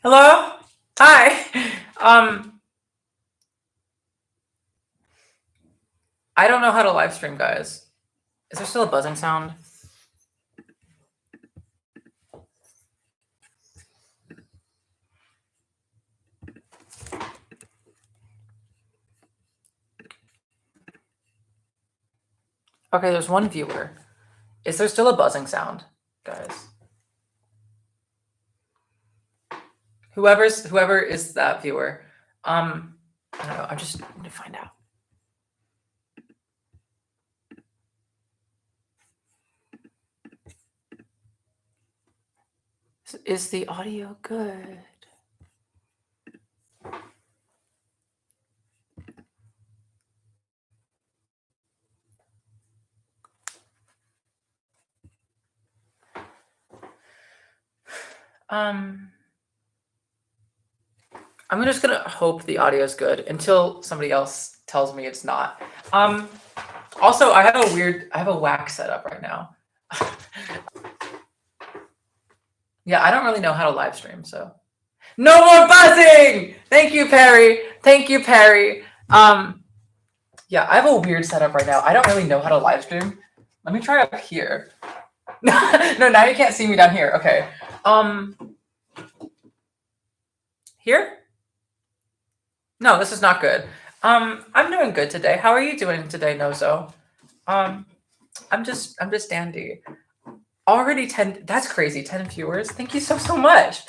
Hello? Hi. Um, I don't know how to live stream, guys. Is there still a buzzing sound? Okay, there's one viewer. Is there still a buzzing sound, guys? Whoever is that viewer. I don't know. I just need to find out. Is the audio good? I'm just gonna hope the audio is good until somebody else tells me it's not. Also, I have a whack setup right now. Yeah, I don't really know how to live stream, so no more buzzing. Thank you, Perry. Thank you, Perry. Yeah, I have a weird setup right now. I don't really know how to live stream. Let me try up here. No, now you can't see me down here. Okay. Here? No, this is not good. I'm doing good today. How are you doing today, Nozo? I'm just dandy. Already 10. That's crazy. 10 viewers. Thank you so much.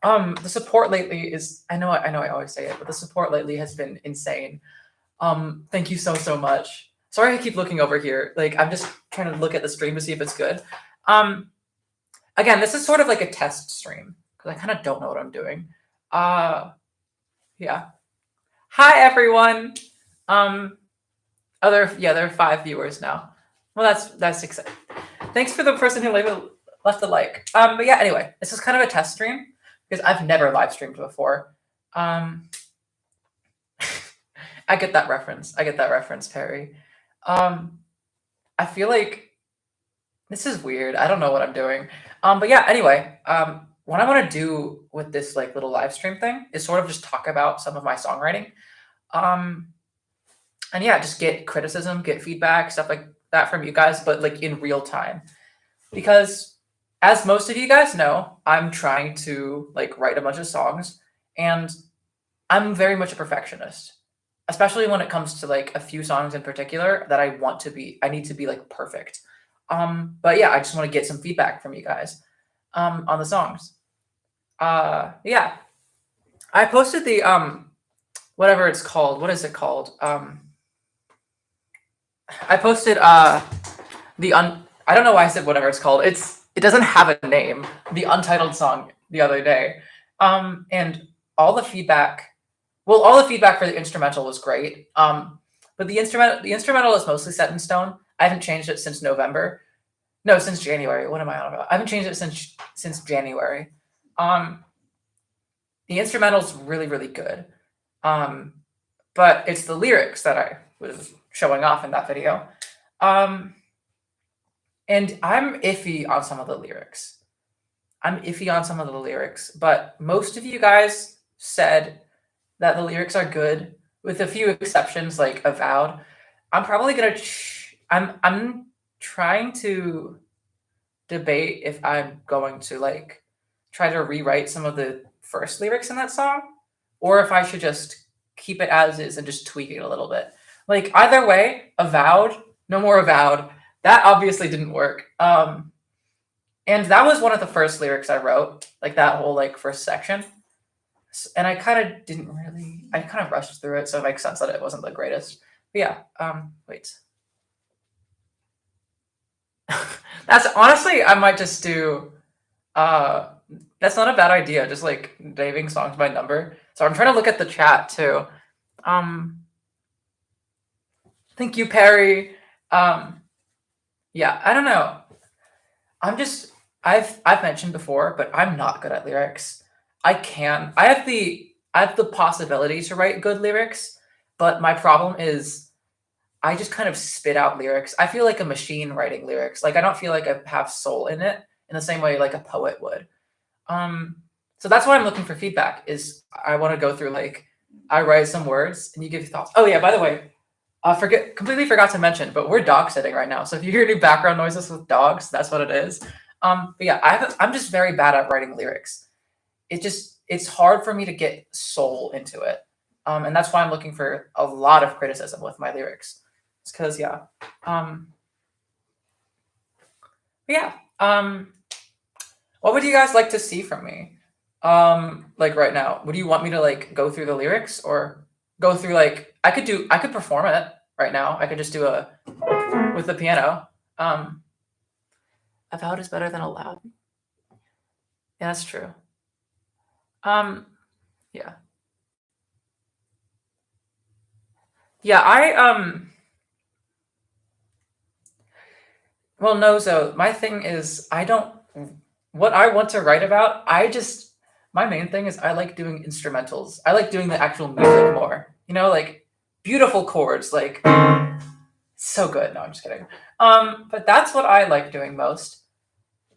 The support lately is. I know I always say it, but the support lately has been insane. Thank you so much. Sorry, I keep looking over here. Like, I'm just trying to look at the stream to see if it's good. Again, this is sort of like a test stream because I kind of don't know what I'm doing. Yeah. Hi, everyone. There are 5 viewers now. Well, that's exciting. Thanks for the person who left a like. But yeah, anyway, this is kind of a test stream because I've never live streamed before. I get that reference. Perry. I feel like this is weird. I don't know what I'm doing. But yeah, anyway, what I want to do with this like little live stream thing is sort of just talk about some of my songwriting. And yeah, just get criticism, get feedback, stuff like that from you guys, but like in real time. Because as most of you guys know, I'm trying to like write a bunch of songs and I'm very much a perfectionist, especially when it comes to like a few songs in particular that I need to be like perfect. But yeah, I just want to get some feedback from you guys on the songs. Yeah, I posted the whatever it's called. What is it called? I posted I don't know why I said whatever it's called. It doesn't have a name. The Untitled song the other day, and all the feedback. Well, all the feedback for the instrumental was great. But the instrumental is mostly set in stone. I haven't changed it since November. No, since January. What am I on about? I haven't changed it since January. The instrumental's really good. But it's the lyrics that I was showing off in that video. And I'm iffy on some of the lyrics. But most of you guys said that the lyrics are good, with a few exceptions like Avowed. I'm probably gonna. I'm trying to debate if I'm going to like try to rewrite some of the first lyrics in that song, or if I should just keep it as is and just tweak it a little bit. Like either way, Avowed, no more Avowed. That obviously didn't work. And that was one of the first lyrics I wrote, like that whole like first section. And I kind of rushed through it, so it makes sense that it wasn't the greatest. But yeah, wait. That's honestly, I might just do. That's not a bad idea. Just like naming songs by number. So I'm trying to look at the chat too. Thank you, Perry. Yeah, I don't know. I've mentioned before, but I'm not good at lyrics. I have the possibility to write good lyrics, but my problem is I just kind of spit out lyrics. I feel like a machine writing lyrics. Like I don't feel like I have soul in it in the same way like a poet would. So that's why I'm looking for feedback. Is I want to go through like I write some words and you give your thoughts. Oh yeah, by the way, completely forgot to mention, but we're dog sitting right now. So if you hear any background noises with dogs, that's what it is. But yeah, I'm just very bad at writing lyrics. It's hard for me to get soul into it, and that's why I'm looking for a lot of criticism with my lyrics. It's because yeah, yeah. What would you guys like to see from me? Like right now, would you want me to like go through the lyrics or go through like I could perform it right now. I could just do a with the piano. Avowed is better than allowed. Yeah, that's true. Yeah. Yeah, well no, so my thing is I don't what I want to write about, my main thing is I like doing instrumentals. I like doing the actual music more. You know, like beautiful chords, like so good. No, I'm just kidding. But that's what I like doing most.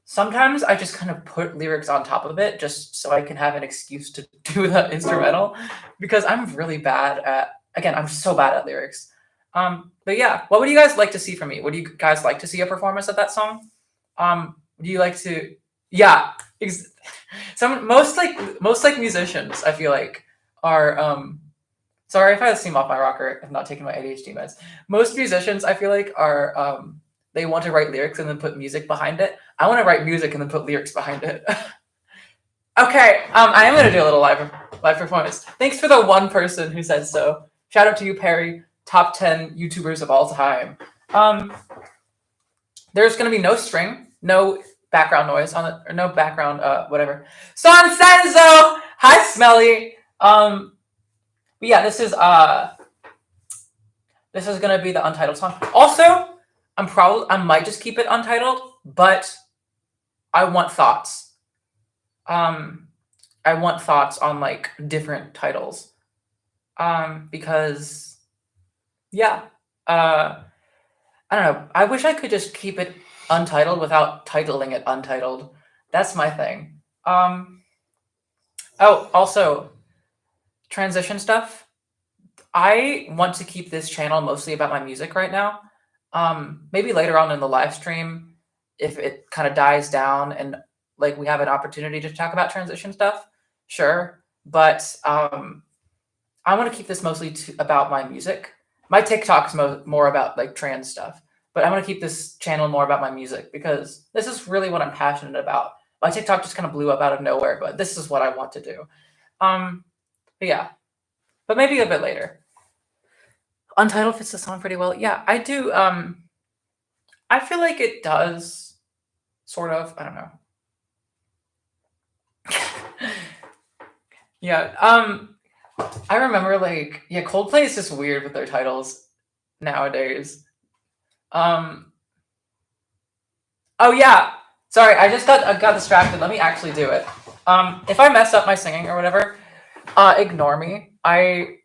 Sometimes I just kind of put lyrics on top of it just so I can have an excuse to do the instrumental because I'm really bad at again, I'm so bad at lyrics. But yeah, what would you guys like to see from me? Would you guys like to see a performance of that song? Would you like to yeah, some most like musicians, I feel like are sorry if I seem off my rocker. I'm not taking my ADHD meds. Most musicians, I feel like, are they want to write lyrics and then put music behind it. I want to write music and then put lyrics behind it. Okay, I am gonna do a little live performance. Thanks for the one person who said so. Shout out to you, Perry. Top 10 YouTubers of all time. There's gonna be no string, no background noise on it, or no background whatever. Sonsenzo! Hi, Smelly. But yeah, this is gonna be the Untitled song. Also, I might just keep it untitled, but I want thoughts. I want thoughts on like different titles. Because yeah, I don't know. I wish I could just keep it untitled without titling it untitled. That's my thing. Oh, also transition stuff. I want to keep this channel mostly about my music right now. Maybe later on in the live stream, if it kind of dies down and like we have an opportunity to talk about transition stuff, sure. But I want to keep this mostly about my music. My TikTok's more about like trans stuff, but I want to keep this channel more about my music because this is really what I'm passionate about. My TikTok just kind of blew up out of nowhere, but this is what I want to do. But yeah, but maybe a bit later. Untitled fits the song pretty well. Yeah, I do. I feel like it does, sort of. I don't know. Yeah. I remember like yeah, Coldplay is just weird with their titles nowadays. Oh yeah. Sorry, I just got distracted. Let me actually do it. If I mess up my singing or whatever, ignore me. I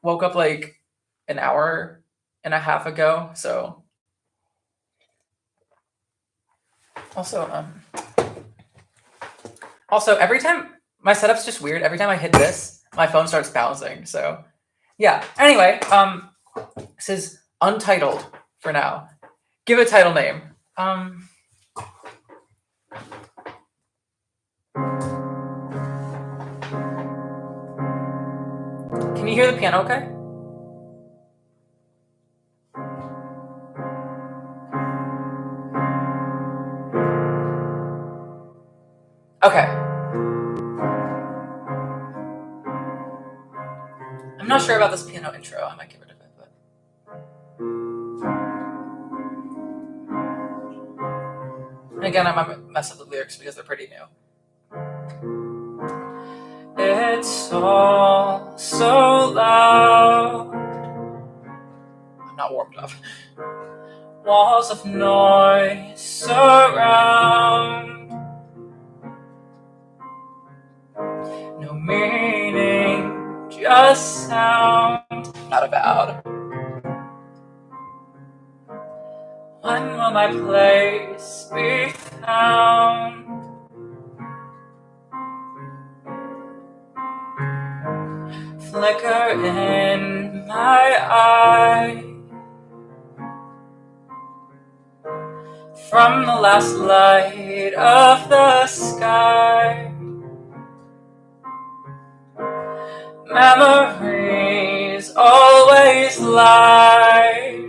woke up like an hour and a half ago, so also every time my setup's just weird. Every time I hit this, my phone starts bouncing. So yeah. Anyway, this is Untitled for now. Give a title name. Can you hear the piano okay? Okay. I'm not sure about this piano intro. I might get rid of it, but and again, I might mess up the lyrics because they're pretty new. It's all so loud. I'm not warmed up. Walls of noise surround. No meaning, just sound. Not about. When will my place be found? in my eye from the last light of the sky. Memories always lie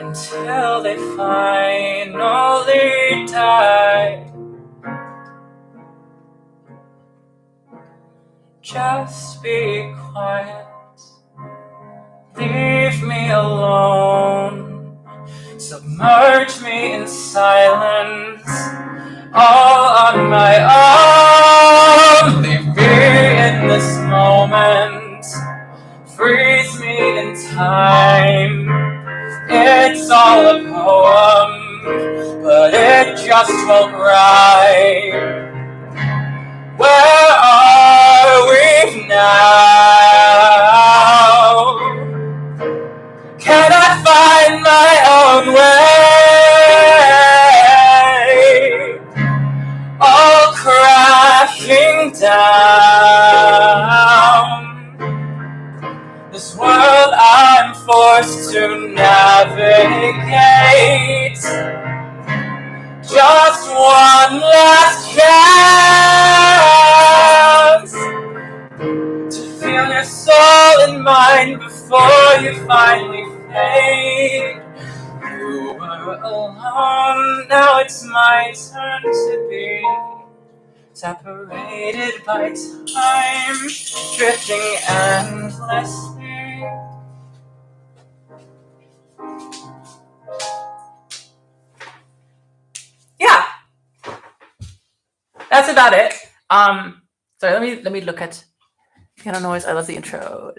until they finally die. Just be quiet, leave me alone, submerge me in silence, all on my own. Leave me in this moment, freeze me in time. It's all a poem, but it just won't rhyme. Where are we now? Can I find my own way? All crashing down. This world I'm forced to navigate. Just one last chance to feel your soul in mine before you finally fade. You were alone, now it's my turn to be separated by time, drifting endlessly. Yeah, that's about it. Sorry, let me look at piano noise. I love the intro.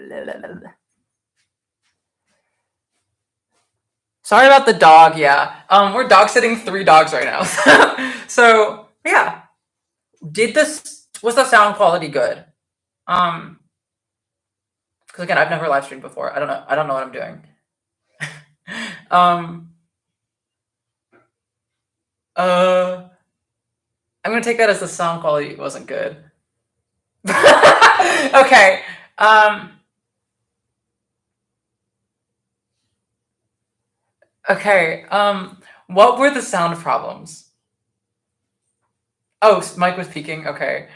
Sorry about the dog. Yeah, we're dog sitting 3 dogs right now. So yeah, was the sound quality good? Because again, I've never live streamed before. I don't know what I'm doing. I'm gonna take that as the sound quality wasn't good. Okay. Okay. What were the sound problems? Oh, mic was peaking. Okay.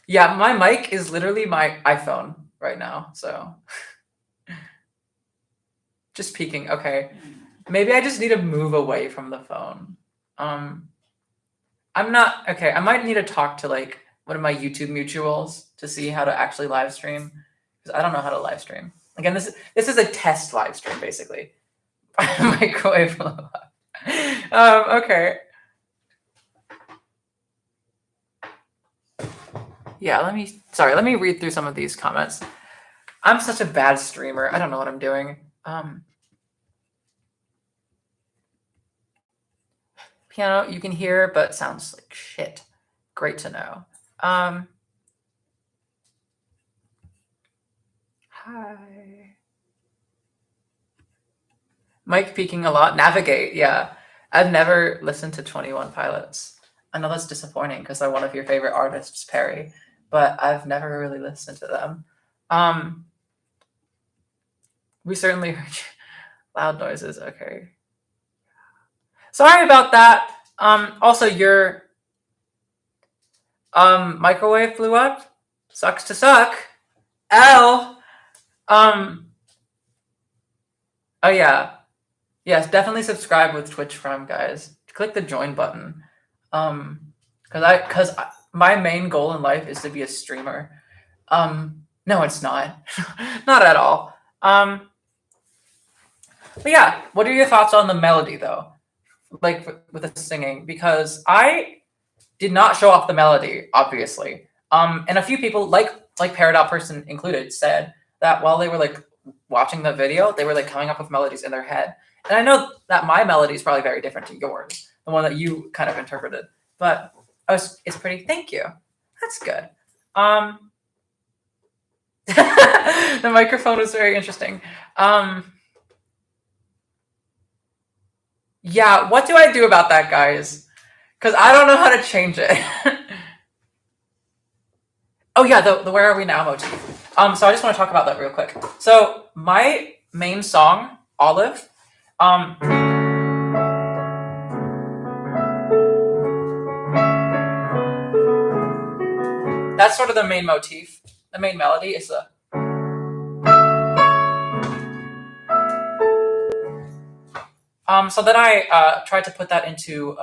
Yeah, my mic is literally my iPhone right now, so just peaking. Okay. Maybe I just need to move away from the phone. I'm not okay. I might need to talk to like one of my YouTube mutuals to see how to actually live stream, because I don't know how to live stream. Again, this is a test live stream basically. Microwave. Okay. Yeah, let me read through some of these comments. I'm such a bad streamer. I don't know what I'm doing. Piano you can hear, but sounds like shit. Great to know. Hi. Mic peaking a lot. Navigate, yeah. I've never listened to 21 Pilots. I know that's disappointing because they're one of your favorite artists, Perry, but I've never really listened to them. We certainly heard loud noises. Okay. Sorry about that. Also, your microwave blew up. Sucks to suck. L. Oh yeah. Yes, definitely subscribe with Twitch Prime, guys. Click the join button. Because my main goal in life is to be a streamer. No, it's not. Not at all. But yeah, what are your thoughts on the melody though? Like with the singing, because I did not show off the melody, obviously. And a few people, like Peridot person included, said that while they were like watching the video, they were like coming up with melodies in their head. And I know that my melody is probably very different to yours, the one that you kind of interpreted. But it's pretty. Thank you. That's good. The microphone was very interesting. Yeah, what do I do about that, guys? Because I don't know how to change it. Oh yeah, the "Where Are We Now" motif. So I just want to talk about that real quick. So my main song, Olive, um, that's sort of the main motif. The main melody is the. So then I tried to put that into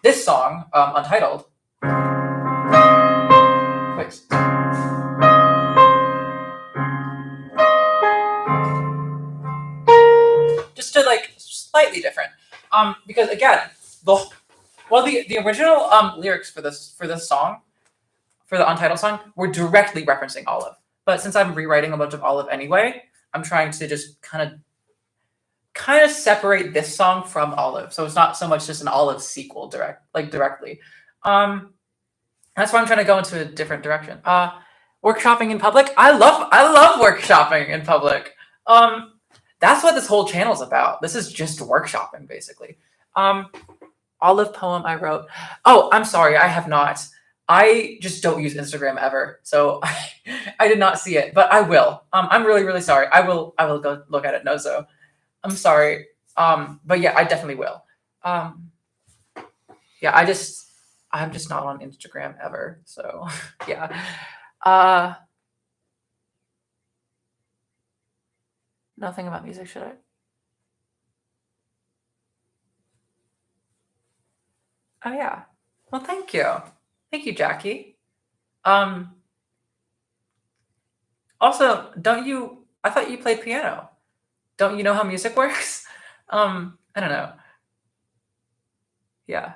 this song, Untitled. Wait. Just to like slightly different. Because again, the original lyrics for this song, for the Untitled song, were directly referencing Olive. But since I'm rewriting a bunch of Olive anyway, I'm trying to just kind of separate this song from Olive, so it's not so much just an Olive sequel directly. That's why I'm trying to go into a different direction. Workshopping in public. I love workshopping in public. That's what this whole channel is about. This is just workshopping, basically. Olive poem I wrote. Oh, I'm sorry, I have not. I just don't use Instagram ever, so I did not see it, but I will. I'm really, really sorry. I will go look at it, Nozo. I'm sorry. But yeah, I definitely will. Yeah, I'm just not on Instagram ever. So yeah. Nothing about music, should I? Oh yeah. Well, thank you. Thank you, Jackie. Um, Also, don't you I thought you played piano. Don't you know how music works? I don't know. Yeah.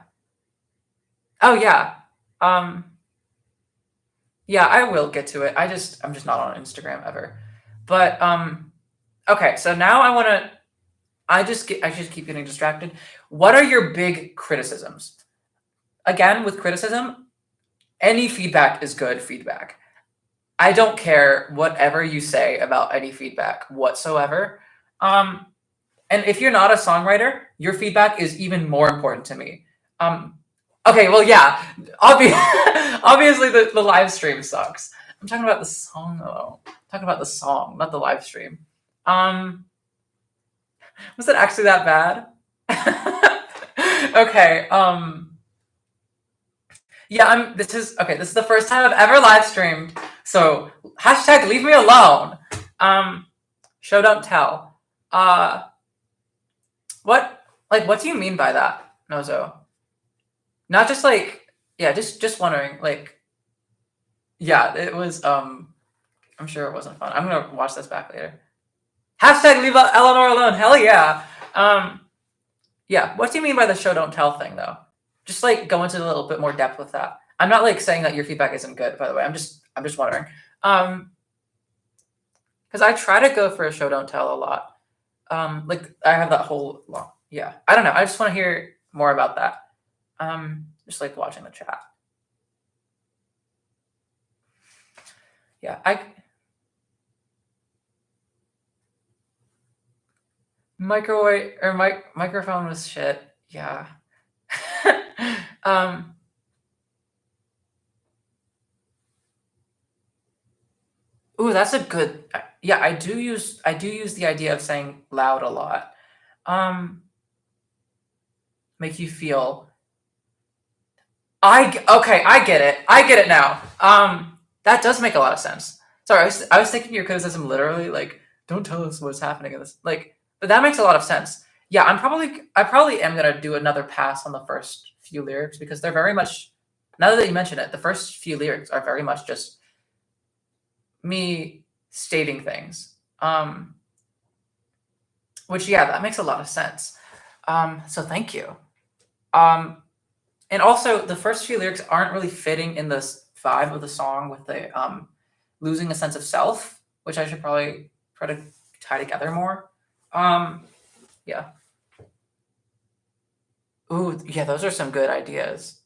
Oh yeah. Um, yeah, I will get to it. I'm just not on Instagram ever. But okay, so now I just keep getting distracted. What are your big criticisms? Again, with criticism, any feedback is good feedback. I don't care whatever you say about any feedback whatsoever. Um, and if you're not a songwriter, your feedback is even more important to me. Um, okay, well, yeah, obviously the live stream sucks. I'm talking about the song though. I'm talking about the song, not the live stream. Um, was it actually that bad? Okay. Yeah, this is okay. This is the first time I've ever live streamed. So hashtag leave me alone. Um, Show don't tell. Uh, what do you mean by that, Nozo? Not just like yeah, just wondering. Like yeah, it was. I'm sure it wasn't fun. I'm gonna watch this back later. Hashtag leave Eleanor alone. Hell yeah. Um, yeah. What do you mean by the show don't tell thing though? Just like go into a little bit more depth with that. I'm not like saying that your feedback isn't good, by the way. I'm just wondering. Because I try to go for a show don't tell a lot. Like I have that whole long, yeah. I don't know. I just want to hear more about that. Just like watching the chat. Yeah, microwave or microphone was shit. Yeah. um, Ooh, that's a good. Yeah, I do use the idea of saying loud a lot. Um, Make you feel. Okay, I get it. I get it now. That does make a lot of sense. Sorry, I was taking your criticism literally. Like, don't tell us what's happening in this. Like, but that makes a lot of sense. Yeah, I probably am gonna do another pass on the first few lyrics because they're very much. Now that you mention it, the first few lyrics are very much just me stating things. Which yeah, that makes a lot of sense. So thank you. Um, and also the first few lyrics aren't really fitting in the vibe of the song with the losing a sense of self, which I should probably try to tie together more. Yeah. Ooh, yeah, those are some good ideas.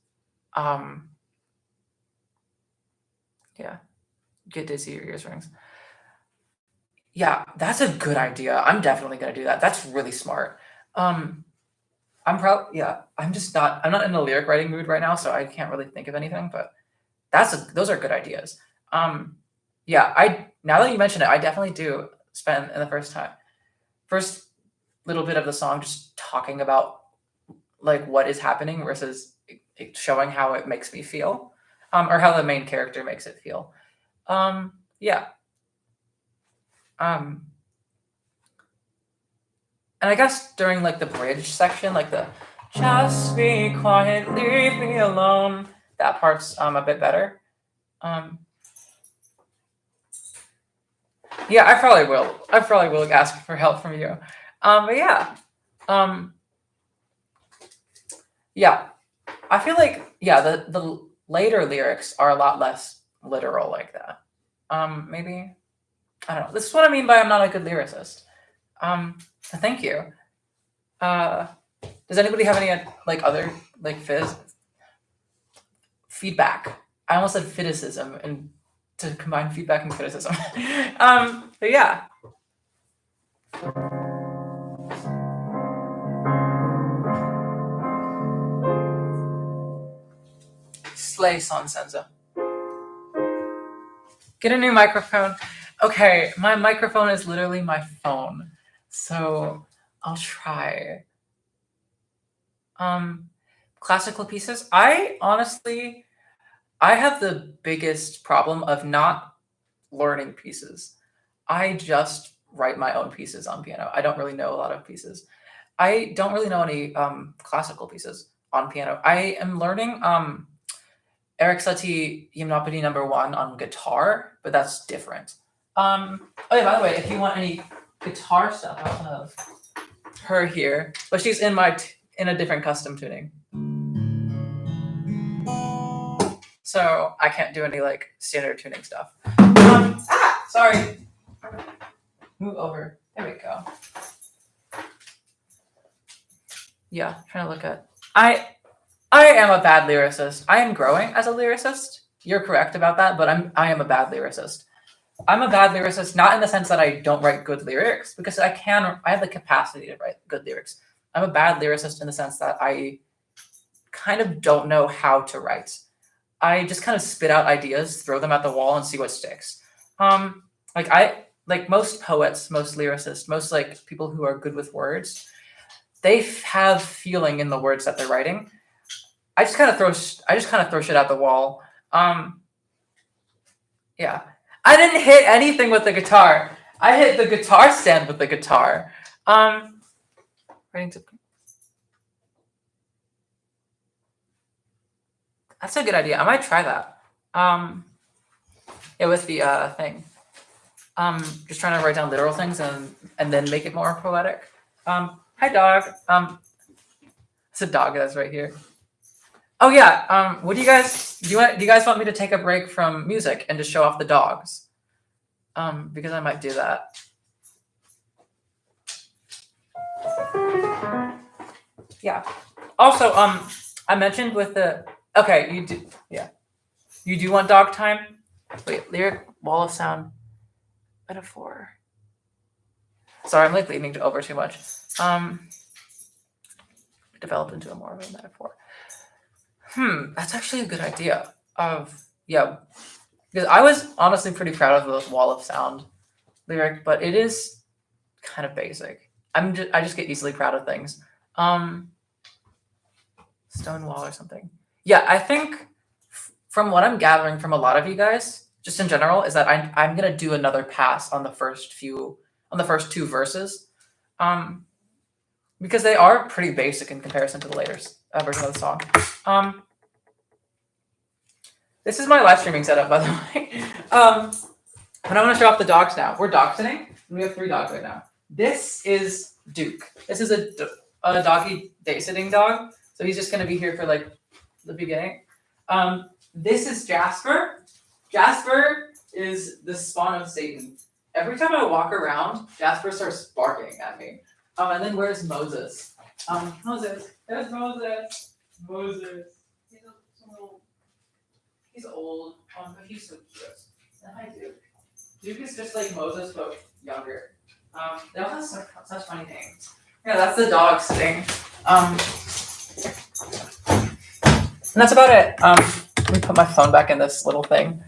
Um, yeah, get dizzy, your ears rings. Yeah, that's a good idea. I'm definitely gonna do that. That's really smart. Um, I'm probably yeah. I'm not in the lyric writing mood right now, so I can't really think of anything. But those are good ideas. Yeah, now that you mention it, I definitely do spend in the first little bit of the song just talking about like what is happening versus showing how it makes me feel, or how the main character makes it feel. Yeah. Um, and I guess during like the bridge section, like the "just be quiet, leave me alone," that part's a bit better. Yeah, I probably will. I probably will ask for help from you. But yeah, um, yeah. I feel like the later lyrics are a lot less literal like that. Maybe I don't know. This is what I mean by I'm not a good lyricist. Thank you. Does anybody have any like other like feedback? I almost said fitticism and to combine feedback and criticism. But yeah. Slay Son Senza. Get a new microphone. Okay, my microphone is literally my phone. So I'll try. Classical pieces. I have the biggest problem of not learning pieces. I just write my own pieces on piano. I don't really know a lot of pieces. I don't really know any classical pieces on piano. I am learning Eric Satie Hymnopody #1 on guitar, but that's different. Oh yeah, by the way, if you want any guitar stuff, I have her here, but she's in in a different custom tuning. So I can't do any like standard tuning stuff. Sorry. Move over. There we go. Yeah, trying to look at. I am a bad lyricist. I am growing as a lyricist. You're correct about that, but I am a bad lyricist. I'm a bad lyricist, not in the sense that I don't write good lyrics, because I have the capacity to write good lyrics. I'm a bad lyricist in the sense that I kind of don't know how to write. I just kind of spit out ideas, throw them at the wall, and see what sticks. Like most poets, most lyricists, most like people who are good with words, they have feeling in the words that they're writing. I just kind of throw shit at the wall. Yeah. I didn't hit anything with the guitar. I hit the guitar stand with the guitar. That's a good idea. I might try that. Yeah, with the thing. Just trying to write down literal things and then make it more poetic. Hi, dog. It's a dog that's right here. Oh yeah. What do you guys do? You guys want me to take a break from music and just show off the dogs? Because I might do that. Yeah. Also, I mentioned with the you do you do want dog time? Wait, lyric wall of sound metaphor. Sorry, I'm like leaning over too much. Develop into a more of a metaphor. That's actually a good idea. Because I was honestly pretty proud of the wall of sound lyric, but it is kind of basic. I just get easily proud of things. Stone wall or something. Yeah, I think from what I'm gathering from a lot of you guys, just in general, is that I'm gonna do another pass on the first two verses, because they are pretty basic in comparison to the later version of the song. This is my live streaming setup, by the way. And I'm gonna show off the dogs now. We're dog sitting. We have 3 dogs right now. This is Duke. This is a doggy day sitting dog. So he's just gonna be here for like the beginning. This is Jasper. Jasper is the spawn of Satan. Every time I walk around, Jasper starts barking at me. And then where's Moses? Moses. There's Moses. Moses. He's old, but he's so cute. And hi, Duke. Duke is just like Moses, but younger. They all have such funny names. Yeah, that's the dog sitting. And that's about it. Let me put my phone back in this little thing.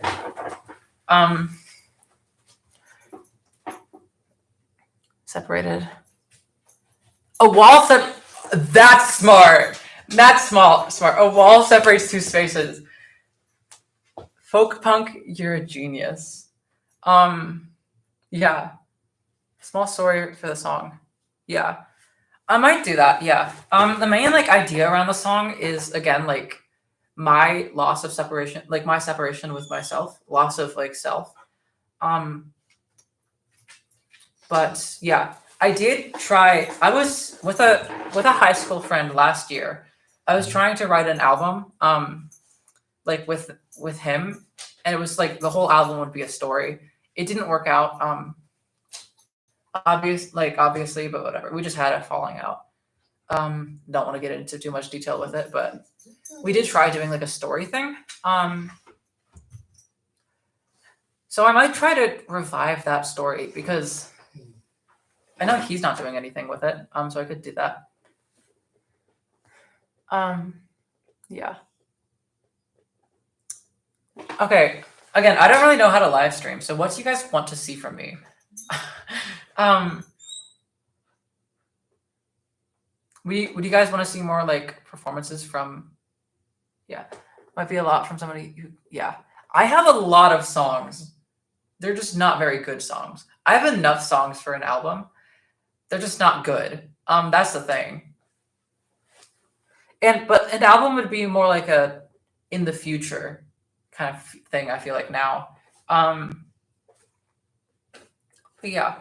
Separated. A wall that's smart. That's smart. A wall separates two spaces. Folk punk, you're a genius. Yeah. Small story for the song. Yeah. I might do that, yeah. The main like idea around the song is again like my loss of separation, like my separation with myself, loss of like self. But yeah, I did try. I was with a high school friend last year. I was trying to write an album, like with him, and it was like the whole album would be a story. It didn't work out, obviously, but whatever. We just had a falling out. Don't want to get into too much detail with it, but we did try doing like a story thing. So I might try to revive that story because I know he's not doing anything with it. So I could do that. Yeah. Okay. Again, I don't really know how to live stream. So what do you guys want to see from me? Would you guys want to see more like performances from? Yeah, might be a lot from somebody who. Yeah, I have a lot of songs. They're just not very good songs. I have enough songs for an album. They're just not good. That's the thing. But an album would be more like a in the future kind of thing. I feel like now. But yeah.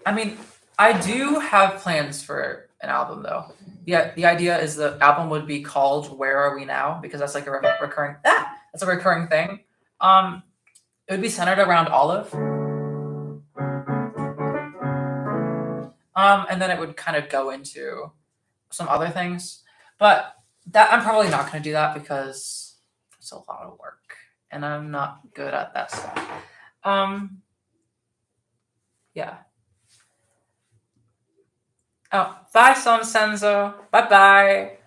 I mean, I do have plans for an album though. Yeah, the idea is the album would be called "Where Are We Now" because that's like a recurring. That's a recurring thing. It would be centered around Olive. And then it would kind of go into some other things, but that I'm probably not going to do that because it's a lot of work, and I'm not good at that stuff. Yeah. Oh, bye, Son Senzo. Bye bye.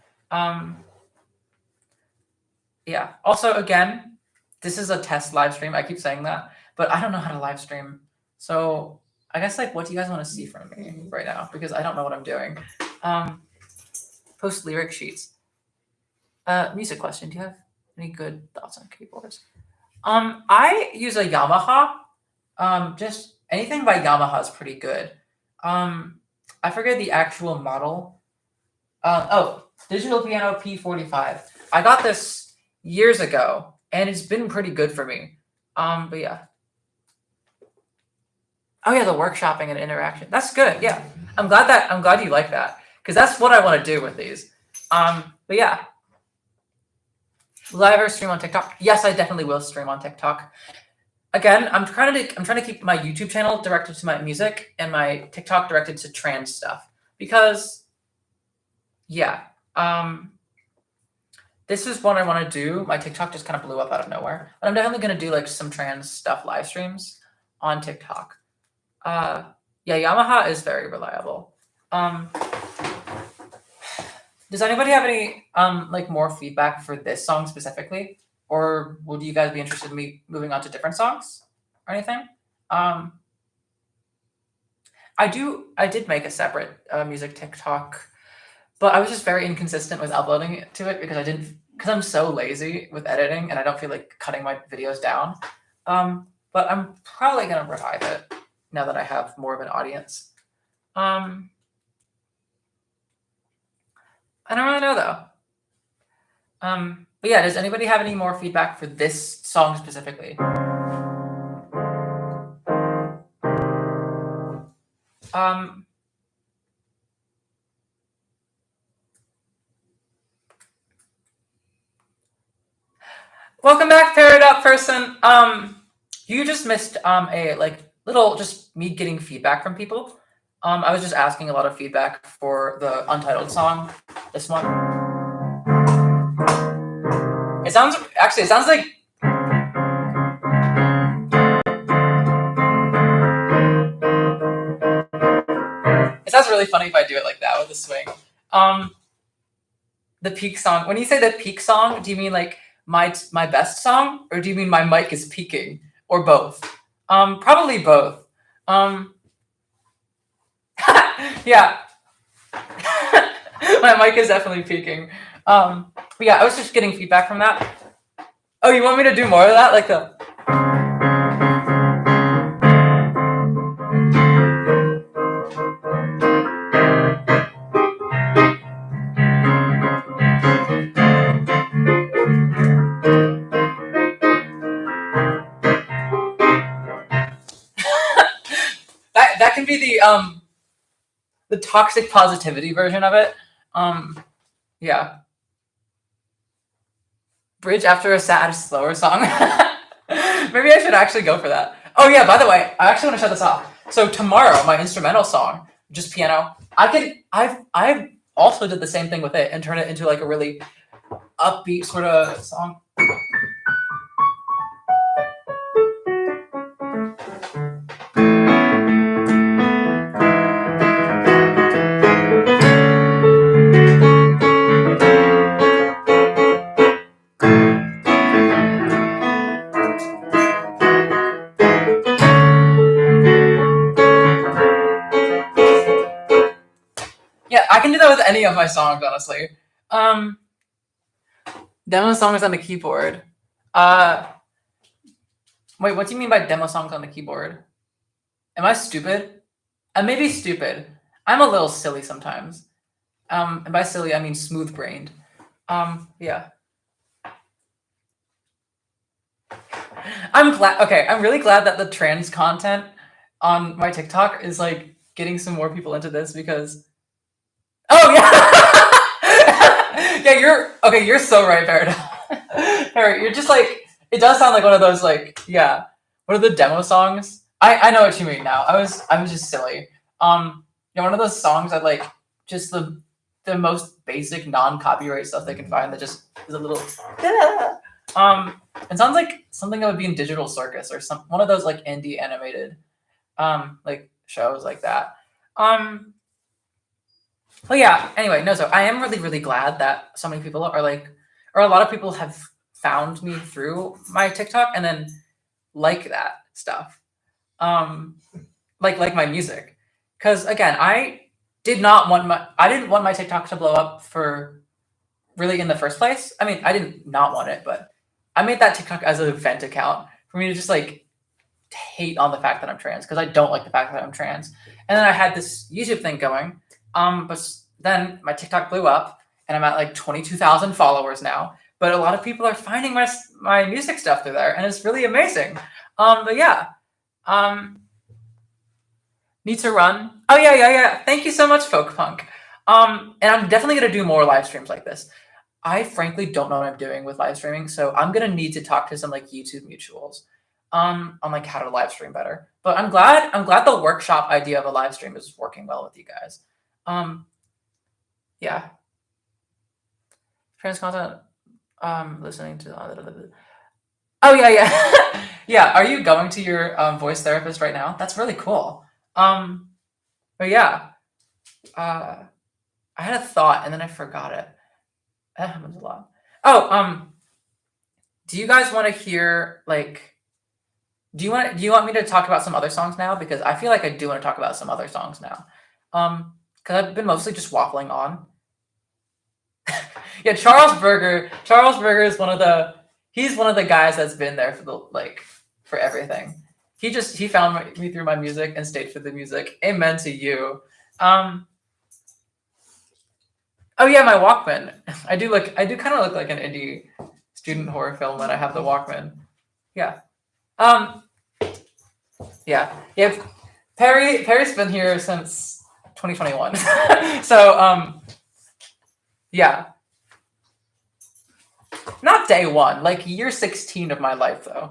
Yeah. Also, again, this is a test live stream. I keep saying that, but I don't know how to live stream. So I guess like, what do you guys want to see from me right now? Because I don't know what I'm doing. Post lyric sheets. Music question. Do you have any good thoughts on keyboards? I use a Yamaha. Just anything by Yamaha is pretty good. I forget the actual model. Digital Piano P45. I got this years ago, and it's been pretty good for me. But yeah. Oh yeah, the workshopping and interaction. That's good. Yeah, I'm glad you like that because that's what I want to do with these. But yeah. Will I ever stream on TikTok? Yes, I definitely will stream on TikTok. Again, I'm trying to keep my YouTube channel directed to my music and my TikTok directed to trans stuff because, yeah, this is what I want to do. My TikTok just kind of blew up out of nowhere, but I'm definitely gonna do like some trans stuff live streams on TikTok. Yeah, Yamaha is very reliable. Does anybody have any like more feedback for this song specifically? Or would you guys be interested in me moving on to different songs or anything? I did make a separate music TikTok, but I was just very inconsistent with uploading it to it because I'm so lazy with editing and I don't feel like cutting my videos down. But I'm probably gonna revive it now that I have more of an audience. I don't really know though. But yeah, does anybody have any more feedback for this song specifically? Welcome back, Paired Up person. You just missed a like little just me getting feedback from people. I was just asking a lot of feedback for the Untitled song. This one. It sounds like it sounds really funny if I do it like that with a swing. The peak song. When you say the peak song, do you mean like my best song, or do you mean my mic is peaking, or both? Probably both. Yeah, my mic is definitely peaking. But yeah, I was just getting feedback from that. Oh, you want me to do more of that, like the? That can be the toxic positivity version of it. Yeah. Bridge after a sad, slower song. Maybe I should actually go for that. Oh yeah, by the way, I actually want to shut this off. So tomorrow, my instrumental song, just piano, I've also did the same thing with it and turn it into like a really upbeat sort of song. Yeah, I can do that with any of my songs, honestly. Um, demo songs on the keyboard. Uh, wait, what do you mean by demo songs on the keyboard? Am I stupid? I may be stupid. I'm a little silly sometimes. And by silly, I mean smooth brained. Yeah. I'm glad. Okay, I'm really glad that the trans content on my TikTok is like getting some more people into this because. Oh yeah. Yeah, you're okay. You're so right, Barrett. Barrett, you're just like it does sound like one of those like yeah. What are the demo songs? I know what you mean now. I was just silly. Yeah, one of those songs that like just the most basic non-copyright stuff they can find that just is a little it sounds like something that would be in Digital Circus or some one of those like indie animated like shows like that. But yeah, anyway, no, so I am really, really glad that so many people are like or a lot of people have found me through my TikTok and then like that stuff. Um like my music. Cause again, I didn't want my TikTok to blow up for really in the first place. I mean, I didn't not want it, but I made that TikTok as a vent account for me to just like hate on the fact that I'm trans because I don't like the fact that I'm trans. And then I had this YouTube thing going. But then my TikTok blew up and I'm at like 22,000 followers now. But a lot of people are finding my music stuff through there and it's really amazing. But yeah. Need to run. Oh yeah. Thank you so much, Folk Punk. And I'm definitely gonna do more live streams like this. I frankly don't know what I'm doing with live streaming, so I'm gonna need to talk to some like YouTube mutuals on like how to live stream better. But I'm glad the workshop idea of a live stream is working well with you guys. Yeah. Trans content. Listening to. Oh yeah. Yeah. Are you going to your voice therapist right now? That's really cool. But yeah. I had a thought and then I forgot it. That happens a lot. Oh, do you guys want to hear like do you want me to talk about some other songs now? Because I feel like I do want to talk about some other songs now. Because I've been mostly just waffling on. Yeah, Charles Berger. Charles Berger is he's one of the guys that's been there for for everything. He found me through my music and stayed for the music. Amen to you. Oh yeah, my Walkman. I do kind of look like an indie student horror film when I have the Walkman. Yeah. Yeah. Perry's been here since 2021. So yeah. Not day one, like year 16 of my life though.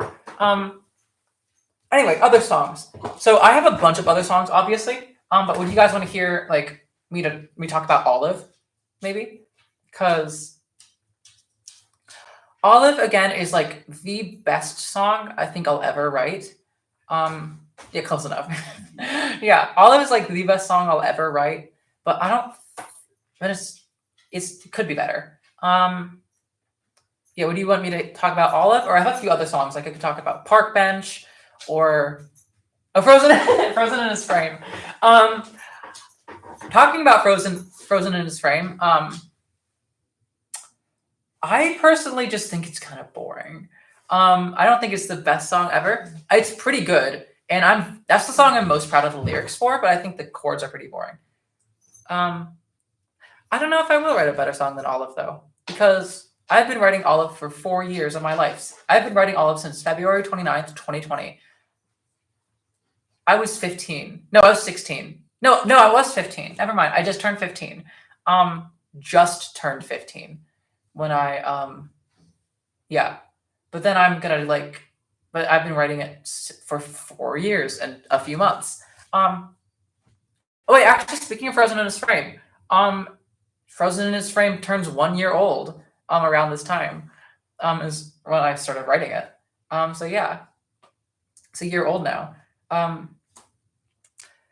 Anyway, other songs. So I have a bunch of other songs, obviously. But would you guys want to hear like me talk about Olive, maybe? Because Olive again is like the best song I think I'll ever write. Yeah, close enough. Yeah, Olive is like the best song I'll ever write, but I don't. But it could be better. Yeah, what do you want me to talk about? Olive, or I have a few other songs. Like I could talk about Park Bench, or Frozen, Frozen in His Frame. Talking about Frozen in His Frame. I personally just think it's kind of boring. I don't think it's the best song ever. It's pretty good, and that's the song I'm most proud of the lyrics for. But I think the chords are pretty boring. I don't know if I will write a better song than Olive though, because I've been writing Olive for 4 years of my life. I've been writing Olive since February 29th, 2020. I was 15. No, I was 16. No, I was 15. Never mind. I just turned 15. Just turned 15 when yeah. But then I'm gonna but I've been writing it for 4 years and a few months. Oh wait, actually, speaking of Frozen in His Frame, Frozen in His Frame turns 1 year old around this time. Is when I started writing it. So yeah, it's a year old now.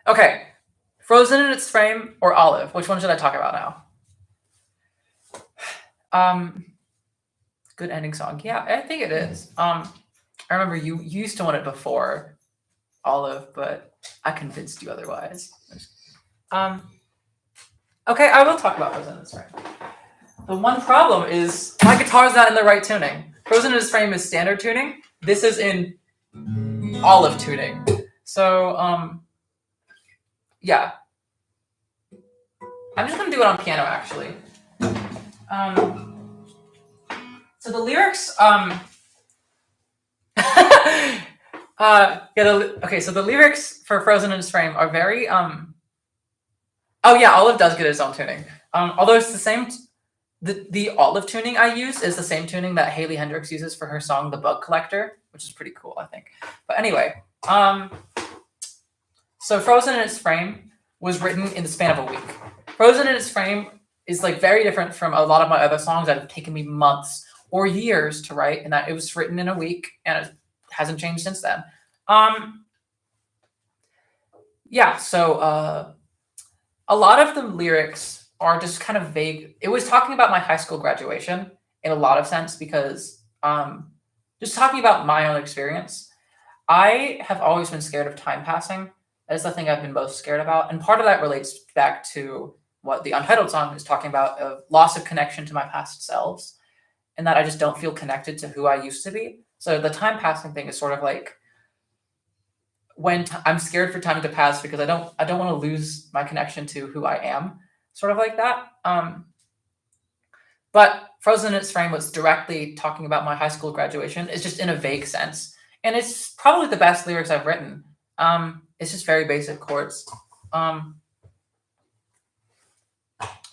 Okay, Frozen in Its Frame or Olive? Which one should I talk about now? Good ending song. Yeah, I think it is. I remember you used to want it before Olive, but I convinced you otherwise. Okay, I will talk about Frozen in Its Frame. The one problem is my guitar's not in the right tuning. Frozen in Its Frame is standard tuning. This is in Olive tuning. So, yeah. I'm just gonna do it on piano, actually. So the lyrics, okay, so the lyrics for Frozen in Its Frame are very, oh yeah, Olive does get its own tuning. Although it's the same, the Olive tuning I use is the same tuning that Hayley Hendrix uses for her song The Bug Collector, which is pretty cool, I think. But anyway, so Frozen in Its Frame was written in the span of a week. Frozen in Its Frame is like very different from a lot of my other songs that have taken me months or years to write, and that it was written in a week, and it hasn't changed since then. Yeah, so a lot of the lyrics are just kind of vague. It was talking about my high school graduation in a lot of sense because just talking about my own experience. I have always been scared of time passing. That is the thing I've been most scared about, and part of that relates back to what the Untitled song is talking about, of loss of connection to my past selves, and that I just don't feel connected to who I used to be. So the time passing thing is sort of like when I'm scared for time to pass because I don't want to lose my connection to who I am, sort of like that. But Frozen in Its Frame was directly talking about my high school graduation. It's just in a vague sense, and it's probably the best lyrics I've written. It's just very basic chords.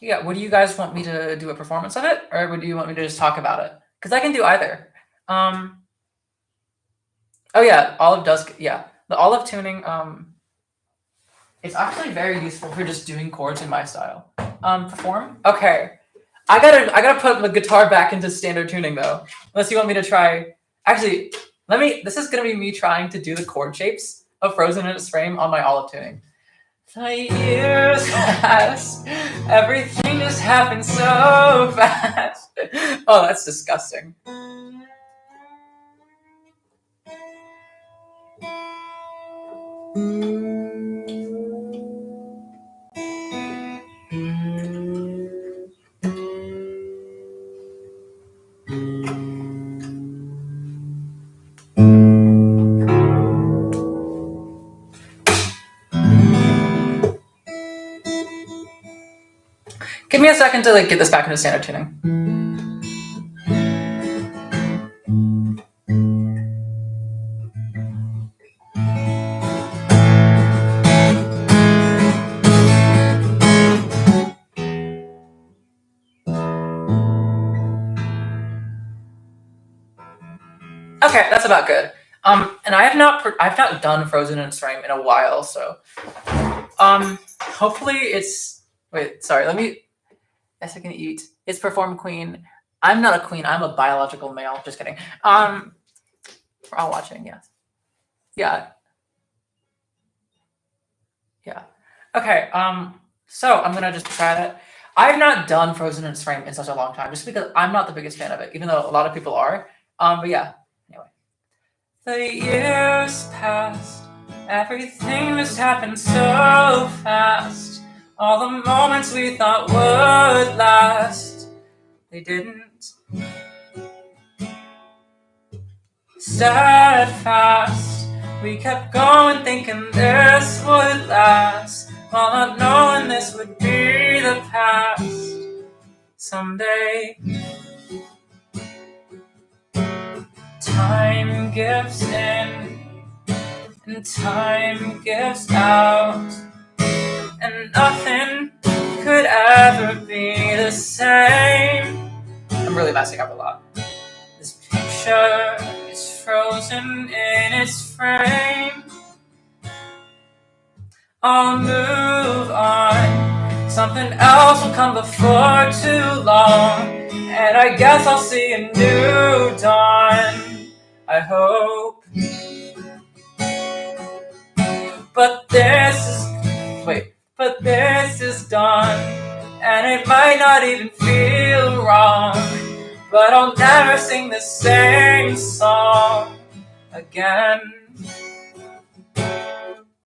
Yeah, would you guys want me to do a performance of it, or would you want me to just talk about it? Because I can do either. Oh yeah, Olive does. Yeah, the Olive tuning. It's actually very useful for just doing chords in my style. Perform. Okay, I gotta put the guitar back into standard tuning though. Unless you want me to try. Actually, this is gonna be me trying to do the chord shapes of Frozen in Its Frame on my Olive tuning. The years pass, everything just happens so fast. Oh, that's disgusting. Give me a second to get this back into standard tuning. Okay, that's about good. And I've not done Frozen in Its Frame in a while, so hopefully it's. Wait, sorry. Let me. Yes, I can eat. It's perform queen. I'm not a queen. I'm a biological male. Just kidding. For all watching, yes. Yeah. Yeah. Okay. So I'm gonna just try that. I've not done Frozen in its Frame in such a long time, just because I'm not the biggest fan of it, even though a lot of people are. But yeah, anyway. The years passed, everything just happened so fast. All the moments we thought would last, they didn't. Steadfast, we kept going thinking this would last, while not knowing this would be the past. Someday, time gives in, and time gives out, and nothing could ever be the same. I'm really messing up a lot. This picture is frozen in its frame. I'll move on, something else will come before too long, and I guess I'll see a new dawn, I hope. But this is done, and it might not even feel wrong, but I'll never sing the same song again.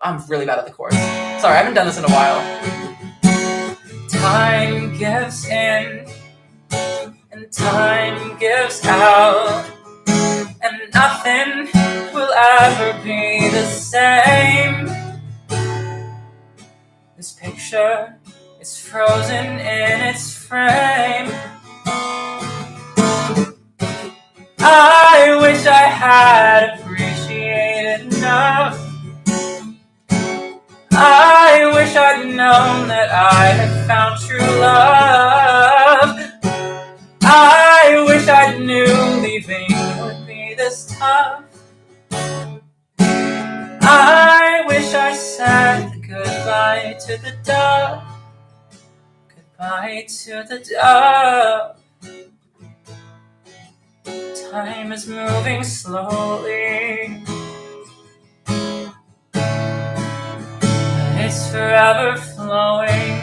I'm really bad at the chorus. Sorry, I haven't done this in a while. Time gives in, and time gives out, and nothing will ever be the same. This picture is frozen in its frame. I wish I had appreciated enough. I wish I'd known that I had found true love. I wish I knew leaving would be this tough. I wish I said goodbye to the dove. Goodbye to the dove. Time is moving slowly. It's forever flowing,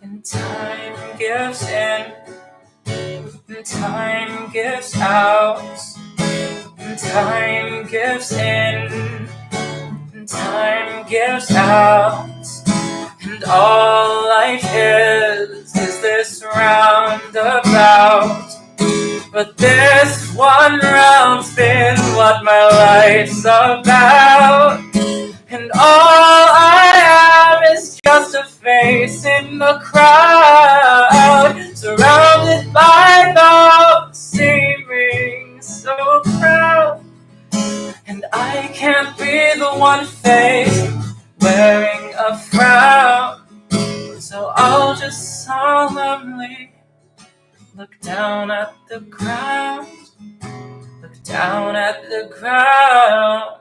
and time gives in, and time gives out, and time gives in, and time gives out, and all life is this roundabout. But this one round's been what my life's about. And all I am is just a face in the crowd, surrounded by those seeming so proud. And I can't be the one face wearing a frown, so I'll just solemnly look down at the ground, look down at the ground.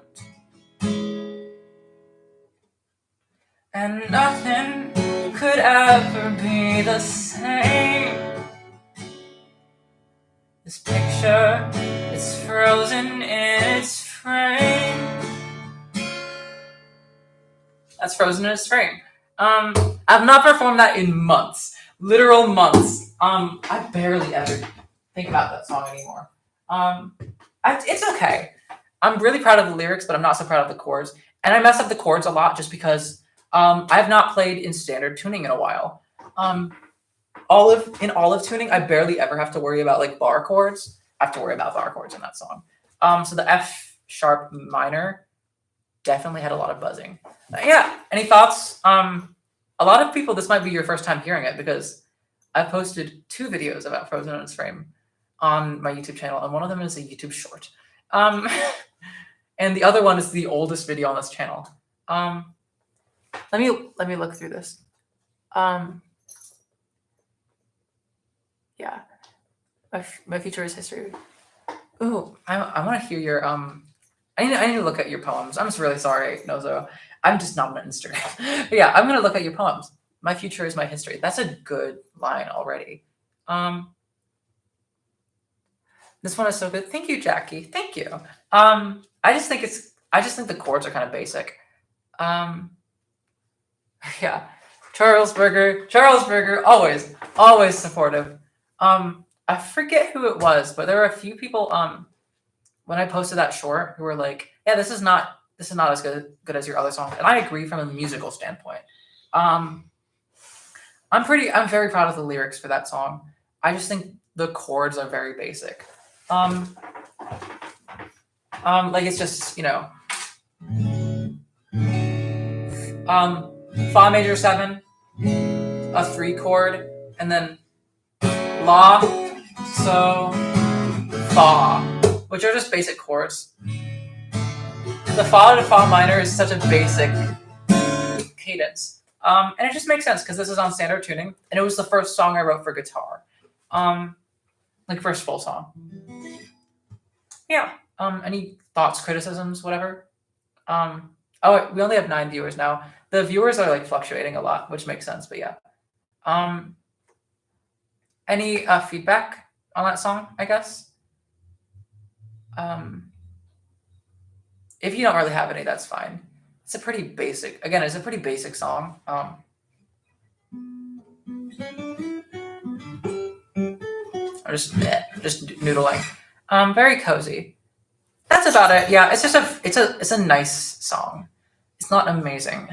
And nothing could ever be the same. This picture is frozen in its frame. That's Frozen in its Frame. I've not performed that in months. Literal months. I barely ever think about that song anymore. It's okay. I'm really proud of the lyrics, but I'm not so proud of the chords. And I mess up the chords a lot just because I have not played in standard tuning in a while. Olive tuning, I barely ever have to worry about like bar chords. I have to worry about bar chords in that song. So the F sharp minor definitely had a lot of buzzing. Yeah. Any thoughts? A lot of people, this might be your first time hearing it because I've posted 2 videos about Frozen in its Frame on my YouTube channel, and one of them is a YouTube short. And the other one is the oldest video on this channel. Let me look through this. Yeah, my future is history. Ooh, I want to hear your I need to look at your poems. I'm just really sorry, Nozo. I'm just not on Instagram. But yeah, I'm gonna look at your poems. My future is my history. That's a good line already. This one is so good. Thank you, Jackie. Thank you. I just think the chords are kind of basic. Yeah. Charles Berger, always supportive. I forget who it was, but there were a few people when I posted that short who were like, "Yeah, this is not as good as your other songs," and I agree from a musical standpoint. I'm very proud of the lyrics for that song. I just think the chords are very basic. Like it's just Fa major 7, a 3 chord, and then La, So, Fa, which are just basic chords. The Fa to Fa minor is such a basic cadence. And it just makes sense because this is on standard tuning, and it was the first song I wrote for guitar. Like first full song. Yeah. Any thoughts, criticisms, whatever? Oh, we only have 9 viewers now. The viewers are like fluctuating a lot, which makes sense, but yeah. Any feedback on that song, I guess? If you don't really have any, that's fine. It's a pretty basic song. I'm just noodling. Very cozy. That's about it. Yeah, it's a nice song. It's not amazing.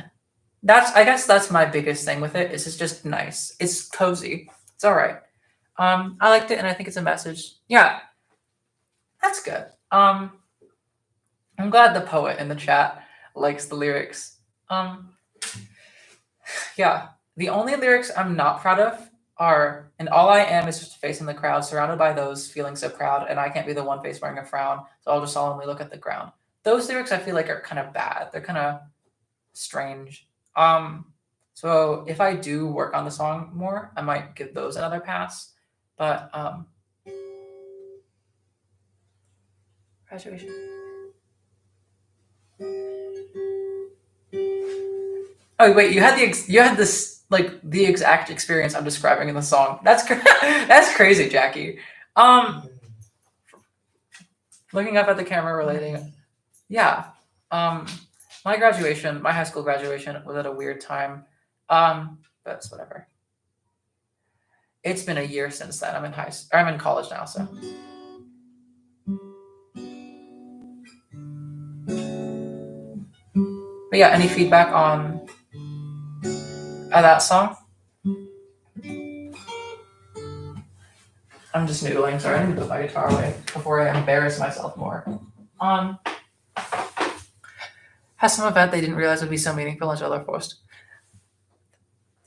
I guess that's my biggest thing with it. It's just nice. It's cozy. It's all right. I liked it, and I think it's a message. Yeah, that's good. I'm glad the poet in the chat likes the lyrics. Yeah, the only lyrics I'm not proud of are, "And all I am is just a face in the crowd, surrounded by those feeling so proud, and I can't be the one face wearing a frown, so I'll just solemnly look at the ground." Those lyrics I feel like are kind of bad. They're kind of strange. So if I do work on the song more, I might give those another pass. But graduation. Oh wait, you had this like the exact experience I'm describing in the song. That's that's crazy, Jackie. Looking up at the camera, relating. Yeah. My high school graduation was at a weird time. But it's whatever. It's been a year since then. I'm in college now, so. But yeah, any feedback on that song? I'm just noodling. Sorry, I need to put my guitar away before I embarrass myself more. Has some event they didn't realize would be so meaningful until they're forced.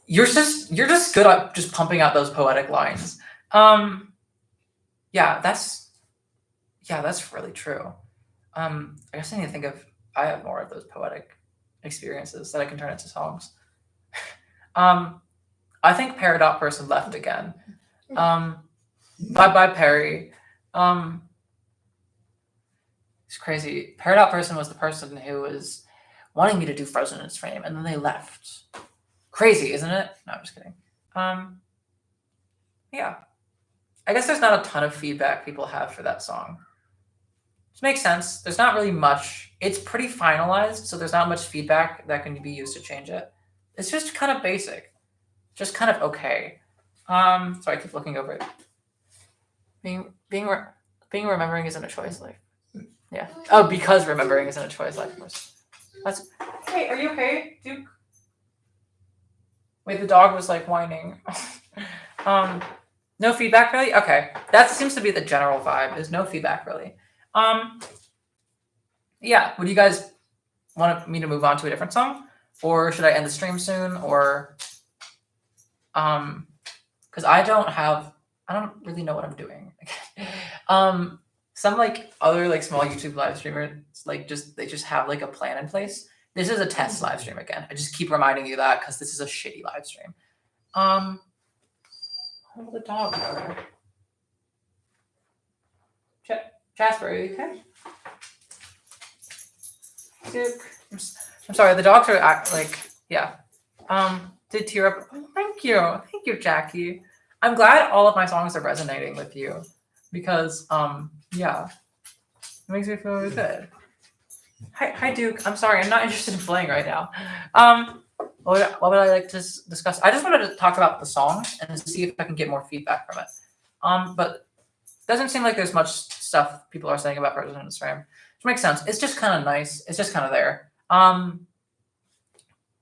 You're just good at just pumping out those poetic lines. Yeah, that's really true. I guess I need to think of. I have more of those poetic experiences that I can turn into songs. I think Peridot person left again. Bye Perry. It's crazy. Peridot person was the person who was wanting me to do Fresno's Frame, and then they left. Crazy, isn't it? No, I'm just kidding. Yeah. I guess there's not a ton of feedback people have for that song. Which makes sense. There's not really much. It's pretty finalized, so there's not much feedback that can be used to change it. It's just kind of basic. Just kind of okay. Sorry, I keep looking over it. Being remembering isn't a choice, like. Yeah. Oh, because remembering isn't a choice, like. That's. Hey, are you okay, Duke? Wait, the dog was like whining. No feedback really? Okay. That seems to be the general vibe, is no feedback really. Yeah, would you guys want me to move on to a different song? Or should I end the stream soon? Or because I don't really know what I'm doing. Some like other like small YouTube live streamers like they just have like a plan in place. This is a test live stream again. I just keep reminding you that because this is a shitty live stream. Oh, the dog over. Jasper, are you okay? Duke. I'm sorry, the dogs are like, yeah. Did tear up. Oh, thank you, Jackie. I'm glad all of my songs are resonating with you because, yeah, it makes me feel really good. Hi, Duke. I'm sorry, I'm not interested in playing right now. What would I like to discuss? I just wanted to talk about the song and see if I can get more feedback from it. But doesn't seem like there's much stuff people are saying about President's Ram, which makes sense. It's just kind of nice. It's just kind of there.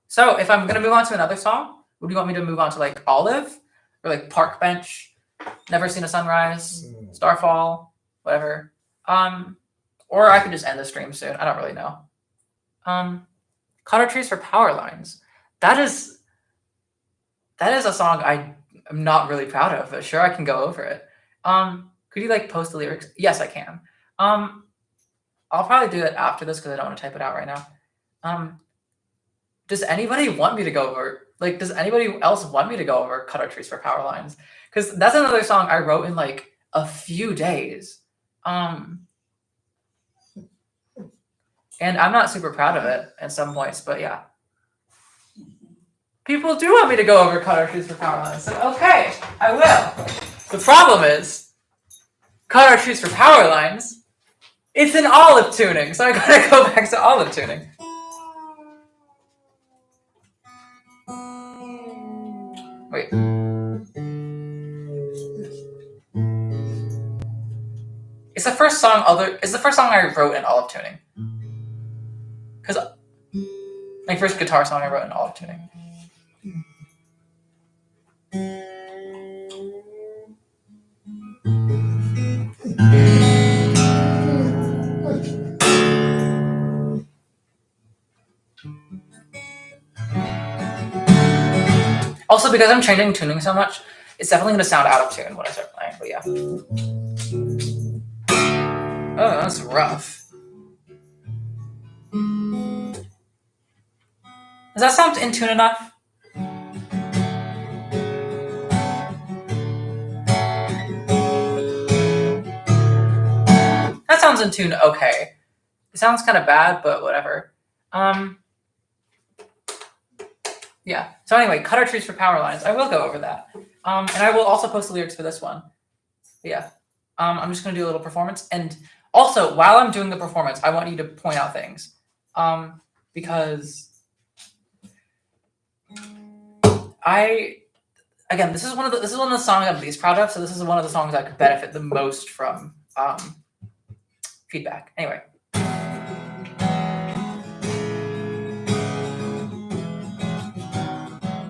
So if I'm gonna move on to another song, would you want me to move on to like Olive or like Park Bench, Never Seen a Sunrise, Starfall, whatever? Or I could just end the stream soon. I don't really know. Cut Our Trees for Power Lines. That is a song I am not really proud of, but sure I can go over it. Could you like post the lyrics? Yes, I can. I'll probably do it after this because I don't want to type it out right now. Does anybody want me to go over? Like, does anybody else want me to go over Cut Our Trees for Power Lines? Because that's another song I wrote in like a few days. And I'm not super proud of it at some points, but yeah. People do want me to go over Cut Our Trees for Power Lines. So, okay, I will. The problem is, Cut Our Trees for Power Lines, it's in olive tuning, so I gotta go back to olive tuning. Wait. It's the first song I wrote in olive tuning. Because my first guitar song I wrote in olive tuning. Also, because I'm changing tuning so much, it's definitely going to sound out of tune when I start playing, but yeah. Oh, that's rough. Does that sound in tune enough? That sounds in tune okay. It sounds kind of bad, but whatever. Yeah. So anyway, Cut Our Trees for Power Lines. I will go over that. And I will also post the lyrics for this one. But yeah. I'm just going to do a little performance. And also, while I'm doing the performance, I want you to point out things. Because again, this is one of the songs I'm least proud of, so this is one of the songs I could benefit the most from feedback. Anyway.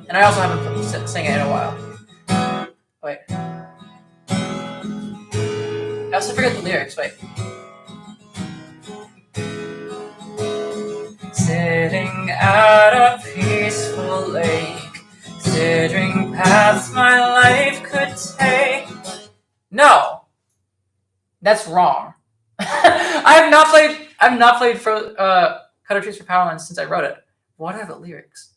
And I also haven't sung it in a while. Wait. I also forget the lyrics. Wait. Sitting at a peaceful lake, considering paths my life could take. No, that's wrong. I've not played for Cut Our Trees for Power Lines since I wrote it. What are the lyrics?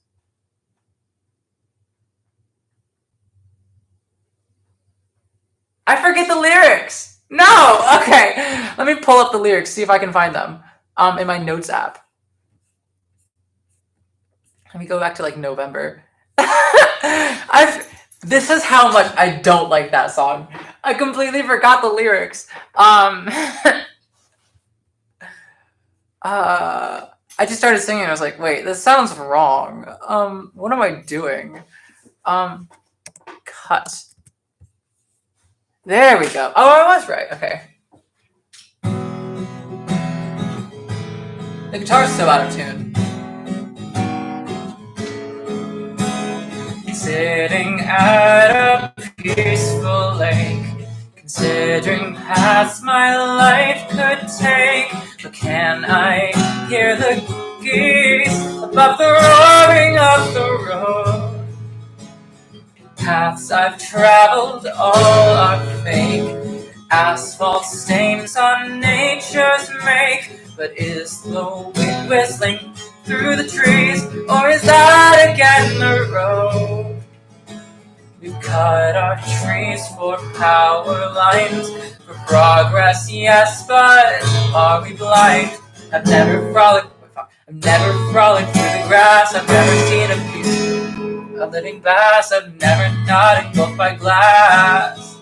I forget the lyrics. No. Okay. Let me pull up the lyrics, see if I can find them in my notes app. Let me go back to like November. This is how much I don't like that song. I completely forgot the lyrics. I just started singing. I was like, wait, this sounds wrong. What am I doing? Cut. There we go. Oh, I was right. Okay. The guitar's so out of tune. Sitting at a peaceful lake, considering paths my life could take. But can I hear the geese above the roaring of the road? Paths I've traveled all are fake, asphalt stains on nature's make. But is the wind whistling through the trees, or is that again the road? We've cut our trees for power lines, for progress, yes, but are we blind? I've never frolicked through the grass. I've never seen a living bass. I've never not engulfed by glass.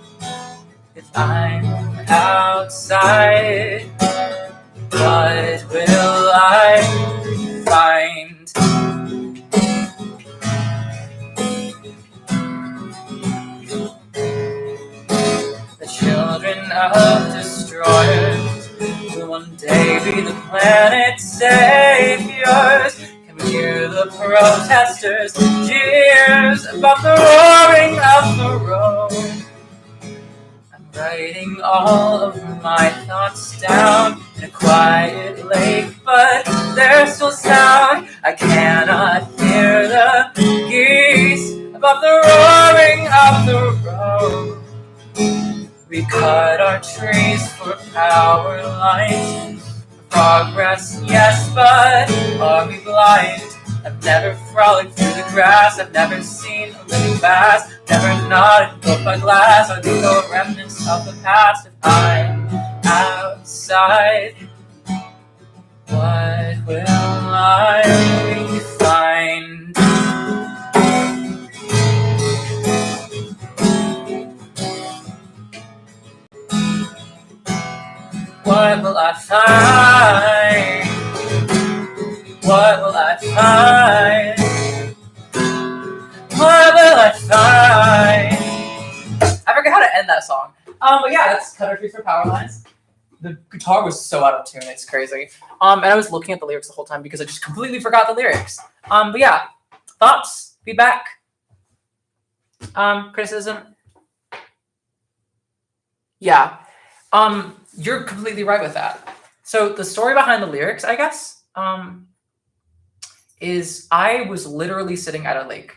If I'm outside, what will I find? of destroyers will one day be the planet's saviors. Can we hear the protesters' jeers about the roaring of the road? I'm writing all of my thoughts down in a quiet lake, but they're still sound. I cannot hear the geese above the roaring of the road. We cut our trees for power lines. Progress, yes, but are we blind? I've never frolicked through the grass. I've never seen a living bass. Never nodded broke my glass. Are these the remnants of the past? If I'm outside, what will I find? What will I find? What will I find? What will I find? I forget how to end that song. But yeah, that's Cut Our Trees for Power Lines. The guitar was so out of tune, it's crazy. And I was looking at the lyrics the whole time because I just completely forgot the lyrics. But yeah, thoughts, feedback, criticism. Yeah. You're completely right with that. So the story behind the lyrics, I guess, is I was literally sitting at a lake,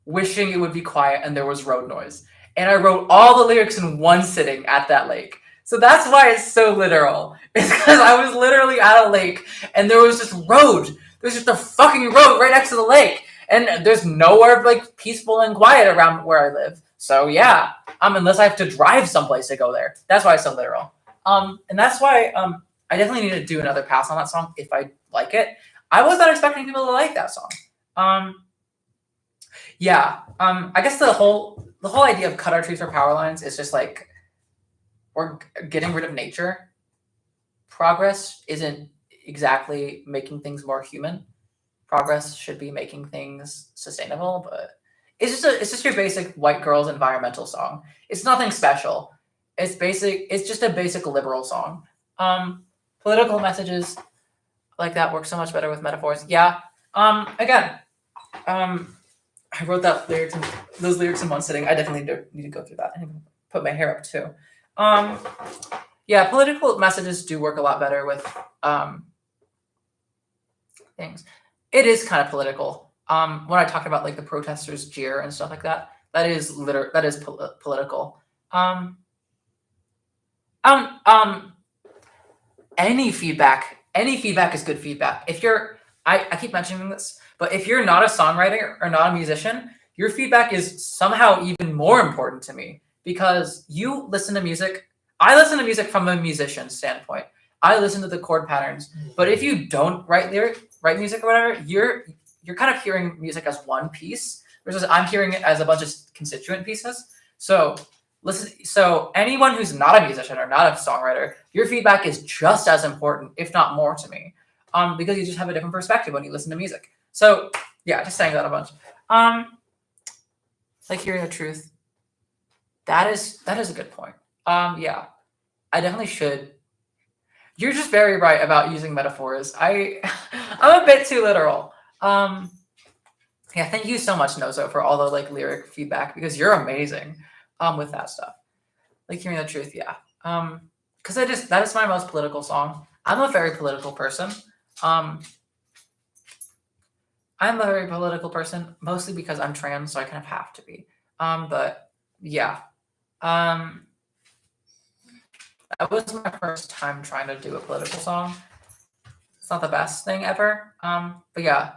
wishing it would be quiet and there was road noise. And I wrote all the lyrics in one sitting at that lake. So that's why it's so literal. It's because I was literally at a lake and there was just road. There's just a fucking road right next to the lake. And there's nowhere like peaceful and quiet around where I live. So yeah, unless I have to drive someplace to go there. That's why it's so literal. And that's why I definitely need to do another pass on that song if I like it. I was not expecting people to like that song. Yeah. I guess the whole idea of Cut Our Trees for Power Lines is just like we're getting rid of nature. Progress isn't exactly making things more human. Progress should be making things sustainable, but it's just your basic white girls environmental song. It's nothing special. It's basic. It's just a basic liberal song. Political messages like that work so much better with metaphors. Yeah. Again, I wrote those lyrics in one sitting. I definitely need to go through that and put my hair up too. Yeah, political messages do work a lot better with things. It is kind of political. When I talk about like the protesters jeer and stuff like that, that is political. Any feedback is good feedback. If you're, I keep mentioning this, but if you're not a songwriter or not a musician, your feedback is somehow even more important to me because you listen to music. I listen to music from a musician standpoint. I listen to the chord patterns, but if you don't write music or whatever, you're kind of hearing music as one piece versus I'm hearing it as a bunch of constituent pieces. So listen. So anyone who's not a musician or not a songwriter, your feedback is just as important, if not more, to me, because you just have a different perspective when you listen to music. So yeah, just saying that a bunch. Like hearing the truth. That is a good point. Yeah, I definitely should. You're just very right about using metaphors. I'm a bit too literal. Yeah, thank you so much, Nozo, for all the like lyric feedback because you're amazing with that stuff. Like hearing the truth, yeah. Because that is my most political song. I'm a very political person. I'm a very political person, mostly because I'm trans, so I kind of have to be. But yeah. That was my first time trying to do a political song. It's not the best thing ever. But yeah.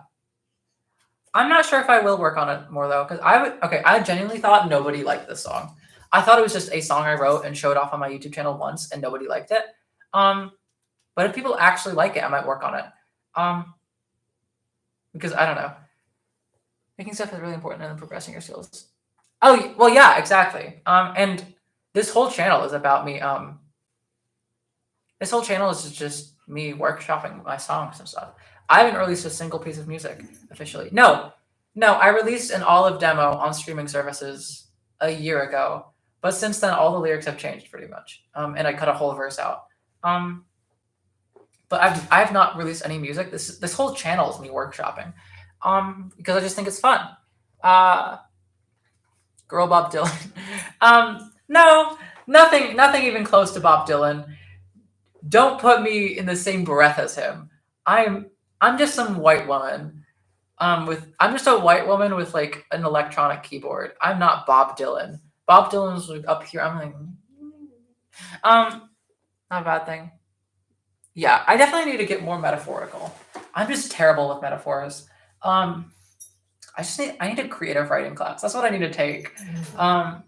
I'm not sure if I will work on it more though, because I genuinely thought nobody liked this song. I thought it was just a song I wrote and showed off on my YouTube channel once and nobody liked it. But if people actually like it, I might work on it. Because I don't know. Making stuff is really important and then progressing your skills. Oh, well, yeah, exactly. And this whole channel is about me. This whole channel is just me workshopping my songs and stuff. I haven't released a single piece of music officially. No, I released an olive demo on streaming services a year ago, But since then, all the lyrics have changed pretty much, and I cut a whole verse out. But I've not released any music. This whole channel is me workshopping, because I just think it's fun. Girl Bob Dylan. No, nothing even close to Bob Dylan. Don't put me in the same breath as him. I'm just some white woman. I'm just a white woman with like an electronic keyboard. I'm not Bob Dylan. Bob Dylan's like up here. I'm like, not a bad thing. Yeah, I definitely need to get more metaphorical. I'm just terrible with metaphors. I need a creative writing class. That's what I need to take. I've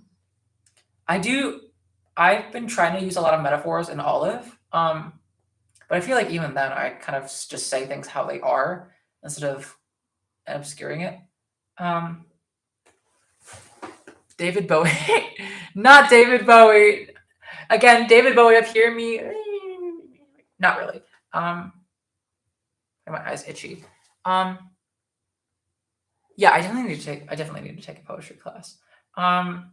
been trying to use a lot of metaphors in Olive. But I feel like even then I kind of just say things how they are instead of obscuring it. David Bowie. Not David Bowie. Again, David Bowie up here, me. Not really. My eyes itchy. Yeah, I definitely need to take a poetry class. I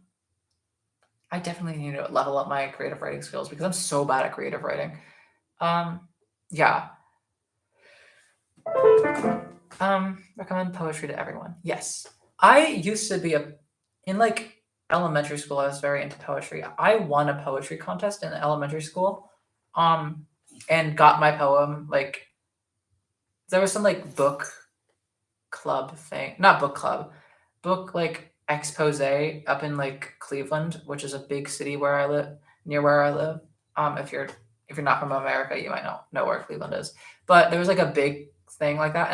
definitely need to level up my creative writing skills because I'm so bad at creative writing. Yeah. Recommend poetry to everyone. Yes. I used to be in like elementary school, I was very into poetry. I won a poetry contest in elementary school. And got my poem, like there was some like book club thing. Not book club. Book like expose up in like Cleveland, which is a big city near where I live. If you're not from America, you might not know where Cleveland is. But there was like a big thing like that,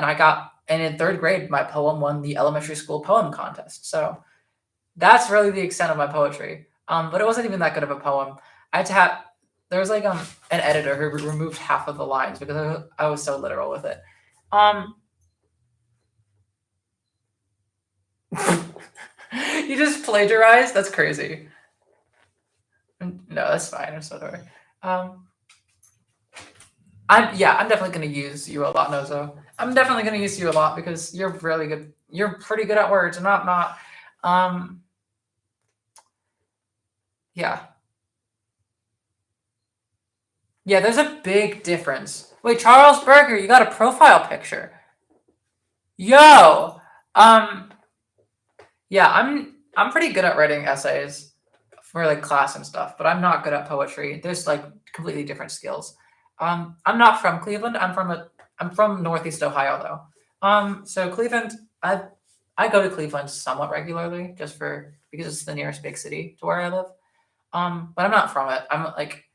and in 3rd grade, my poem won the elementary school poem contest. So that's really the extent of my poetry. But it wasn't even that good of a poem. I had to have there was like an editor who removed half of the lines because I was so literal with it. You just plagiarized? That's crazy. No, that's fine. I'm so sorry. I'm definitely going to use you a lot, Nozo. I'm definitely going to use you a lot because you're really good. You're pretty good at words, and I'm not. Yeah. Yeah, there's a big difference. Wait, Charles Berger, you got a profile picture. Yo. Yeah, I'm pretty good at writing essays for like class and stuff, but I'm not good at poetry. There's like completely different skills. I'm not from Cleveland. I'm from Northeast Ohio though. So Cleveland, I go to Cleveland somewhat regularly because it's the nearest big city to where I live. But I'm not from it. I'm like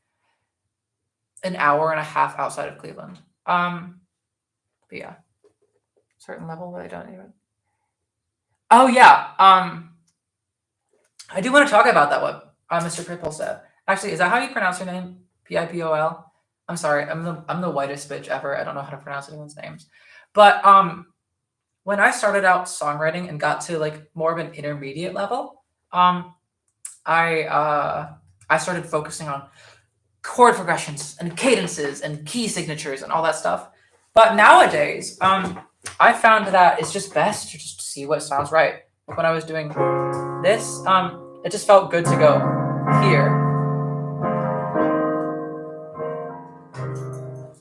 an hour and a half outside of Cleveland. But yeah, certain level, but I don't even. Oh yeah. I do want to talk about that what Mr. Pipple said. Actually, is that how you pronounce your name? Pipol. I'm sorry. I'm the whitest bitch ever. I don't know how to pronounce anyone's names. But when I started out songwriting and got to like more of an intermediate level, I started focusing on chord progressions and cadences and key signatures and all that stuff. But nowadays, I found that it's just best to just see what sounds right. Like when I was doing this, it just felt good to go here.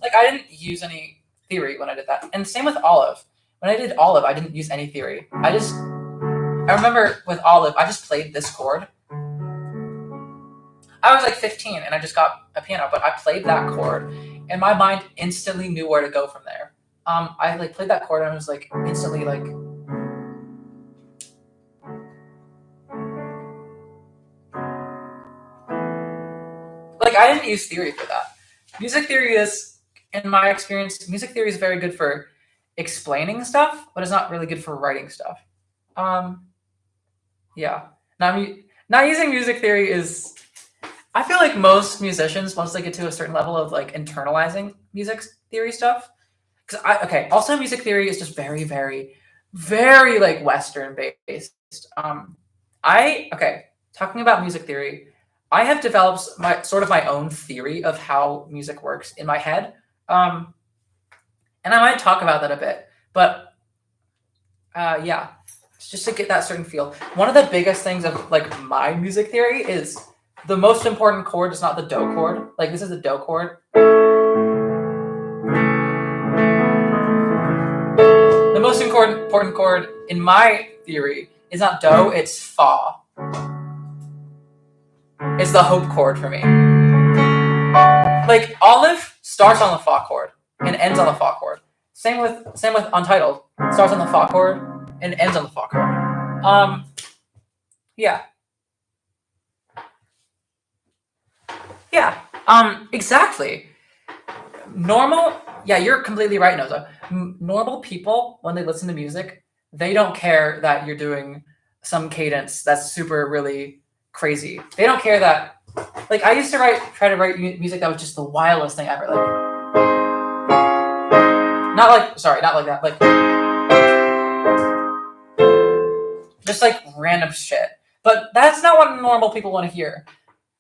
Like I didn't use any theory when I did that. And same with Olive. When I did Olive, I didn't use any theory. I remember with Olive, I just played this chord. I was like 15 and I just got a piano, but I played that chord and my mind instantly knew where to go from there. I like played that chord and I was like instantly like I didn't use theory for that. Music theory is, in my experience, music theory is very good for explaining stuff, but it's not really good for writing stuff. Yeah. Not using music theory is. I feel like most musicians, once they get to a certain level of like internalizing music theory stuff, also music theory is just very, very, very like Western based. Talking about music theory, I have developed my own theory of how music works in my head. And I might talk about that a bit, but yeah. just to get that certain feel. One of the biggest things of like my music theory is the most important chord is not the do chord. Like this is the do chord. The most important chord in my theory is not do, it's fa. It's the hope chord for me. Like Olive starts on the fa chord and ends on the fa chord. Same with Untitled. Starts on the fa chord and ends on the fa chord. Yeah. Yeah. Exactly. Yeah, you're completely right, Noza. Normal people, when they listen to music, they don't care that you're doing some cadence that's super really crazy. They don't care that, like, I used to try to write music that was just the wildest thing ever. Like, not like that. Like, just like random shit. But that's not what normal people want to hear.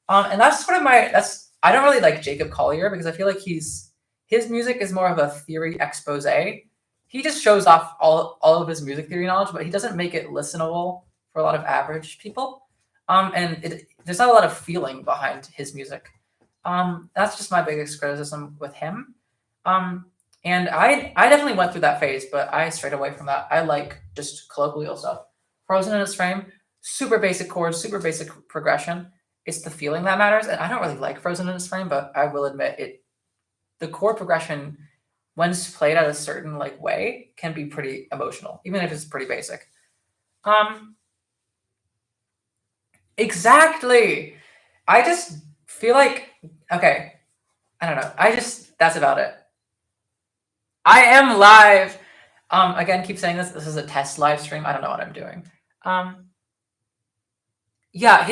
And that's sort of I don't really like Jacob Collier because I feel like his music is more of a theory expose. He just shows off all of his music theory knowledge, but he doesn't make it listenable for a lot of average people. And there's not a lot of feeling behind his music. That's just my biggest criticism with him. And I definitely went through that phase, but I strayed away from that. I like just colloquial stuff. Frozen in its frame, super basic chords, super basic progression. It's the feeling that matters, and I don't really like Frozen in its frame, but I will admit it. The chord progression, when it's played at a certain like way, can be pretty emotional, even if it's pretty basic. Exactly. I just feel like okay. I don't know. That's about it. I am live. Again, keep saying this. This is a test live stream. I don't know what I'm doing. Yeah,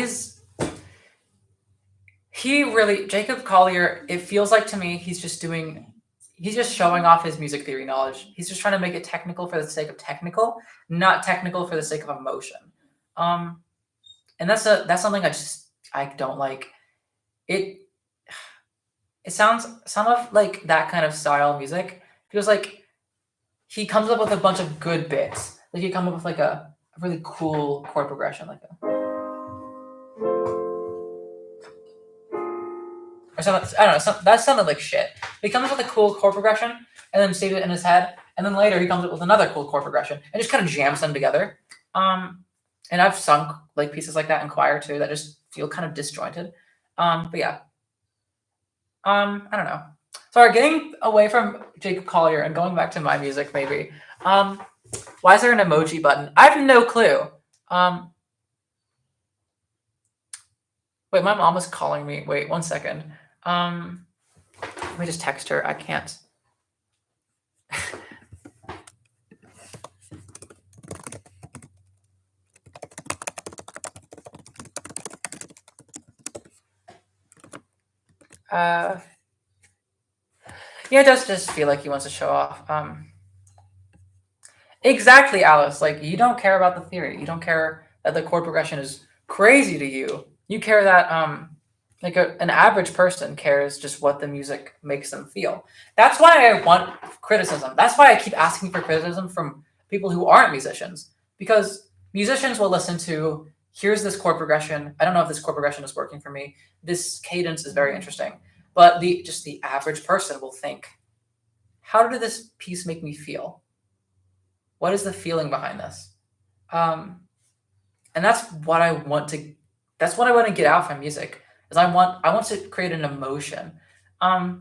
Jacob Collier, it feels like to me he's just showing off his music theory knowledge. He's just trying to make it technical for the sake of technical, not technical for the sake of emotion. And that's something I don't like. It sounds some of like that kind of style music feels like he comes up with a bunch of good bits. Like he comes up with like a really cool chord progression, like a or something. I don't know. That sounded like shit. He comes up with a cool chord progression and then saves it in his head, and then later he comes up with another cool chord progression and just kind of jams them together. And I've sung like pieces like that in choir too that just feel kind of disjointed. But yeah. I don't know. Sorry, getting away from Jacob Collier and going back to my music maybe. Why is there an emoji button? I have no clue. Wait, my mom is calling me. Wait, 1 second. Let me just text her. I can't. Yeah, it does just feel like he wants to show off. Exactly, Alice. Like, you don't care about the theory. You don't care that the chord progression is crazy to you. You care that like an average person cares just what the music makes them feel. That's why I want criticism. That's why I keep asking for criticism from people who aren't musicians, because musicians will listen to, here's this chord progression. I don't know if this chord progression is working for me. This cadence is very interesting. But the average person will think, how did this piece make me feel? What is the feeling behind this? And that's what I want to get out from music. Is I want to create an emotion. You've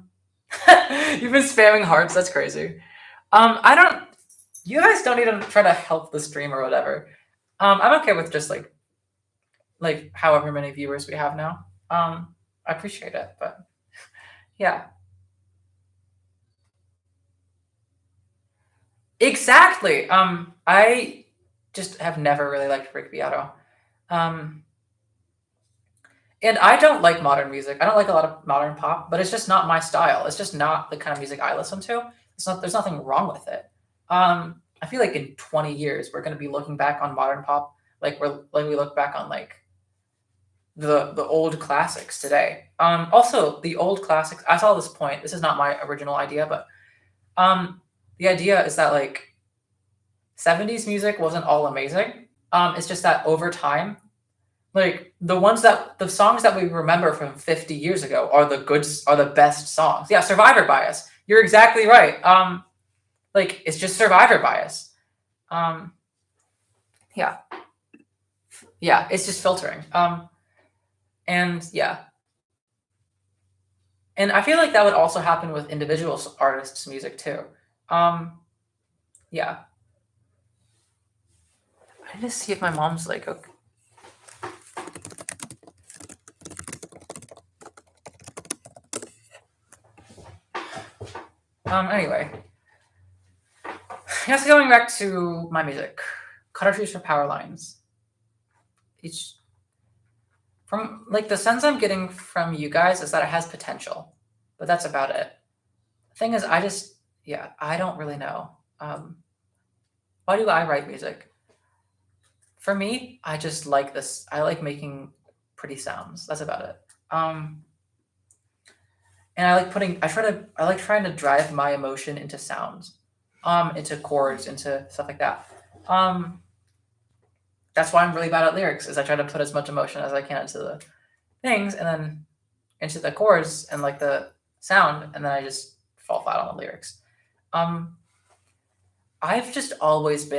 been spamming hearts. That's crazy. You guys don't need to try to help the stream or whatever. I'm okay with just like however many viewers we have now. I appreciate it, but yeah. Exactly. I just have never really liked Rick Beato. And I don't like modern music. I don't like a lot of modern pop, but it's just not my style. It's just not the kind of music I listen to. There's nothing wrong with it. I feel like in 20 years we're going to be looking back on modern pop like we look back on like the old classics today. Also the old classics. I saw this point. This is not my original idea, but the idea is that like 70s music wasn't all amazing. It's just that over time, like the songs that we remember from 50 years ago are the best songs. Yeah, survivor bias. You're exactly right. Like it's just survivor bias. Um, yeah, yeah, it's just filtering. And yeah, and I feel like that would also happen with individual artists' music too. Um, yeah, I need to see if my mom's like okay. Anyway, just going back to my music, cutter trees for power lines. Each from like the sense I'm getting from you guys is that it has potential, but that's about it. The thing is, I don't really know. Why do I write music? For me, I just like this. I like making pretty sounds. That's about it. And I like trying to drive my emotion into sounds, into chords, into stuff like that. That's why I'm really bad at lyrics. Is I try to put as much emotion as I can into the things, and then into the chords and like the sound, and then I just fall flat on the lyrics. Um, I've always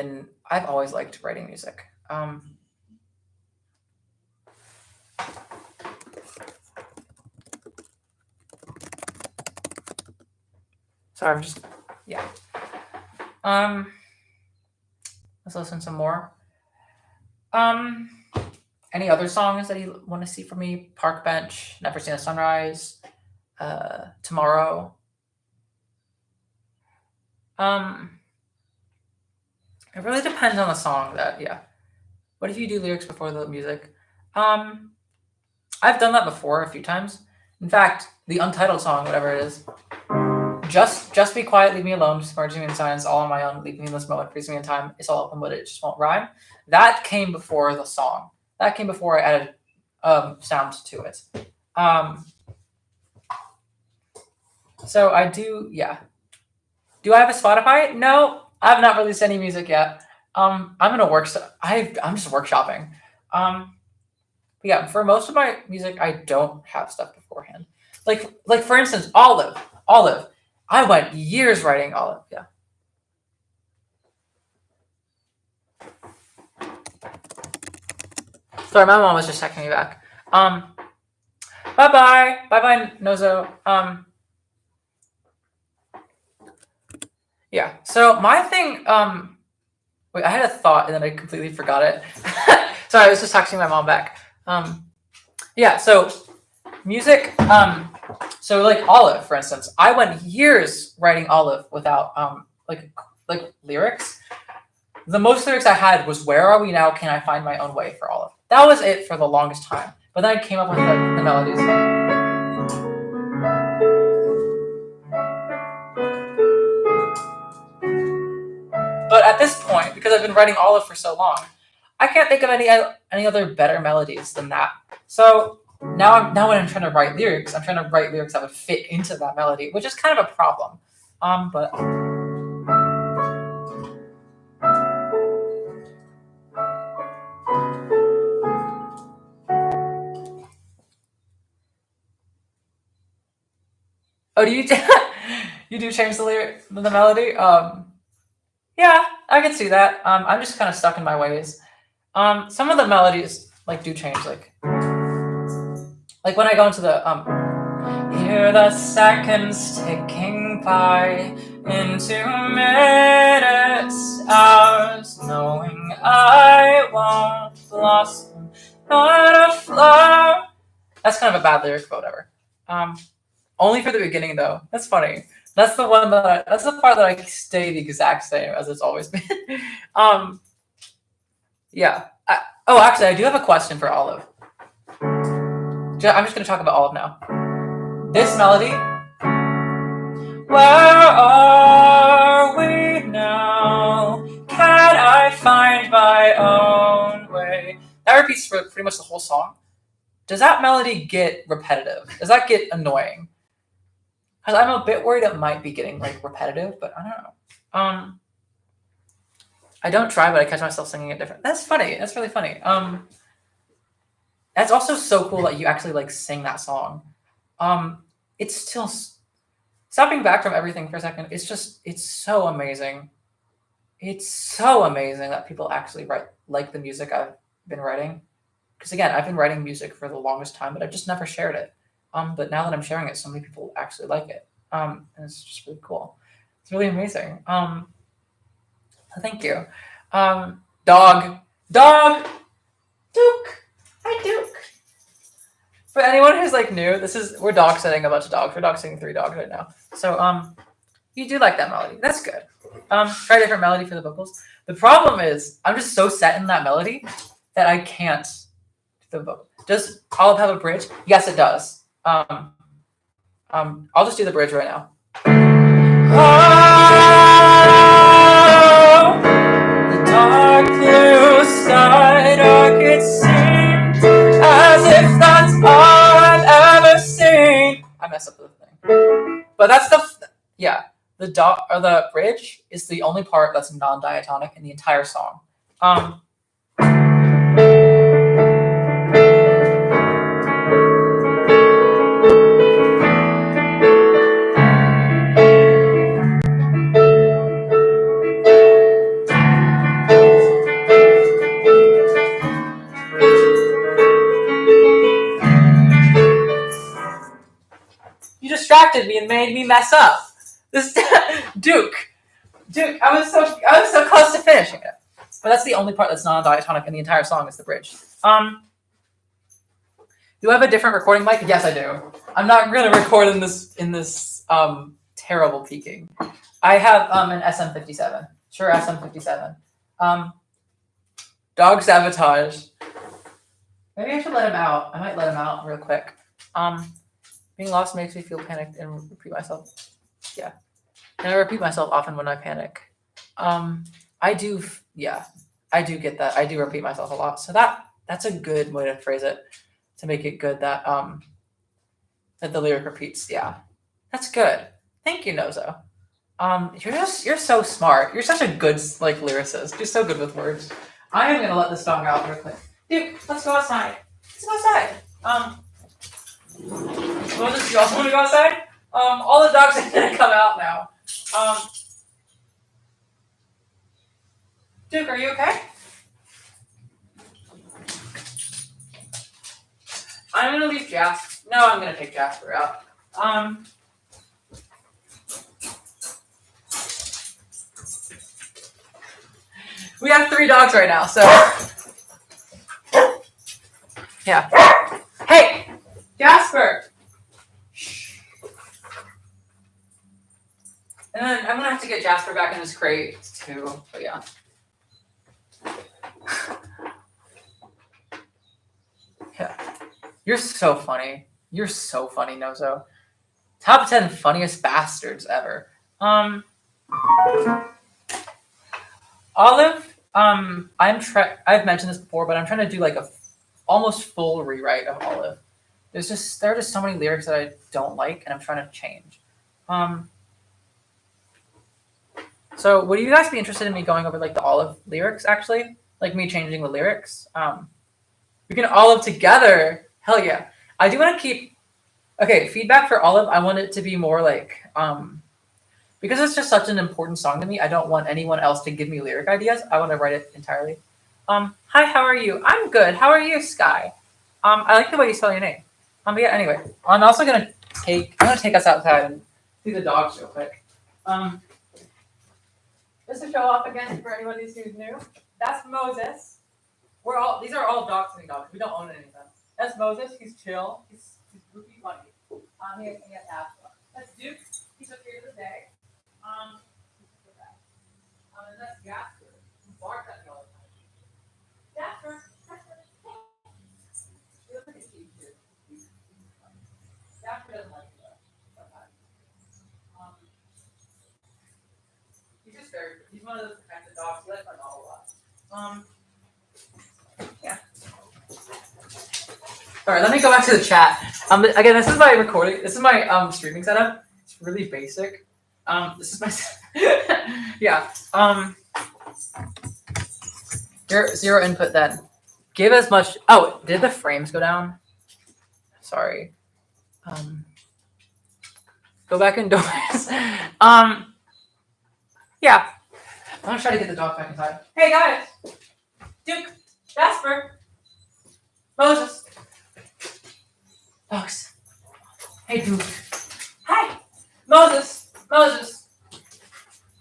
liked writing music. Sorry, I'm just, yeah. Let's listen some more. Any other songs that you want to see from me? Park Bench, Never Seen a Sunrise, Tomorrow. It really depends on the song. Yeah. What if you do lyrics before the music? I've done that before a few times. In fact, the Untitled song, whatever it is, just be quiet, leave me alone, submerge me in silence, all on my own, leave me in this moment, freeze me in time, it's all open, but it just won't rhyme. That came before the song. That came before I added sound to it. So I do, yeah. Do I have a Spotify? No, I've not released any music yet. I'm gonna I'm just workshopping. But yeah, for most of my music, I don't have stuff beforehand. Like for instance, Olive. I went years writing Olive. Yeah. Sorry, my mom was just texting me back. Bye bye, Nozo. Yeah. So my thing. Wait, I had a thought and then I completely forgot it. Sorry, I was just texting my mom back. Yeah. So music. So like Olive, for instance, I went years writing Olive without like lyrics. The most lyrics I had was "Where are we now? Can I find my own way?" for Olive. That was it for the longest time. But then I came up with the melodies. But at this point, because I've been writing Olive for so long, I can't think of any other better melodies than that. So now when I'm trying to write lyrics, I'm trying to write lyrics that would fit into that melody, which is kind of a problem. But oh, do you you do change the melody? Yeah, I can see that. I'm just kind of stuck in my ways. Some of the melodies like do change, like when I go into the hear the seconds ticking by into minutes, hours, knowing I won't blossom, not a flower. That's kind of a bad lyric, but whatever. Only for the beginning though. That's funny. That's the one that's the part that I stay the exact same as it's always been. Yeah. Actually, I do have a question for Olive. I'm just going to talk about Olive now. This melody. Where are we now? Can I find my own way? That repeats for pretty much the whole song. Does that melody get repetitive? Does that get annoying? Because I'm a bit worried it might be getting like repetitive, but I don't know. I don't try, but I catch myself singing it different. That's funny. That's really funny. That's also so cool that you actually like sing that song. It's still stepping back from everything for a second. It's so amazing. It's so amazing that people actually like the music I've been writing. Because again, I've been writing music for the longest time, but I've just never shared it. But now that I'm sharing it, so many people actually like it. And it's just really cool. It's really amazing. Thank you. Dog, Duke. Hi, Duke. For anyone who's like new, we're dog sitting a bunch of dogs. We're dog sitting 3 dogs right now. So you do like that melody. That's good. Try a different melody for the vocals. The problem is I'm just so set in that melody that I can't do the vocal. Does Olive have a bridge? Yes, it does. I'll just do the bridge right now. Oh, the dark blue sky, dark it seemed, as if that's all I've ever seen. I messed up the thing, but that's the bridge is the only part that's non-diatonic in the entire song. You distracted me and made me mess up. This Duke, I was so close to finishing it, but that's the only part that's non-diatonic in the entire song is the bridge. Do I have a different recording mic? Yes, I do. I'm not going to record in this terrible peaking. I have an SM57. Sure, SM57. Dog sabotage. Maybe I should let him out. I might let him out real quick. Being lost makes me feel panicked and repeat myself. Yeah. And I repeat myself often when I panic. I do get that. I do repeat myself a lot. So that's a good way to phrase it, to make it good that that the lyric repeats. Yeah. That's good. Thank you, Nozo. You're so smart. You're such a good lyricist. You're so good with words. I am gonna let this dog out real quick. Dude, let's go outside. Let's go outside. You also want to go outside? All the dogs are gonna come out now. Duke, are you okay? I'm gonna leave Jasper. No, I'm gonna take Jasper out. We have 3 dogs right now, so yeah. Hey, Jasper. And then I'm gonna have to get Jasper back in his crate too. But yeah. Yeah. You're so funny. You're so funny, Nozo. Top 10 funniest bastards ever. Olive. I've mentioned this before, but I'm trying to do like a almost full rewrite of Olive. There are just so many lyrics that I don't like, and I'm trying to change. So would you guys be interested in me going over like the Olive lyrics actually? Like me changing the lyrics? We can Olive together. Hell yeah. I do want to keep feedback for Olive. I want it to be more like because it's just such an important song to me, I don't want anyone else to give me lyric ideas. I want to write it entirely. Hi, how are you? I'm good. How are you, Sky? I like the way you spell your name. But yeah, anyway. I'm gonna take us outside and see the dogs real quick. Just to show off again for anybody who's new, that's Moses. These are all dog sitting dogs. We don't own any of them. That's Moses. He's chill. He's goofy funny. He has asthma. That's Duke. He's up here today. And that's Jasper. He barks at me all the time. Jasper. He looks like a sheep too. Jasper doesn't like you though. He's one of those protected dogs. He likes my dog a lot. Yeah. All right, let me go back to the chat. Again, this is my recording. This is my streaming setup. It's really basic. This is my yeah. Zero input then. Give as much. Oh, did the frames go down? Sorry. Go back indoors. Yeah. I'm gonna try to get the dog back inside. Hey guys, Duke, Jasper, Moses, dogs. Hey Duke. Hi, Moses,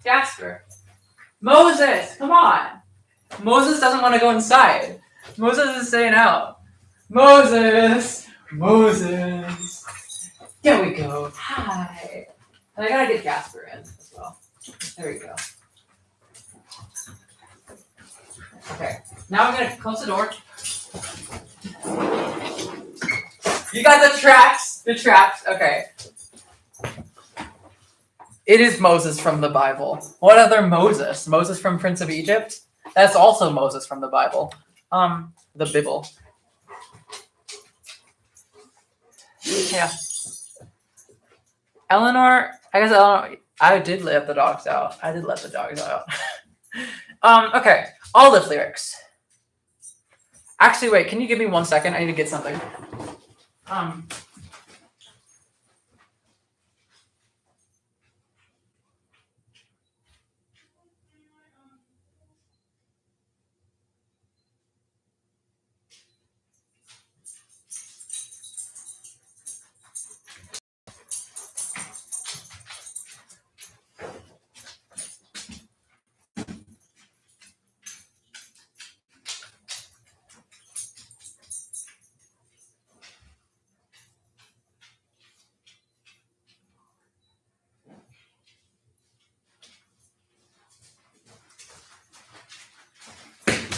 Jasper, Moses. Come on. Moses doesn't want to go inside. Moses is staying out. Moses. There we go. Hi. And I gotta get Jasper in as well. There we go. Okay. Now I'm gonna close the door. You got the tracks. Okay. It is Moses from the Bible. What other Moses? Moses from Prince of Egypt? That's also Moses from the Bible. The Bible. Yeah. Eleanor, I did let the dogs out. Okay. Olive lyrics. Actually, wait, can you give me 1 second? I need to get something.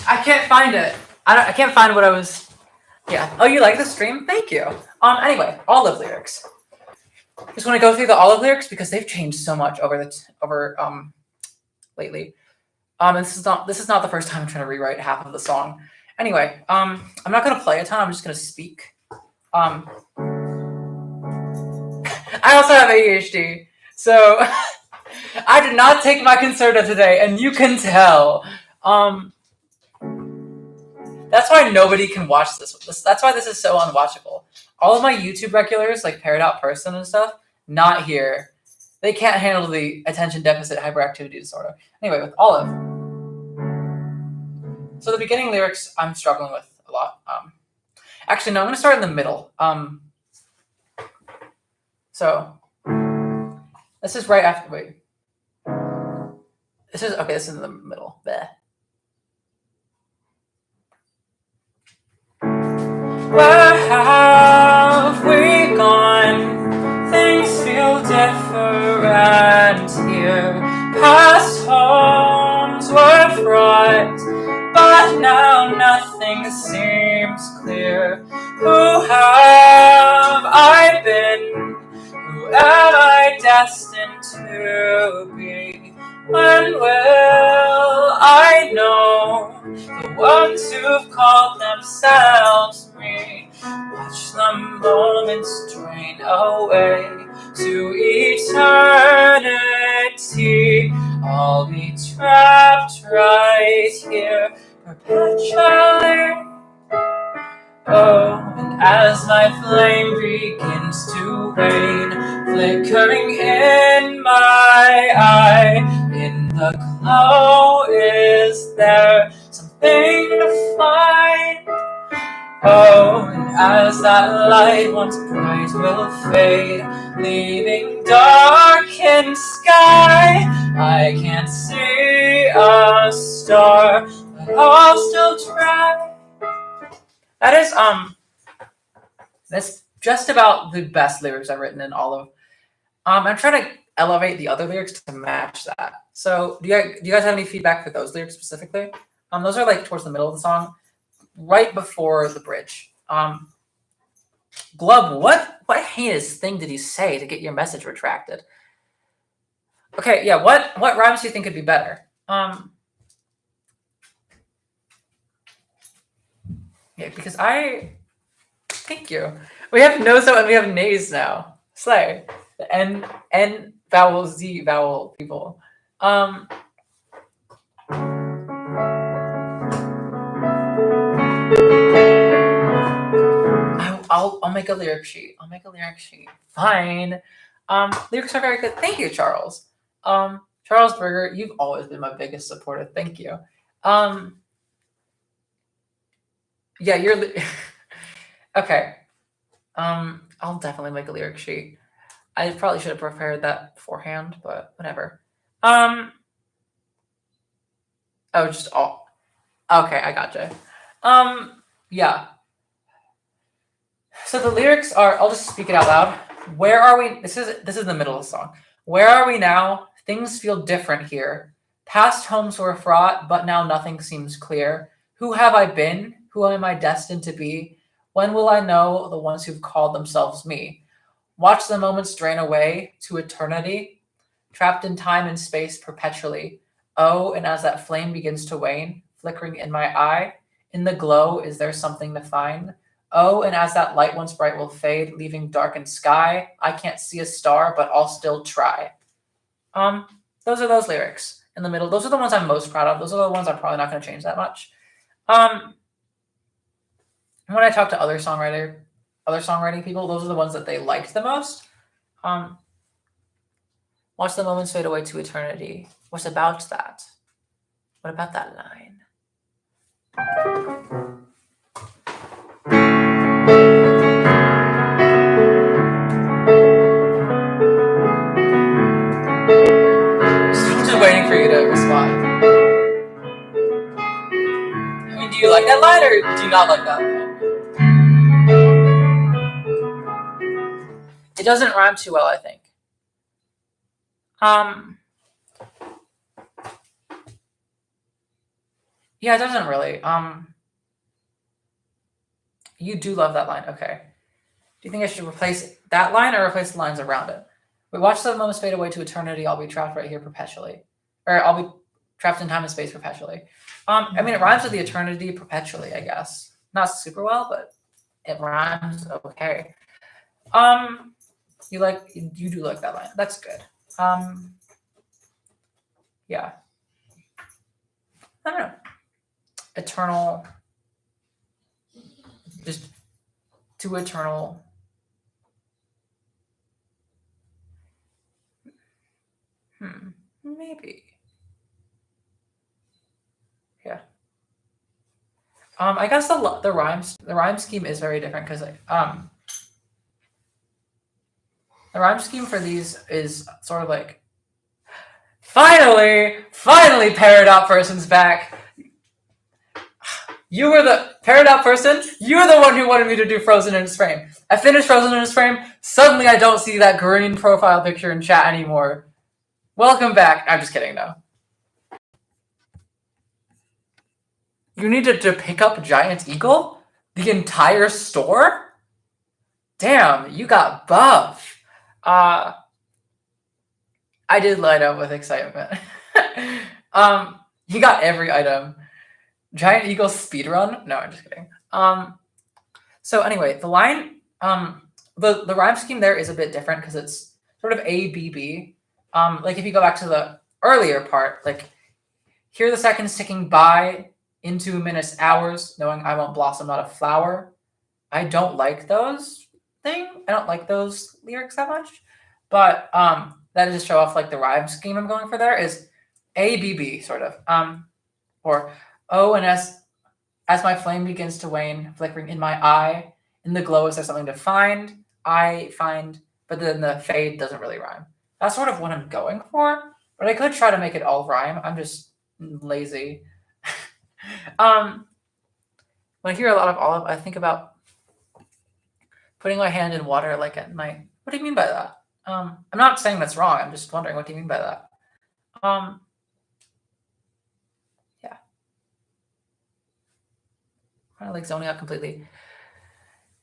I can't find it. I can't find what I was. Yeah. Oh, you like the stream? Thank you. Anyway, olive lyrics. Just want to go through the olive lyrics because they've changed so much over lately. And this is not the first time I'm trying to rewrite half of the song. Anyway, I'm not gonna play a ton. I'm just gonna speak. I also have ADHD, so I did not take my Concerta today, and you can tell. That's why nobody can watch this. That's why this is so unwatchable. All of my YouTube regulars, like Paired Out Person and stuff, not here. They can't handle the attention deficit hyperactivity disorder. Anyway, with Olive. So the beginning lyrics I'm struggling with a lot. Actually, no, I'm going to start in the middle. So this is right after. Wait. This is in the middle. Bleh. Where have we gone? Things feel different here. Past homes were fraught, but now nothing seems clear. Who have I been? Who am I destined to be? When will I know the ones who've called themselves me? Watch the moments drain away to eternity. I'll be trapped right here perpetually. Oh, and as my flame begins to wane, flickering in my eye, in the glow is there something to find? Oh, and as that light once bright will fade, leaving darkened sky, I can't see a star, but I'll still try. That's just about the best lyrics I've written in all of. I'm trying to elevate the other lyrics to match that. So, do you guys have any feedback for those lyrics specifically? Those are like towards the middle of the song, right before the bridge. Glub, what heinous thing did he say to get your message retracted? Okay, yeah. What rhymes do you think could be better? Yeah, because thank you. We have no's and we have nays now. Slay. The N vowel, Z vowel people. I'll make a lyric sheet. Fine. Lyrics are very good. Thank you, Charles. Charles Berger, you've always been my biggest supporter. Thank you. Yeah, you're okay. I'll definitely make a lyric sheet. I probably should have prepared that beforehand, but whatever. Oh, just all. Okay, I gotcha. Yeah. So the lyrics are. I'll just speak it out loud. Where are we? This is the middle of the song. Where are we now? Things feel different here. Past homes were fraught, but now nothing seems clear. Who have I been? Who am I destined to be? When will I know the ones who've called themselves me? Watch the moments drain away to eternity, trapped in time and space perpetually. Oh, and as that flame begins to wane, flickering in my eye, in the glow, is there something to find? Oh, and as that light once bright will fade, leaving darkened sky, I can't see a star, but I'll still try. Those are those lyrics in the middle. Those are the ones I'm most proud of. Those are the ones I'm probably not going to change that much. When I talk to other songwriting people, those are the ones that they liked the most. Watch the moments fade away to eternity. What about that? What about that line? Just waiting for you to respond. I mean, do you like that line or do you not like that line? It doesn't rhyme too well, I think. Yeah, it doesn't really. You do love that line. Okay. Do you think I should replace that line or replace the lines around it? We watch the moments fade away to eternity. I'll be trapped right here perpetually. Or I'll be trapped in time and space perpetually. I mean, it rhymes with the eternity perpetually, I guess. Not super well, but it rhymes okay. You do like that line. That's good. Yeah. I don't know. Eternal. Just to eternal. Maybe. Yeah. I guess the rhyme scheme is very different because the rhyme scheme for these is sort of like finally paired out person's back. You were the paired out person. You were the one who wanted me to do Frozen in his frame. I finished Frozen in his frame. Suddenly I don't see that green profile picture in chat anymore. Welcome back. I'm just kidding though. You needed to pick up Giant Eagle? The entire store? Damn, you got buff. I did light up with excitement. You got every item. Giant Eagle speedrun? No, I'm just kidding. So anyway, the line, the rhyme scheme there is a bit different because it's sort of A, B, B. Like if you go back to the earlier part, like hear the seconds ticking by into minutes, hours, knowing I won't blossom, not a flower. I don't like those I don't like those lyrics that much. But that just show off like the rhyme scheme I'm going for there is A, B, B sort of. Or O and S as my flame begins to wane, flickering in my eye. In the glow, is there something to find? I find, but then the fade doesn't really rhyme. That's sort of what I'm going for, but I could try to make it all rhyme. I'm just lazy. When I hear a lot of olive, I think about putting my hand in water like at night. What do you mean by that? I'm not saying that's wrong. I'm just wondering, what do you mean by that? Yeah. Kind of like zoning out completely.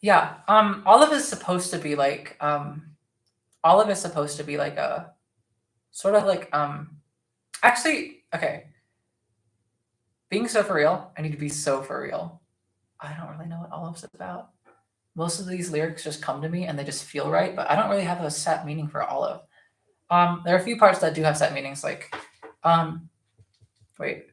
Yeah. Olive is supposed to be like a sort of like actually, okay. Being so for real, I need to be so for real. I don't really know what Olive's about. Most of these lyrics just come to me and they just feel right, but I don't really have a set meaning for Olive. There are a few parts that do have set meanings, like, wait.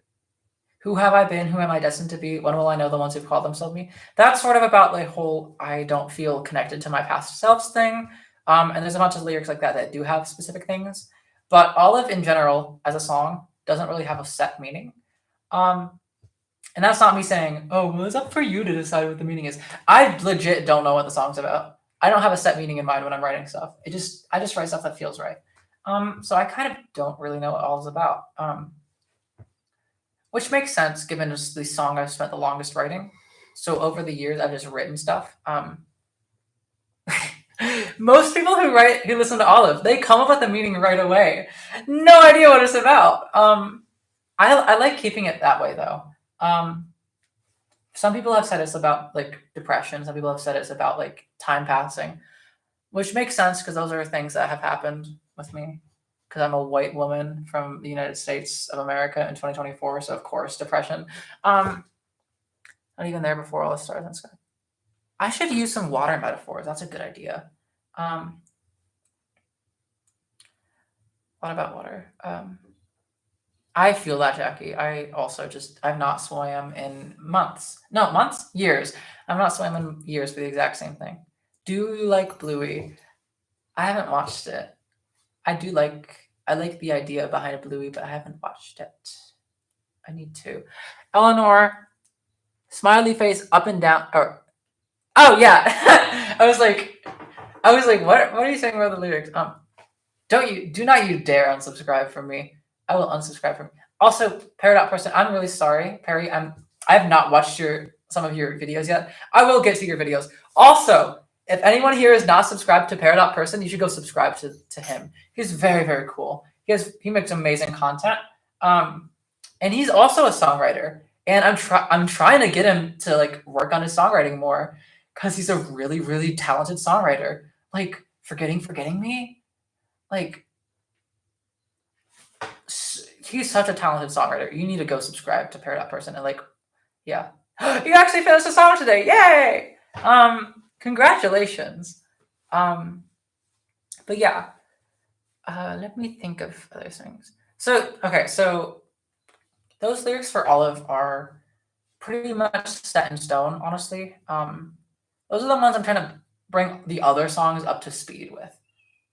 Who have I been? Who am I destined to be? When will I know the ones who've called themselves me? That's sort of about the whole I don't feel connected to my past selves thing. And there's a bunch of lyrics like that that do have specific things. But Olive in general, as a song, doesn't really have a set meaning. And that's not me saying, oh, well, it's up for you to decide what the meaning is. I legit don't know what the song's about. I don't have a set meaning in mind when I'm writing stuff. I just write stuff that feels right. So I kind of don't really know what Olive's about. Which makes sense given it's the song I've spent the longest writing. So over the years, I've just written stuff. Most people who listen to Olive, they come up with the meaning right away. No idea what it's about. I like keeping it that way though. Some people have said it's about like depression. Some people have said it's about like time passing, which makes sense because those are things that have happened with me. Because I'm a white woman from the United States of America in 2024, so of course depression. Not even there before all the stars and stuff. I should use some water metaphors. That's a good idea. What about water? I feel that, Jackie. I also I've not swam in months. No, months? Years. I've not swam in years for the exact same thing. Do you like Bluey? I haven't watched it. I like the idea behind a Bluey, but I haven't watched it. I need to. Eleanor, smiley face up and down. Oh yeah. I was like, what are you saying about the lyrics? Do not you dare unsubscribe from me. I will unsubscribe from you. Also, Peridot person, I'm really sorry, Perry. I have not watched some of your videos yet. I will get to your videos. Also, if anyone here is not subscribed to Peridot person, you should go subscribe to him. He's very, very cool. He makes amazing content. And he's also a songwriter. And I'm trying to get him to like work on his songwriting more because he's a really, really talented songwriter. Like forgetting me. Like he's such a talented songwriter. You need to go subscribe to Peridot person and like, yeah. You actually finished a song today. Yay! Congratulations. But yeah, let me think of other things. So those lyrics for Olive are pretty much set in stone, honestly. Those are the ones I'm trying to bring the other songs up to speed with.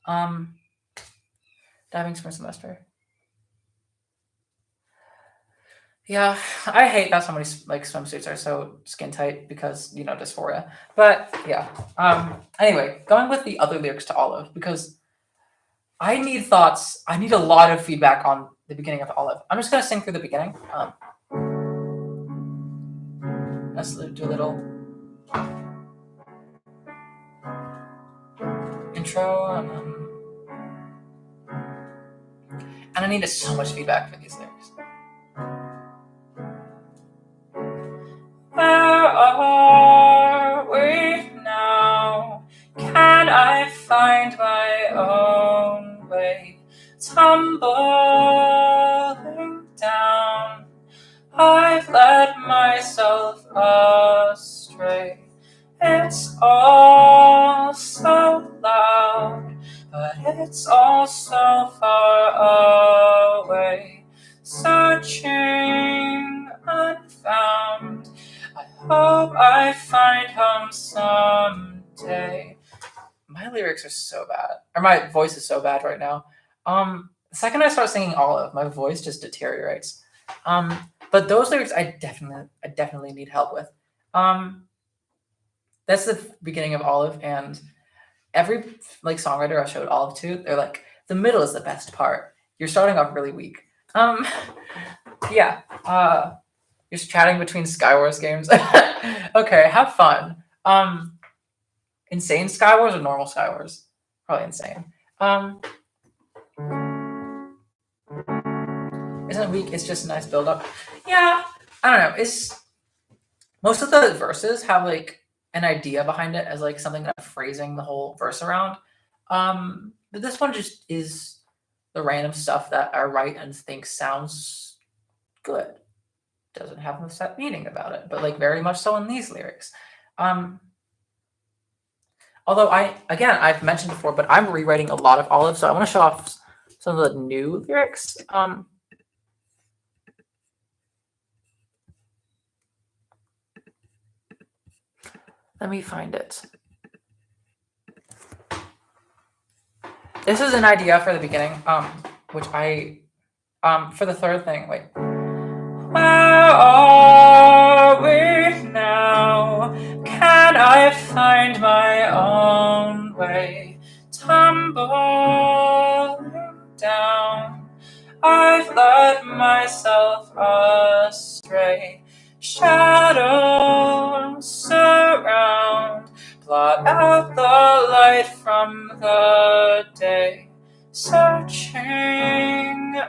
Diving spring semester. Yeah, I hate that so many like swimsuits are so skin tight because dysphoria. But yeah. Anyway, going with the other lyrics to Olive because I need thoughts. I need a lot of feedback on the beginning of Olive. I'm just gonna sing through the beginning. Let's do a little intro, and I needed so much feedback for these lyrics. Where are we now? Can I find my own way? Tumbling down, I've led myself astray. It's all so loud, but it's all so far away. Searching unfound, I hope I find home someday. My lyrics are so bad, or my voice is so bad right now. The second I start singing Olive, my voice just deteriorates. But those lyrics I definitely need help with. That's the beginning of Olive, and every like songwriter I showed Olive to, they're like, the middle is the best part. You're starting off really weak. Yeah. You're just chatting between Skywars games. Okay, have fun. Insane Skywars or normal Skywars? Probably insane. Isn't it weak? It's just a nice build up. Yeah, I don't know. It's most of the verses have like an idea behind it as like something that I'm phrasing the whole verse around. But this one just is the random stuff that I write and think sounds good. Doesn't have a set meaning about it, but like very much so in these lyrics. Although I've mentioned before, but I'm rewriting a lot of Olive, so I want to show off some of the new lyrics. Let me find it. This is an idea for the beginning, which I, for the third thing, wait. Where are we now? Can I find my own way? Tumbling down, I've led myself astray. Shadows surround, blot out the light from the day. Searching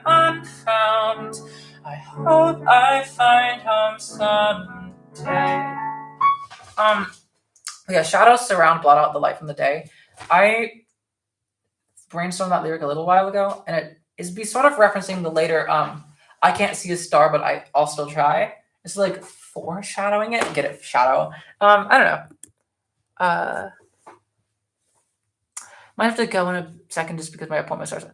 unfound, I hope I find home someday. Yeah, shadows surround, blot out the light from the day. I brainstormed that lyric a little while ago, and it is be sort of referencing the later I can't see a star, but I'll still try. It's like foreshadowing it. Get it? Shadow. I don't know. Might have to go in a second just because my appointment starts.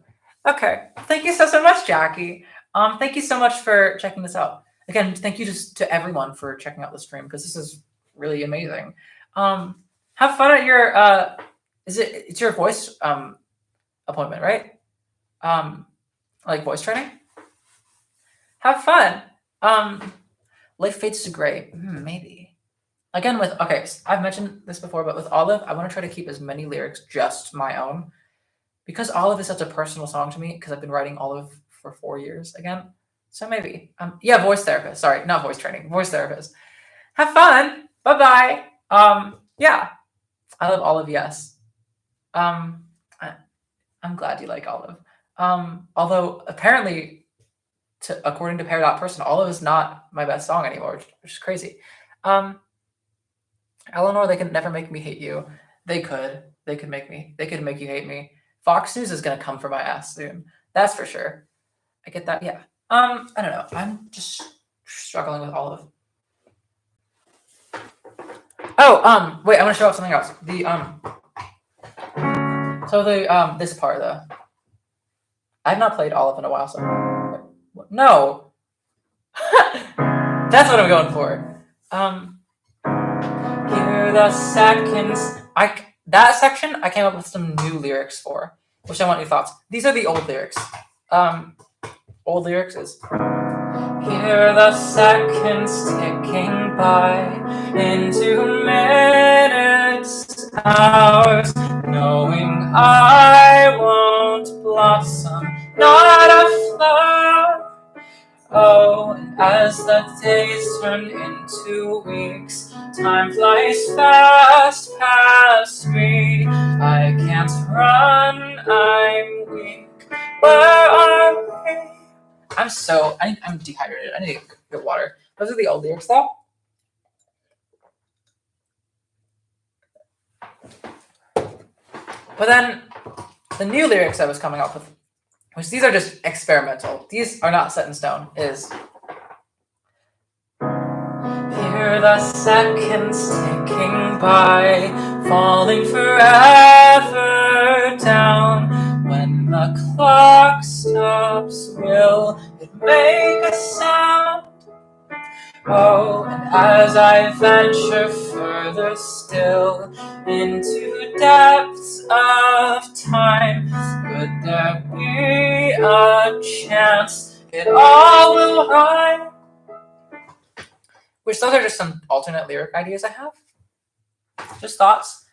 Okay. Thank you so much, Jackie. Thank you so much for checking this out. Again, thank you just to everyone for checking out the stream because this is really amazing. Have fun at your it's your voice appointment, right? Like voice training. Have fun. Life fades to gray. Maybe. Again, with I've mentioned this before, but with Olive, I want to try to keep as many lyrics just my own, because Olive is such a personal song to me. Because I've been writing Olive for 4 years again. So maybe. Yeah, voice therapist. Sorry, not voice training. Voice therapist. Have fun. Bye bye. Yeah, I love Olive. Yes. I'm glad you like Olive. Although apparently, according to Pear.Person, Olive is not my best song anymore, which is crazy. Eleanor, they can never make me hate you. They could make you hate me. Fox News is gonna come for my ass soon. That's for sure. I get that. Yeah. I don't know. I'm just struggling with Olive. Oh, wait, I want to show off something else. This part though. I've not played Olive in a while, so no. That's what I'm going for. Here the seconds. That section I came up with some new lyrics for, which I want your thoughts. These are the old lyrics. Old lyrics is hear the seconds ticking by into minutes, hours, knowing I won't blossom, not a flower. Oh, and as the days turn into weeks, time flies fast past me. I can't run, I'm weak. Where are we? I'm dehydrated. I need to get water. Those are the old lyrics, though. But then the new lyrics I was coming up with, which these are just experimental. These are not set in stone. Is hear the seconds ticking by, falling forever down. When the clock stops, will it make a sound? Oh, and as I venture further still into depths of time, could there be a chance it all will rhyme? Which those are just some alternate lyric ideas I have. Just thoughts.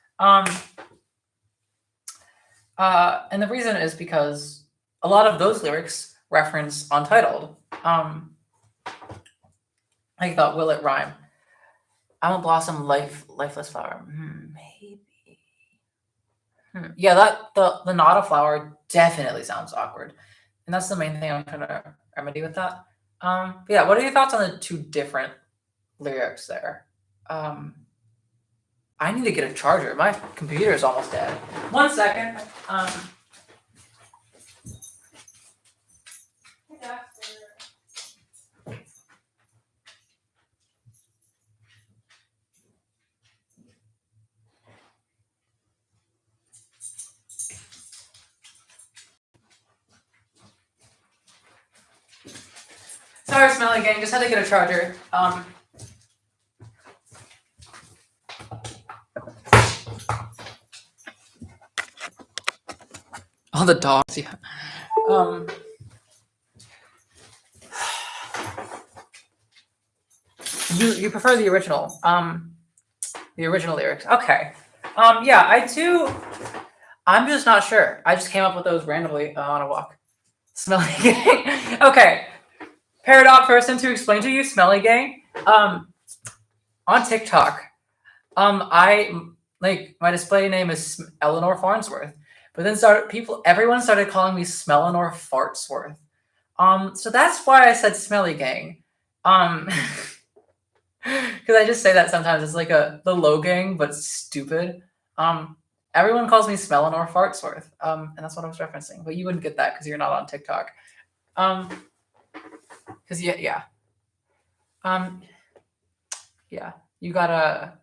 And the reason is because a lot of those lyrics reference Untitled. I thought, will it rhyme? I won't blossom, lifeless flower. Maybe. Yeah, that the not a flower definitely sounds awkward, and that's the main thing I'm trying to remedy with that. Yeah, what are your thoughts on the two different lyrics there? I need to get a charger. My computer is almost dead. 1 second. Sorry, Smelly Gang. Just had to get a charger. All the dogs, yeah. You prefer the original. The original lyrics. Okay. Yeah, I do. I'm just not sure. I just came up with those randomly on a walk. Smelly gang. Okay. Paradox person to explain to you, smelly gang. On TikTok, I like my display name is Eleanor Farnsworth, but then everyone started calling me Smellenor Fartsworth. So that's why I said smelly gang. Because I just say that sometimes. It's like the low gang, but stupid. Everyone calls me Smellenor Fartsworth. And that's what I was referencing. But you wouldn't get that because you're not on TikTok. Because yeah. Yeah. You gotta.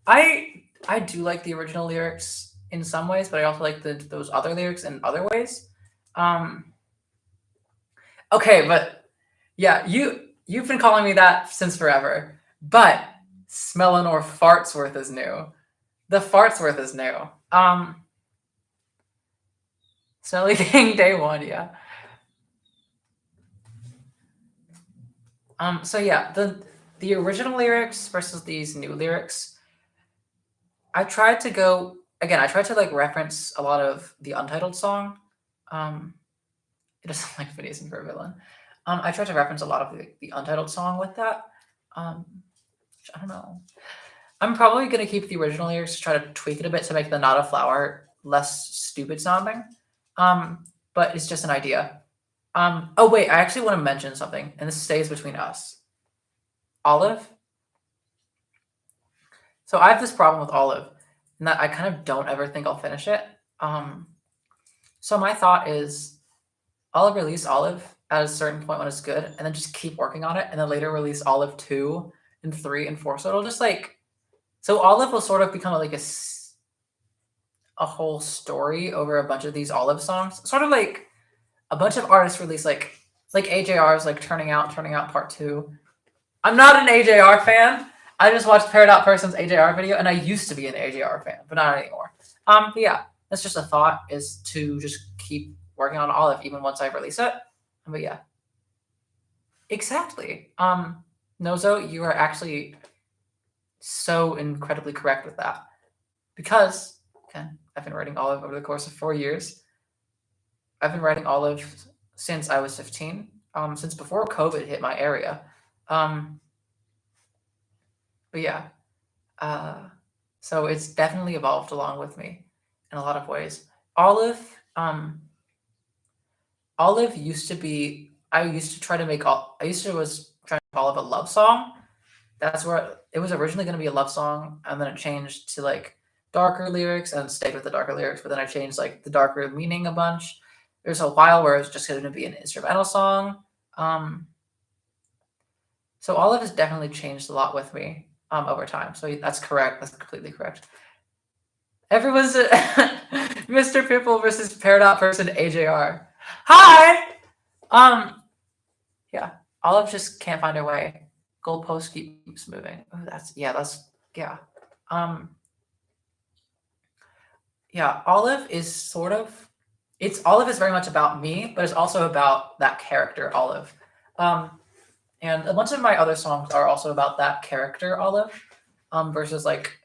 I do like the original lyrics in some ways, but I also like those other lyrics in other ways. Okay, but yeah, you've been calling me that since forever. But Smellenor Fartsworth is new. The Fartsworth is new. Smelly Gang Day 1, yeah. So yeah, the original lyrics versus these new lyrics. I tried to like reference a lot of the Untitled song. It doesn't like Phineas for a villain. I tried to reference a lot of the Untitled song with that. Which I don't know. I'm probably going to keep the original lyrics to try to tweak it a bit to make the Not a Flower less stupid sounding. But it's just an idea. Oh, wait, I actually want to mention something, and this stays between us. Olive. So I have this problem with Olive, and that I kind of don't ever think I'll finish it. So my thought is I'll release Olive at a certain point when it's good, and then just keep working on it, and then later release Olive 2 and 3 and 4. So it'll just like, so Olive will sort of become like a whole story over a bunch of these Olive songs. Sort of like a bunch of artists release like AJR's like Turning Out Part 2. I'm not an AJR fan. I just watched Paradox Person's AJR video, and I used to be an AJR fan, but not anymore. But yeah, that's just a thought, is to just keep working on Olive even once I release it. But yeah. Exactly. Nozo, you are actually so incredibly correct with that. Because, again, I've been writing Olive over the course of 4 years. I've been writing Olive since I was 15, since before COVID hit my area. But yeah, so it's definitely evolved along with me in a lot of ways. Olive used to be, I used to try to make Olive a love song. That's where it was originally going to be a love song, and then it changed to like darker lyrics and stayed with the darker lyrics, but then I changed like the darker meaning a bunch. There's a while where it was just going to be an instrumental song. So Olive has definitely changed a lot with me over time. So that's correct. That's completely correct. Everyone's Mr. Pipple versus Paradox Person AJR. Hi! Yeah. Olive just can't find her way. Goalpost keeps moving. Oh, yeah. Yeah, Olive is sort of, Olive is very much about me, but it's also about that character, Olive. And a bunch of my other songs are also about that character, Olive, versus like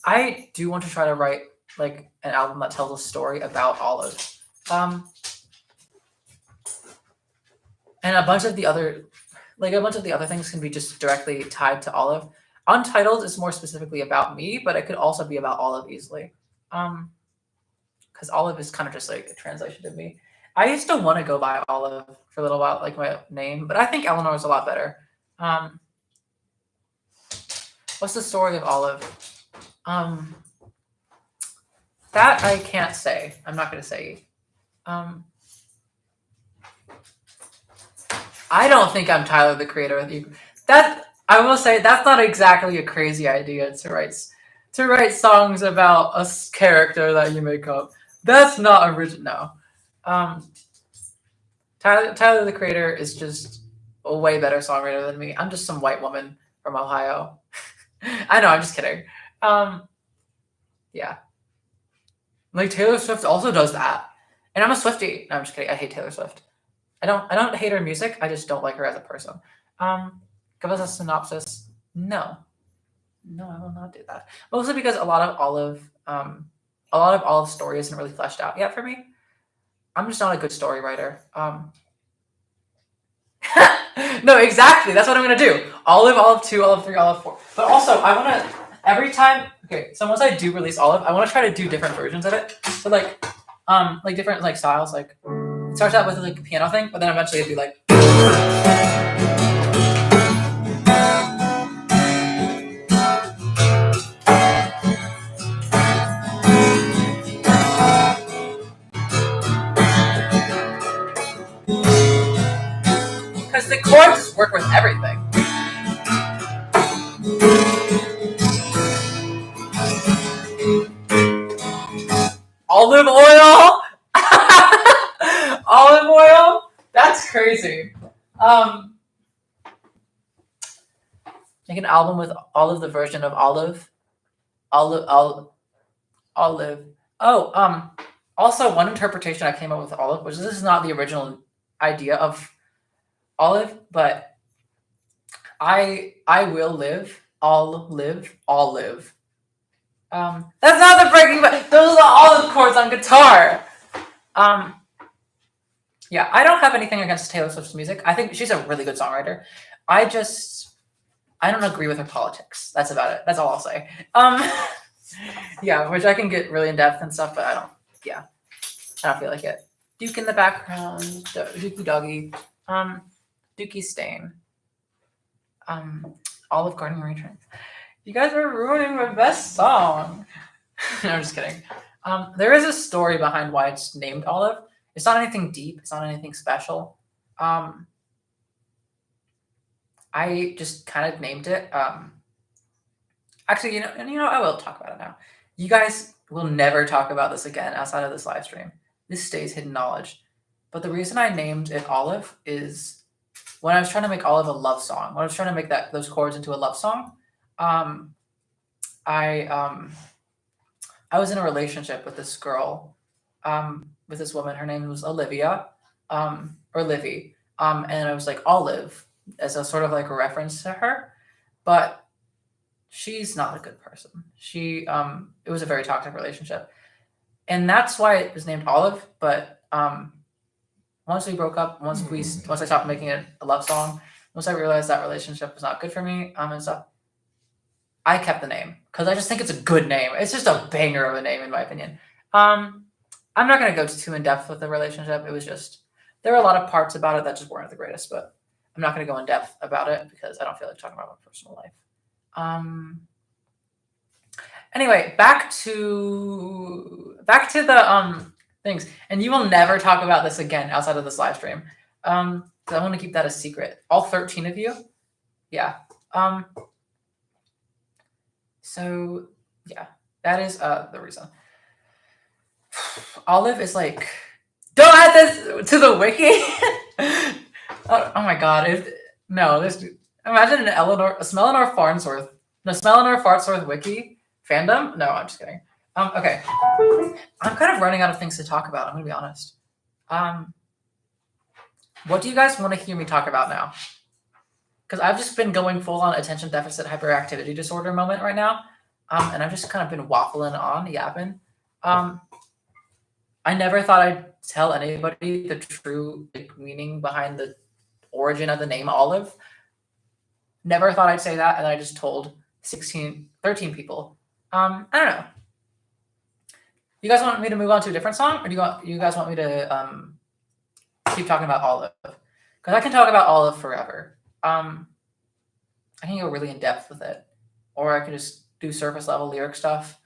I do want to try to write like an album that tells a story about Olive. And a bunch of the other things can be just directly tied to Olive. Untitled is more specifically about me, but it could also be about Olive easily. Because Olive is kind of just like a translation of me. I used to want to go by Olive for a little while, like my name, but I think Eleanor is a lot better. What's the story of Olive? That I can't say. I'm not going to say. I don't think I'm Tyler, the Creator of you. That I will say, that's not exactly a crazy idea to write songs about a character that you make up. That's not original. No. Tyler, the Creator is just a way better songwriter than me. I'm just some white woman from Ohio. I know, I'm just kidding. Yeah. Like Taylor Swift also does that, and I'm a Swiftie. No, I'm just kidding. I hate Taylor Swift. I don't hate her music. I just don't like her as a person. Give us a synopsis. No, I will not do that. Mostly because a lot of Olive's story isn't really fleshed out yet for me. I'm just not a good story writer. No, exactly. That's what I'm gonna do. Olive, Olive 2, Olive 3, Olive 4. But also, I wanna every time. Okay, so once I do release Olive, I want to try to do different versions of it. So like different like styles. Like it starts out with like a piano thing, but then eventually it'd be like. Because the chords work with everything. Olive oil. Olive oil. That's crazy. Make an album with Olive, the version of Olive. Olive. Oh, also one interpretation I came up with Olive, which this is not the original idea of Olive, but I will live, I'll live, all live. That's not the breaking, but those are the Olive chords on guitar. Yeah, I don't have anything against Taylor Swift's music. I think she's a really good songwriter. I don't agree with her politics. That's about it. That's all I'll say. Yeah, which I can get really in depth and stuff, but I don't feel like it. Duke in the background, Dookie Doggy, Dookie Stain, Olive Garden Returns. You guys are ruining my best song. No, I'm just kidding. There is a story behind why it's named Olive. It's not anything deep. It's not anything special. I just kind of named it. Actually, I will talk about it now. You guys will never talk about this again outside of this live stream. This stays hidden knowledge. But the reason I named it Olive is when I was trying to make Olive a love song, when I was trying to make those chords into a love song, I was in a relationship with this girl, with this woman. Her name was Olivia, or Livy, and I was like Olive as a sort of like a reference to her, but she's not a good person. It was a very toxic relationship, and that's why it was named Olive. But once we broke up, once I stopped making it a love song, once I realized that relationship was not good for me, and stuff, I kept the name because I just think it's a good name. It's just a banger of a name, in my opinion. I'm not going to go too in depth with the relationship. It was just, there were a lot of parts about it that just weren't the greatest, but I'm not going to go in depth about it because I don't feel like talking about my personal life. Anyway, back to the things, and you will never talk about this again outside of this live stream. Because I want to keep that a secret. All 13 of you, yeah. So yeah, that is the reason. Olive is like, don't add this to the wiki. Oh my god! Imagine a Smellenor Farnsworth wiki fandom. No, I'm just kidding. Okay, I'm kind of running out of things to talk about. I'm gonna be honest. What do you guys want to hear me talk about now? Because I've just been going full on attention deficit hyperactivity disorder moment right now, and I've just kind of been waffling on, yapping. I never thought I'd tell anybody the true meaning behind the origin of the name Olive. Never thought I'd say that, and I just told 13 people. I don't know. You guys want me to move on to a different song, or do you guys want me to keep talking about Olive? Because I can talk about Olive forever. I can go really in depth with it, or I can just do surface level lyric stuff.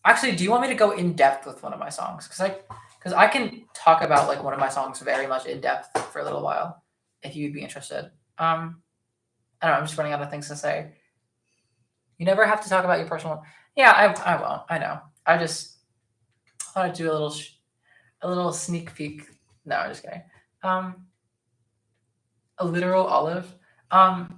Actually, do you want me to go in depth with one of my songs? Because I can talk about like one of my songs very much in depth for a little while, if you'd be interested. I don't know. I'm just running out of things to say. You never have to talk about your personal. Yeah, I won't. I know. I just thought I'd do a little sneak peek. No, I'm just kidding. A literal olive. A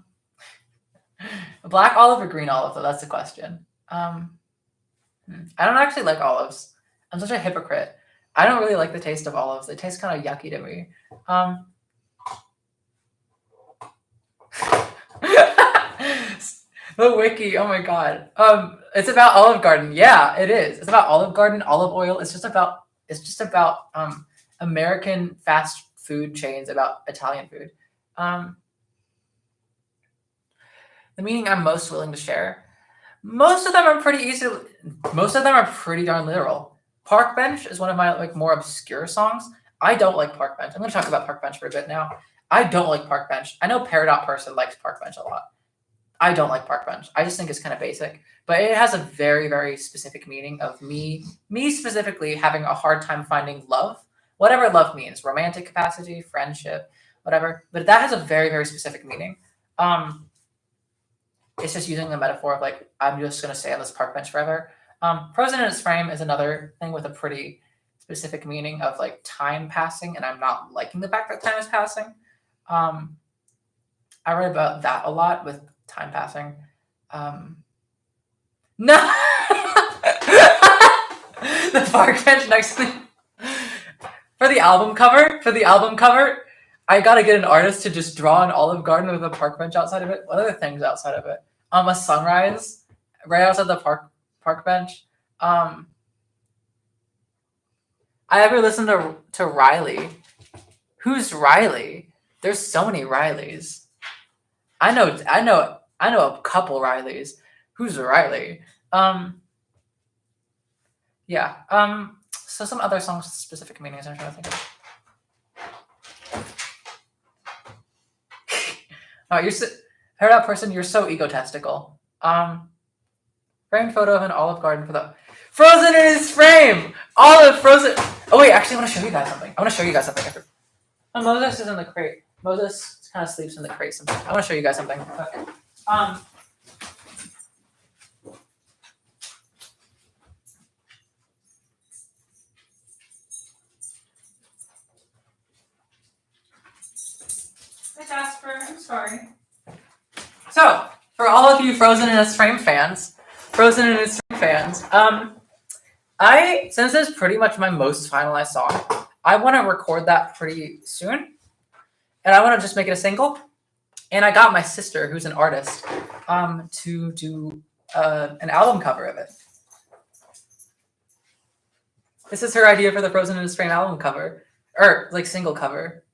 black olive or green olive, though? That's the question. I don't actually like olives. I'm such a hypocrite. I don't really like the taste of olives. It tastes kind of yucky to me. The wiki, oh my god. It's about Olive Garden. Yeah, it is. It's about Olive Garden, olive oil. It's just about American fast food chains about Italian food. The meaning I'm most willing to share. Most of them are pretty darn literal. Park Bench is one of my more obscure songs. I don't like Park Bench. I'm going to talk about Park Bench for a bit now. I don't like Park Bench. I know Peridot Person likes Park Bench a lot. I don't like Park Bench. I just think it's kind of basic. But it has a very, very specific meaning of me specifically having a hard time finding love. Whatever love means. Romantic capacity, friendship, whatever. But that has a very, very specific meaning. It's just using the metaphor of I'm just going to stay on this park bench forever. Frozen in its frame is another thing with a pretty specific meaning of time passing, and I'm not liking the fact that time is passing. I write about that a lot with time passing. No! The park bench next to me. For the album cover, I gotta get an artist to just draw an Olive Garden with a park bench outside of it. What other things outside of it? A sunrise right outside the park bench. I ever listened to Riley. Who's Riley? There's so many Rileys. I know a couple Rileys. Who's Riley? Yeah. So some other songs with specific meanings I'm trying to think of. Oh, Peridot Person, you're so egotistical. Framed photo of an Olive Garden for the Frozen in his frame. Olive frozen. Oh wait, actually, I want to show you guys something. Oh, Moses is in the crate. Moses kind of sleeps in the crate sometimes. I want to show you guys something. Okay. Hi, Jasper. I'm sorry. So, for all of you Frozen in its frame fans, since it's pretty much my most finalized song, I want to record that pretty soon, and I want to just make it a single. And I got my sister, who's an artist, to do an album cover of it. This is her idea for the Frozen in its frame album cover, or single cover.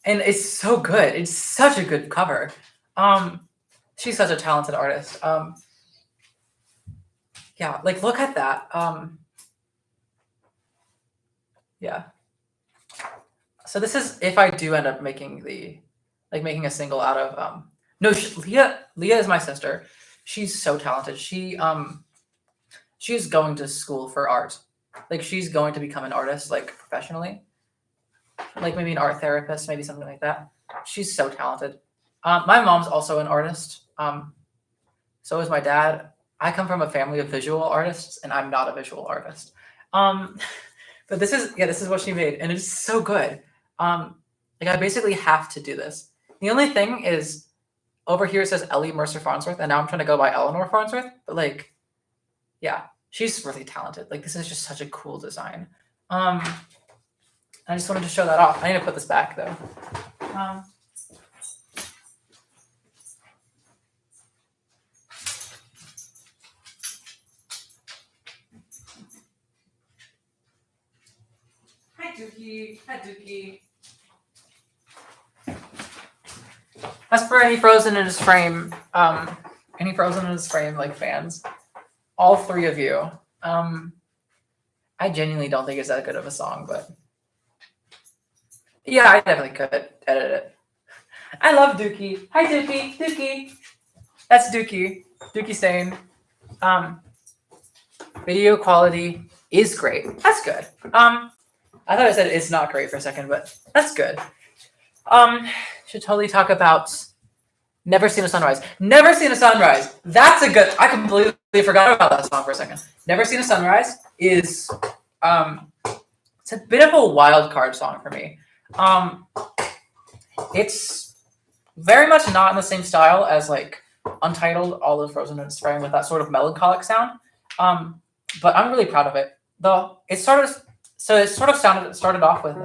And it's so good. It's such a good cover. She's such a talented artist. Yeah, look at that. Yeah. So this is if I do end up making making a single out of no, Leah is my sister. She's so talented. She's going to school for art. She's going to become an artist professionally. Maybe an art therapist, maybe something like that. She's so talented. My mom's also an artist. So is my dad. I come from a family of visual artists, and I'm not a visual artist. But this is what she made, and it's so good. I basically have to do this. The only thing is, over here it says Ellie Mercer Farnsworth, and now I'm trying to go by Eleanor Farnsworth. But yeah, she's really talented. This is just such a cool design. I just wanted to show that off. I need to put this back though. Hi Dookie. As for any Frozen in his frame fans, all three of you, I genuinely don't think it's that good of a song, but yeah, I definitely could edit it. I love Dookie. Hi Dookie. That's Dookie Sane. Video quality is great. That's good. I thought I said it's not great for a second, but that's good. Should totally talk about Never Seen a Sunrise. That's a good. I completely forgot about that song for a second. Never Seen a Sunrise is it's a bit of a wild card song for me. It's very much not in the same style as Untitled, all of Frozen in its frame with that sort of melancholic sound. But I'm really proud of it. it sort of started off with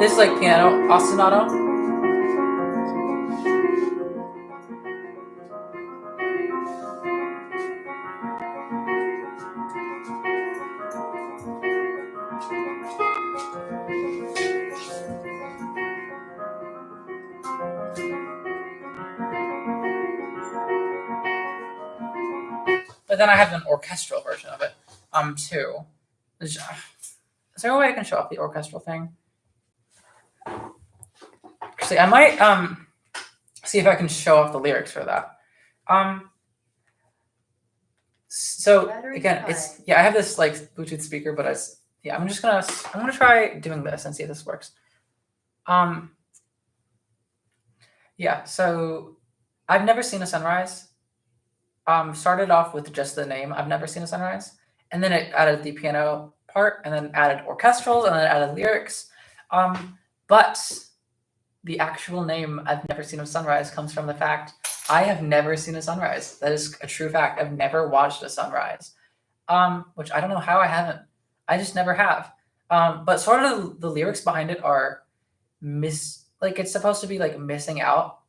this like piano ostinato. But then I have an orchestral version of it, too. Is there a way I can show off the orchestral thing? Actually, I might see if I can show off the lyrics for that. So again, it's I have this like Bluetooth speaker, but I'm gonna try doing this and see if this works. Yeah, so I've never seen a sunrise. Started off with just the name, I've never seen a sunrise, and then it added the piano part, and then added orchestrals, and then added lyrics. But the actual name, I've never seen a sunrise, comes from the fact I have never seen a sunrise. That is a true fact. I've never watched a sunrise, which I don't know how I haven't. I just never have. But sort of the lyrics behind it are like it's supposed to be like missing out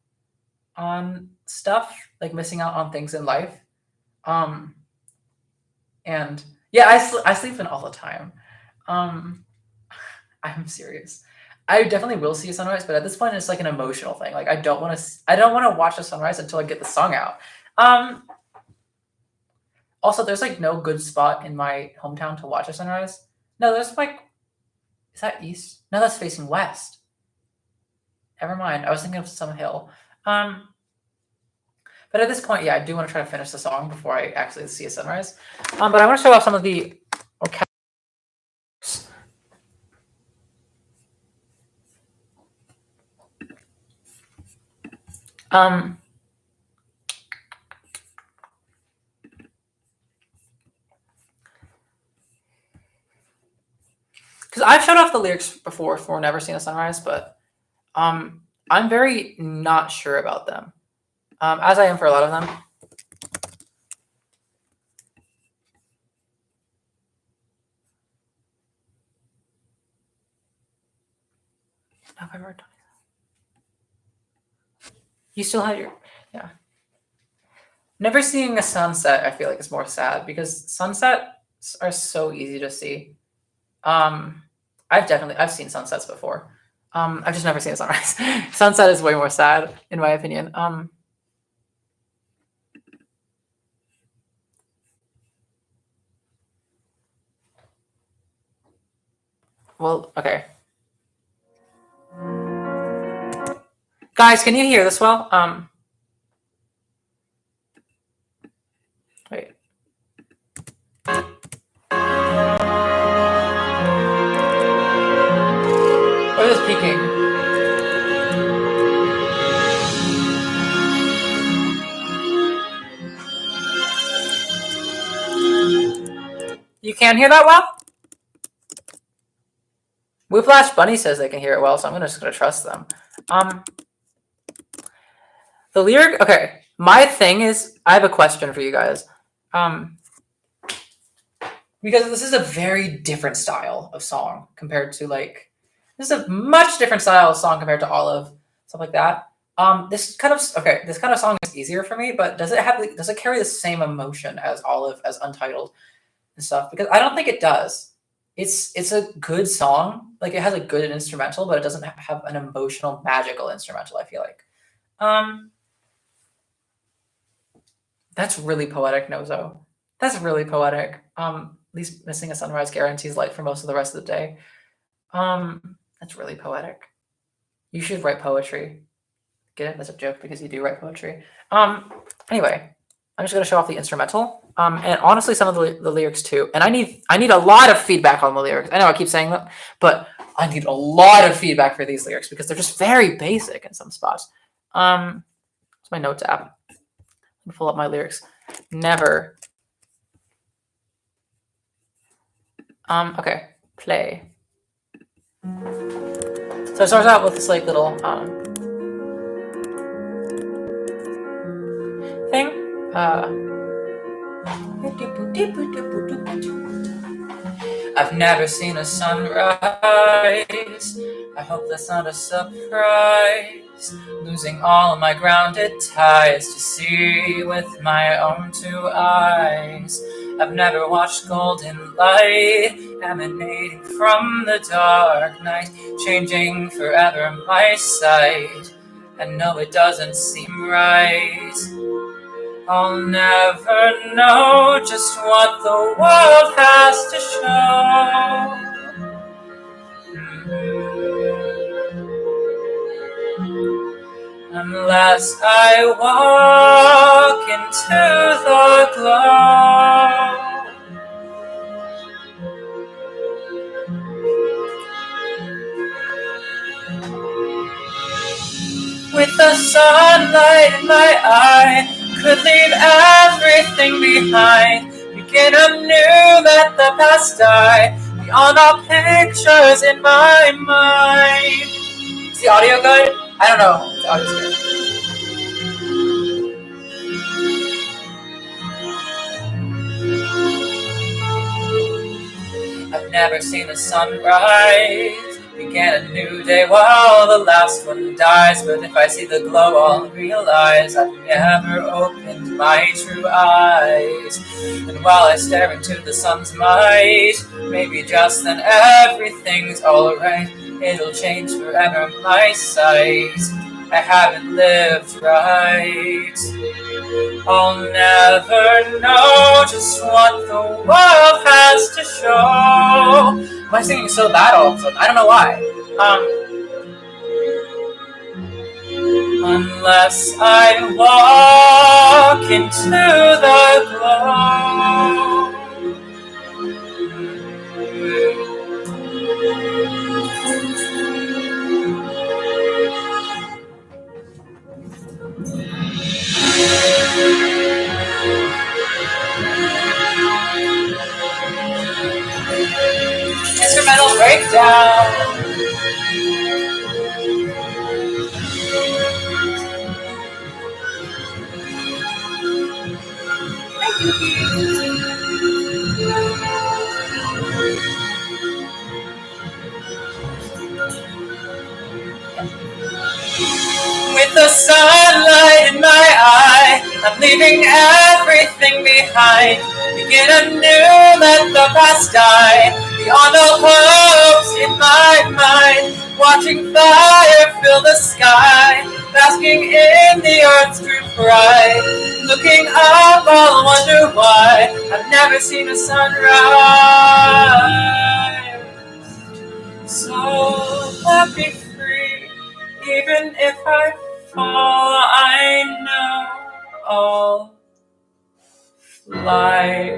on stuff, like missing out on things in life. And yeah, I sleep in all the time. I'm serious. I definitely will see a sunrise, but at this point, it's like an emotional thing. Like I don't want to watch the sunrise until I get the song out. Also, there's like no good spot in my hometown to watch a sunrise. No, there's like, is that east? No, that's facing west. Never mind. I was thinking of some hill. But at this point, yeah, I do want to try to finish the song before I actually see a sunrise. But I want to show off some of the orchestral. Because I've showed off the lyrics before for Never Seen a Sunrise, but I'm very not sure about them, as I am for a lot of them. November 20th. You still have your, yeah. Never seeing a sunset, I feel like, is more sad because sunsets are so easy to see. I've seen sunsets before. I've just never seen a sunrise. Sunset is way more sad, in my opinion. Well, okay. Guys, can you hear this well? Wait. What is peaking? You can't hear that well? Whiplash Bunny says they can hear it well, so I'm just gonna trust them. The lyric, okay. My thing is, I have a question for you guys. Because this is a very different style of song compared to like, this is a much different style of song compared to Olive, stuff like that. This kind of song is easier for me, but does it carry the same emotion as Olive, as Untitled and stuff? Because I don't think it does. It's a good song, like it has a good instrumental, but it doesn't have an emotional, magical instrumental, I feel like. That's really poetic, Nozo. That's really poetic. At least missing a sunrise guarantees light for most of the rest of the day. That's really poetic. You should write poetry. Get it? That's a joke because you do write poetry. Anyway, I'm just gonna show off the instrumental. And honestly, some of the lyrics too. And I need a lot of feedback on the lyrics. I know I keep saying that, but I need a lot of feedback for these lyrics because they're just very basic in some spots. It's my notes app. Let me pull up my lyrics. Never. Okay, play. So it starts out with this like little thing. I've never seen a sunrise. I hope that's not a surprise. Losing all of my grounded ties to see with my own two eyes. I've never watched golden light emanating from the dark night, changing forever my sight. And no, it doesn't seem right. I'll never know just what the world has to show. Unless I walk into the glow. With the sunlight in my eye, could leave everything behind. Begin anew, let the past die, beyond all pictures in my mind. Is the audio good? I don't know if the audio's good. I've never seen the sunrise. Begin a new day while the last one dies. But if I see the glow, I'll realize I've never opened my true eyes. And while I stare into the sun's might, maybe just then everything's alright. It'll change forever my sight. I haven't lived right. I'll never know just what the world has to show. Am I singing so bad all of a sudden? I don't know why. Unless I walk into the glow. Instrumental breakdown. With the sunlight in my eye, I'm leaving everything behind. Begin anew, let the past die, beyond all hopes in my mind. Watching fire fill the sky, basking in the earth's true pride. Looking up, I'll wonder why I've never seen a sunrise. So let me free, even if I fall, I know I'll fly.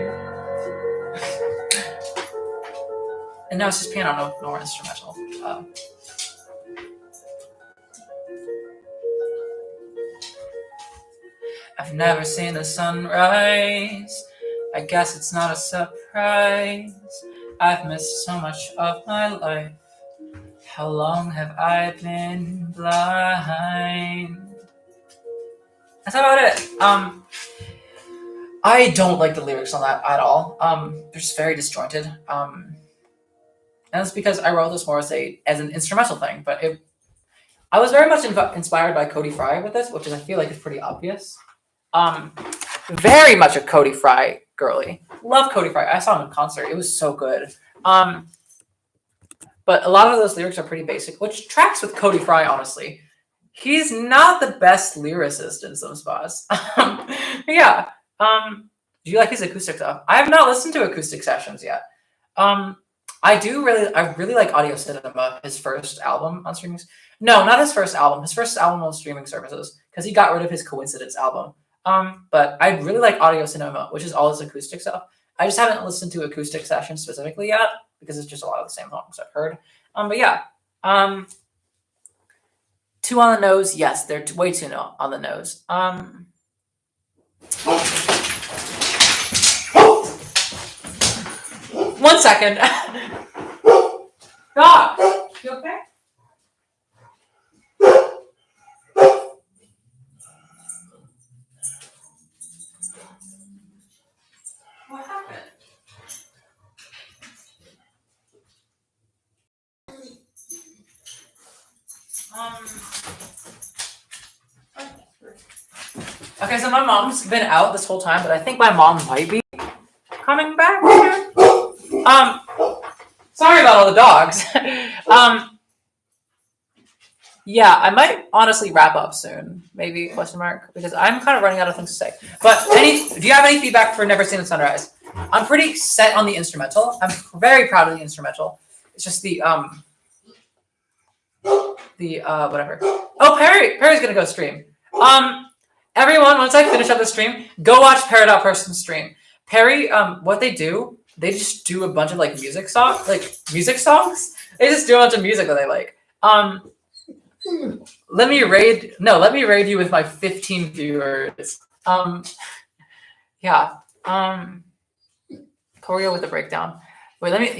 And now it's just piano, no more instrumental. I've never seen the sunrise. I guess it's not a surprise. I've missed so much of my life. How long have I been blind? That's about it. I don't like the lyrics on that at all. They're just very disjointed. And it's because I wrote this more as an instrumental thing. But I was very much inspired by Cody Fry with this, which I feel like is pretty obvious. Very much a Cody Fry girly. Love Cody Fry. I saw him in concert. It was so good. But a lot of those lyrics are pretty basic, which tracks with Cody Fry, honestly. He's not the best lyricist in some spots. Yeah. Do you like his acoustic stuff? I have not listened to acoustic sessions yet. I really like Audio Cinema, his first album on streaming. No, not his first album. His first album on streaming services, because he got rid of his Coincidence album. But I really like Audio Cinema, which is all his acoustic stuff. I just haven't listened to acoustic sessions specifically yet, because it's just a lot of the same songs I've heard. But yeah. 2 on the nose, yes, they're way too on the nose. 1 second. Dog, you okay? Okay, so my mom's been out this whole time, but I think my mom might be coming back soon. Sorry about all the dogs. Yeah, I might honestly wrap up soon, maybe, question mark, because I'm kind of running out of things to say. But do you have any feedback for Never Seen the Sunrise? I'm pretty set on the instrumental. I'm very proud of the instrumental. It's just the whatever. Oh, Perry's gonna go stream. Everyone, once I finish up the stream, go watch Person stream. Perry, what they do, they just do a bunch of like music songs. They just do a bunch of music that they like. Let me raid you with my 15 viewers. Yeah. Choreo with the breakdown. Wait,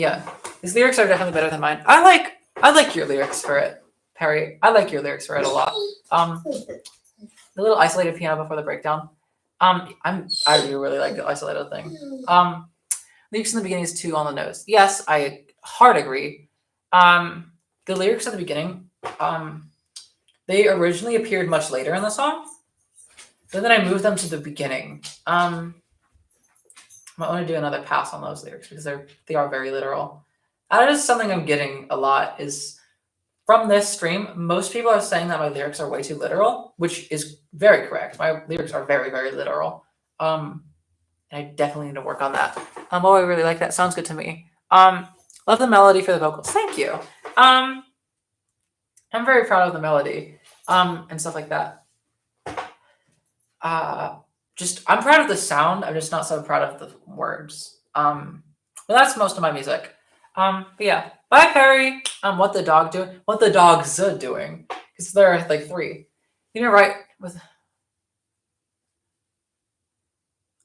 these lyrics are definitely better than mine. I like your lyrics for it, Perry. I like your lyrics for it a lot. The little isolated piano before the breakdown. I do really like the isolated thing. Lyrics in the beginning is too on the nose. Yes, I hard agree. The lyrics at the beginning, they originally appeared much later in the song, but then I moved them to the beginning. I might want to do another pass on those lyrics because they are very literal. That is something I'm getting a lot is from this stream, most people are saying that my lyrics are way too literal, which is very correct. My lyrics are very, very literal. I definitely need to work on that. I really like that. Sounds good to me. Love the melody for the vocals. Thank you. I'm very proud of the melody, and stuff like that. I'm proud of the sound. I'm just not so proud of the words. But that's most of my music. But yeah. Bye, Perry. What the dog doing? What the dogs doing? Because there are like 3. You know, right? With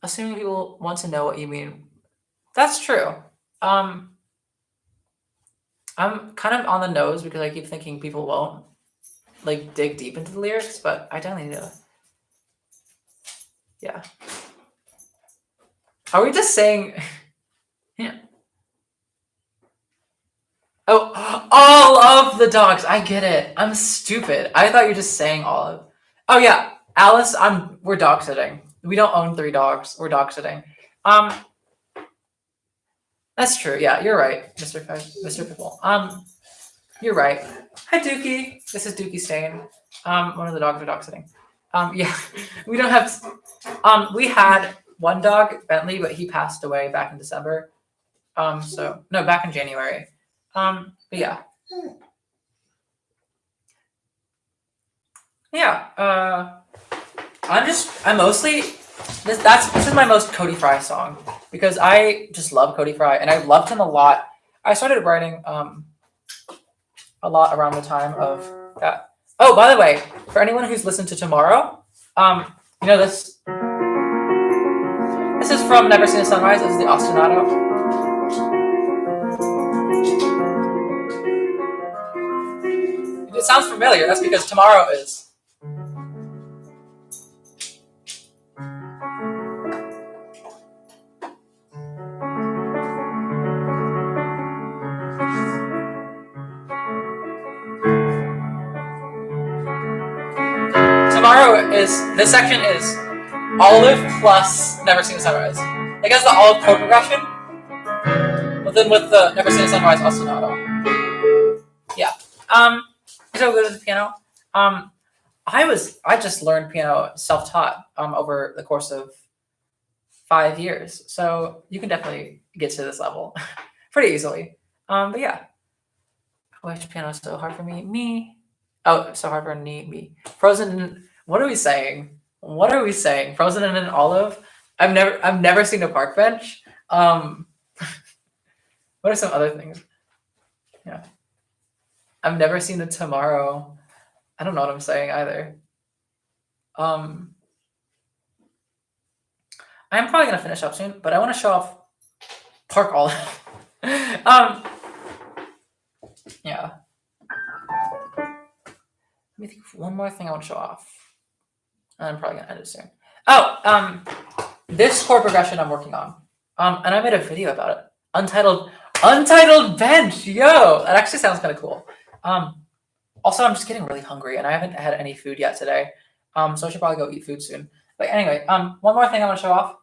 assuming people want to know what you mean. That's true. I'm kind of on the nose because I keep thinking people won't like dig deep into the lyrics, but I definitely need to. Yeah. Are we just saying? Yeah. Oh, all of the dogs. I get it. I'm stupid. I thought you were just saying all of. Oh yeah, Alice. We're dog sitting. We don't own 3 dogs. We're dog sitting. That's true. Yeah, you're right, Mr. Pickle. You're right. Hi, Dookie. This is Dookie Stain. One of the dogs are dog sitting. Yeah, we don't have. We had one dog, Bentley, but he passed away back in December. Back in January. But yeah. Yeah. This is my most Cody Fry song because I just love Cody Fry and I loved him a lot. I started writing a lot around the time of that. Oh, by the way, for anyone who's listened to Tomorrow, this is from Never Seen a Sunrise. This is the ostinato. If it sounds familiar, that's because Tomorrow is. This section is Olive plus Never Seen a Sunrise. It has the Olive chord progression, but then with the Never Seen a Sunrise ostinato. Yeah. So good at the piano. I just learned piano self-taught over the course of 5 years, so you can definitely get to this level pretty easily. But yeah, I wish piano is so hard for me. Oh, so hard for me. Frozen. What are we saying? Frozen in an olive? I've never seen a park bench. What are some other things? Yeah. I've never seen a Tomorrow. I don't know what I'm saying either. I'm probably gonna finish up soon, but I want to show off Park Olive. Yeah. Let me think of one more thing I want to show off. I'm probably gonna end it soon. Oh, this chord progression I'm working on. And I made a video about it. Untitled bench. Yo, that actually sounds kind of cool. Also, I'm just getting really hungry, and I haven't had any food yet today. So I should probably go eat food soon. But anyway, one more thing I want to show off.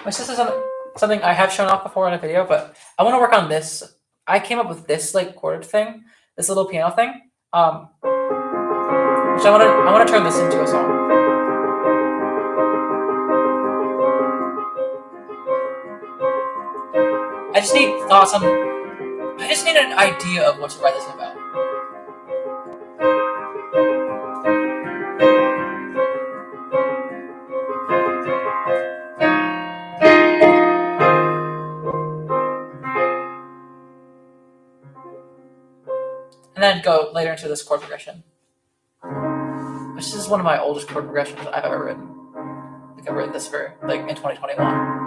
This is something I have shown off before in a video, but I want to work on this. I came up with this like chord thing, this little piano thing, which I want to turn this into a song. I just need thoughts on. I just need an idea of what to write this about. And then go later into this chord progression, which is one of my oldest chord progressions I've ever written. Like I've written this for like in 2021.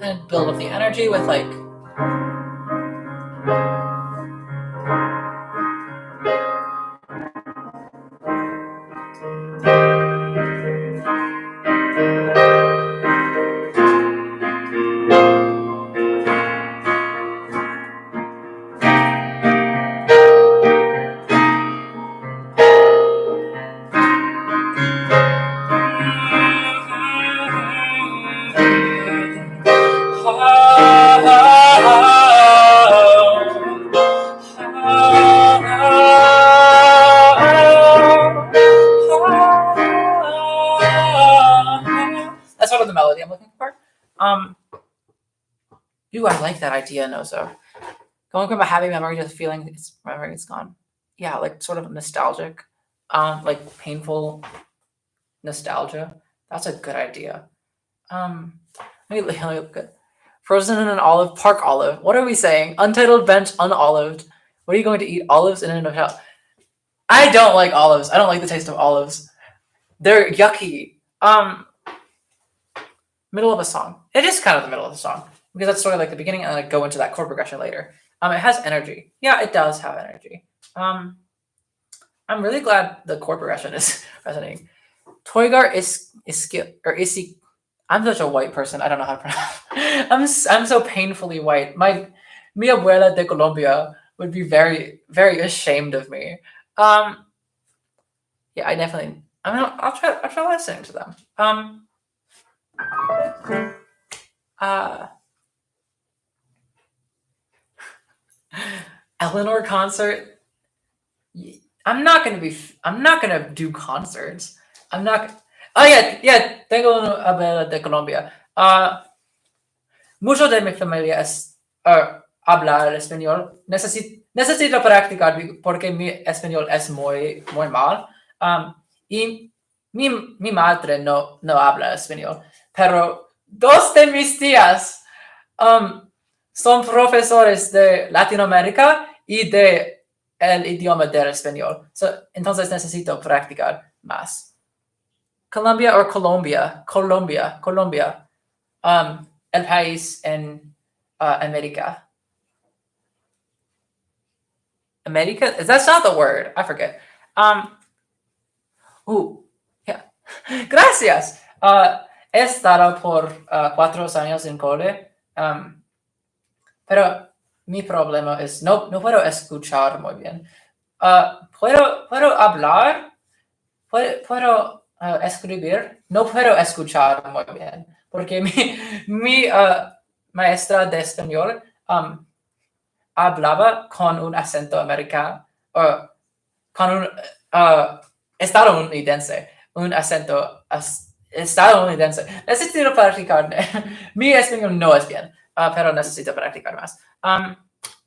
And build up the energy with like. That's sort of the melody I'm looking for. Ooh, I like that idea, Nozo. Going from a happy memory to feeling memory it's gone. Yeah, like sort of nostalgic, like painful nostalgia. That's a good idea. Let me look good. Frozen in an olive, park olive. What are we saying? Untitled bench, unolived. What are you going to eat? Olives in an hotel? I don't like olives. I don't like the taste of olives. They're yucky. Middle of a song. It is kind of the middle of the song because that's sort of like the beginning, and I go into that chord progression later. It has energy. Yeah, it does have energy. I'm really glad the chord progression is resonating. Toygar is isi. I'm such a white person. I don't know how to pronounce. I'm so painfully white. Mi abuela de Colombia would be very, very ashamed of me. Yeah, I definitely. I'll try listening to them. Eleanor concert. I'm not gonna do concerts. I'm not. Oh yeah. Tengo una abuela de Colombia. Mucho de mi familia es hablar español. Necesito practicar porque mi español es muy mal. Y mi madre no habla español, pero dos de mis tías son profesores de Latinoamérica y de el idioma del español. Entonces necesito practicar más. Colombia o Colombia. El país en América. America? That's not the word. I forget. Yeah. Gracias. He estado por 4 años en cole, pero mi problema es no puedo escuchar muy bien. Puedo hablar, puedo escribir, no puedo escuchar muy bien, porque mi maestra de español hablaba con un acento americano, con un estadounidense, un acento estadounidense. Necesito practicar. Mi español no es bien, pero necesito practicar más.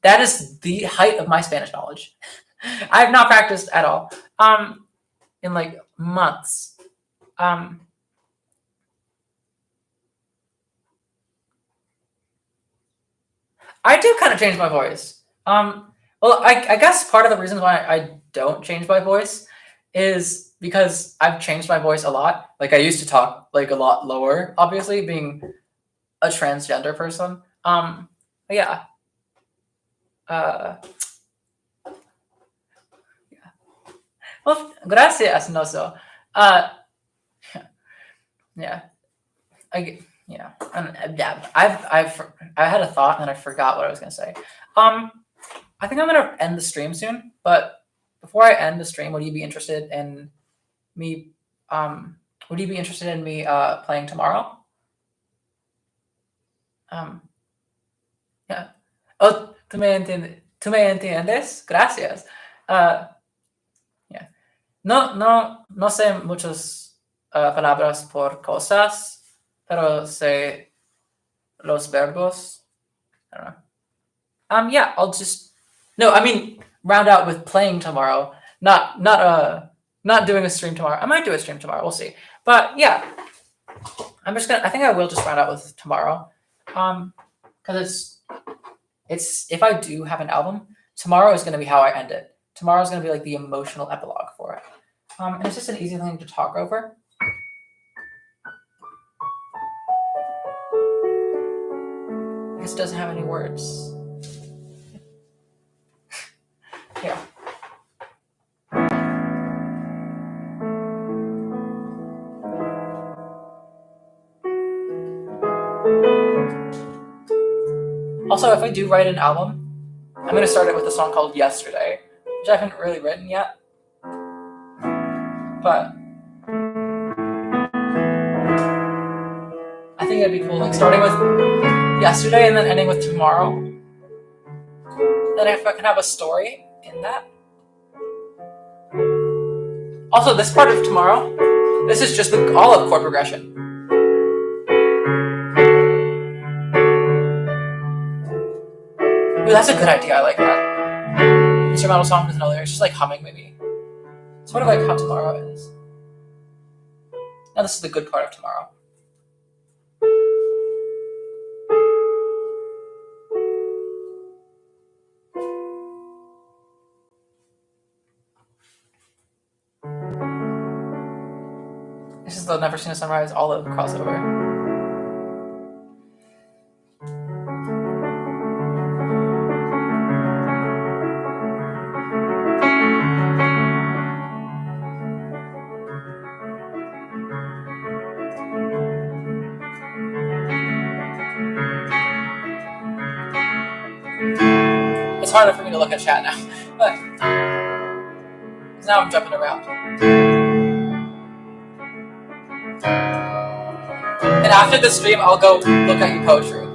That is the height of my Spanish knowledge. I have not practiced at all in like months. I do kind of change my voice. Well, I guess part of the reason why I don't change my voice is because I've changed my voice a lot. Like I used to talk like a lot lower, obviously being a transgender person. Yeah. Uh, well, gracias, no so. Yeah, yeah, I had a thought and then I forgot what I was gonna say. I think I'm gonna end the stream soon, but before I end the stream, would you be interested in me? Would you be interested in me playing tomorrow? Yeah. Oh, tú me entiendes? Gracias. Yeah. No sé muchas palabras por cosas, pero sé los verbos. I don't know. Yeah, I'll just no. I mean, round out with playing tomorrow. Not doing a stream tomorrow. I might do a stream tomorrow. We'll see. But yeah, I think I will just round out with tomorrow. Because it's if I do have an album, tomorrow is gonna be how I end it. Tomorrow is gonna be like the emotional epilogue for it. And it's just an easy thing to talk over. This doesn't have any words. Yeah. Also, if I do write an album, I'm going to start it with a song called Yesterday, which I haven't really written yet. But I think it'd be cool, like starting with Yesterday and then ending with Tomorrow. Then if I can have a story in that. Also, this part of Tomorrow, this is just all of chord progression. Ooh, that's a good idea. I like that. Instrumental song with no lyrics, just like humming maybe. Sort of like how Tomorrow is. Now this is the good part of Tomorrow. This is the Never Seen a Sunrise Olive crossover. It's harder for me to look at chat now, but now I'm jumping around. And after the stream, I'll go look at your poetry.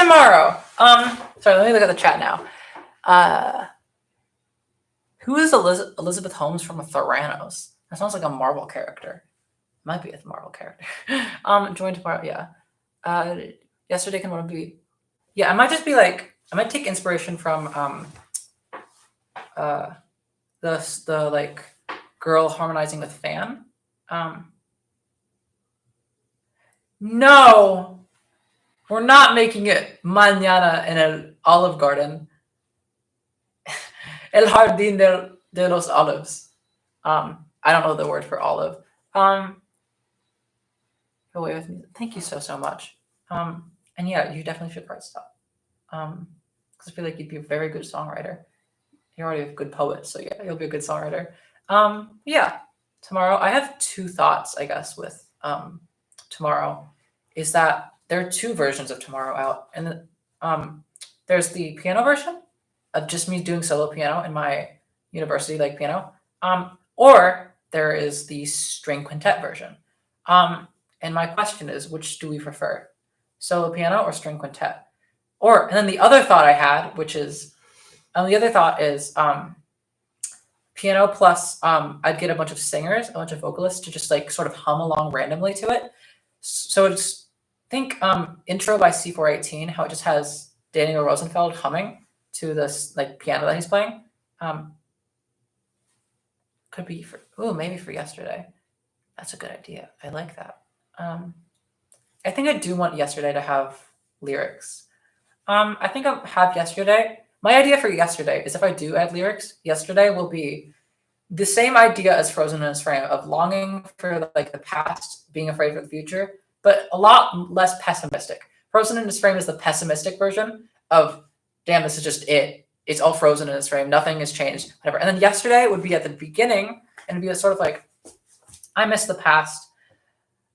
tomorrow. Sorry, let me look at the chat now. Who is Elizabeth Holmes from Theranos? That sounds like a Marvel character. Might be a Marvel character. Join tomorrow. Yeah. Yesterday can one be? Yeah, I might just be like, I might take inspiration from the like girl harmonizing with Fan. No, we're not making it mañana in el Olive Garden. El Jardín de los Olives. I don't know the word for olive. Go away with me. Thank you so much. And yeah, you definitely should write stuff. Because I feel like you'd be a very good songwriter. You're already a good poet, so yeah, you'll be a good songwriter. Yeah, tomorrow I have two thoughts, I guess, with tomorrow. Is that there are two versions of tomorrow out, and there's the piano version of just me doing solo piano in my university like piano, or there is the string quintet version. And my question is, which do we prefer, solo piano or string quintet? And then the other thought I had, which is, the other thought is piano plus I'd get a bunch of singers, a bunch of vocalists to just like sort of hum along randomly to it. So it's think Intro by C418, how it just has Daniel Rosenfeld humming to this like piano that he's playing. Could be for maybe for Yesterday. That's a good idea. I like that. I think I do want Yesterday to have lyrics. I think I'll have Yesterday. My idea for Yesterday is if I do add lyrics, Yesterday will be the same idea as Frozen in Its Frame of longing for like the past, being afraid for the future, but a lot less pessimistic. Frozen in Its Frame is the pessimistic version of, damn, this is just it. It's all frozen in its frame. Nothing has changed, whatever. And then Yesterday would be at the beginning and it'd be a sort of like, I miss the past.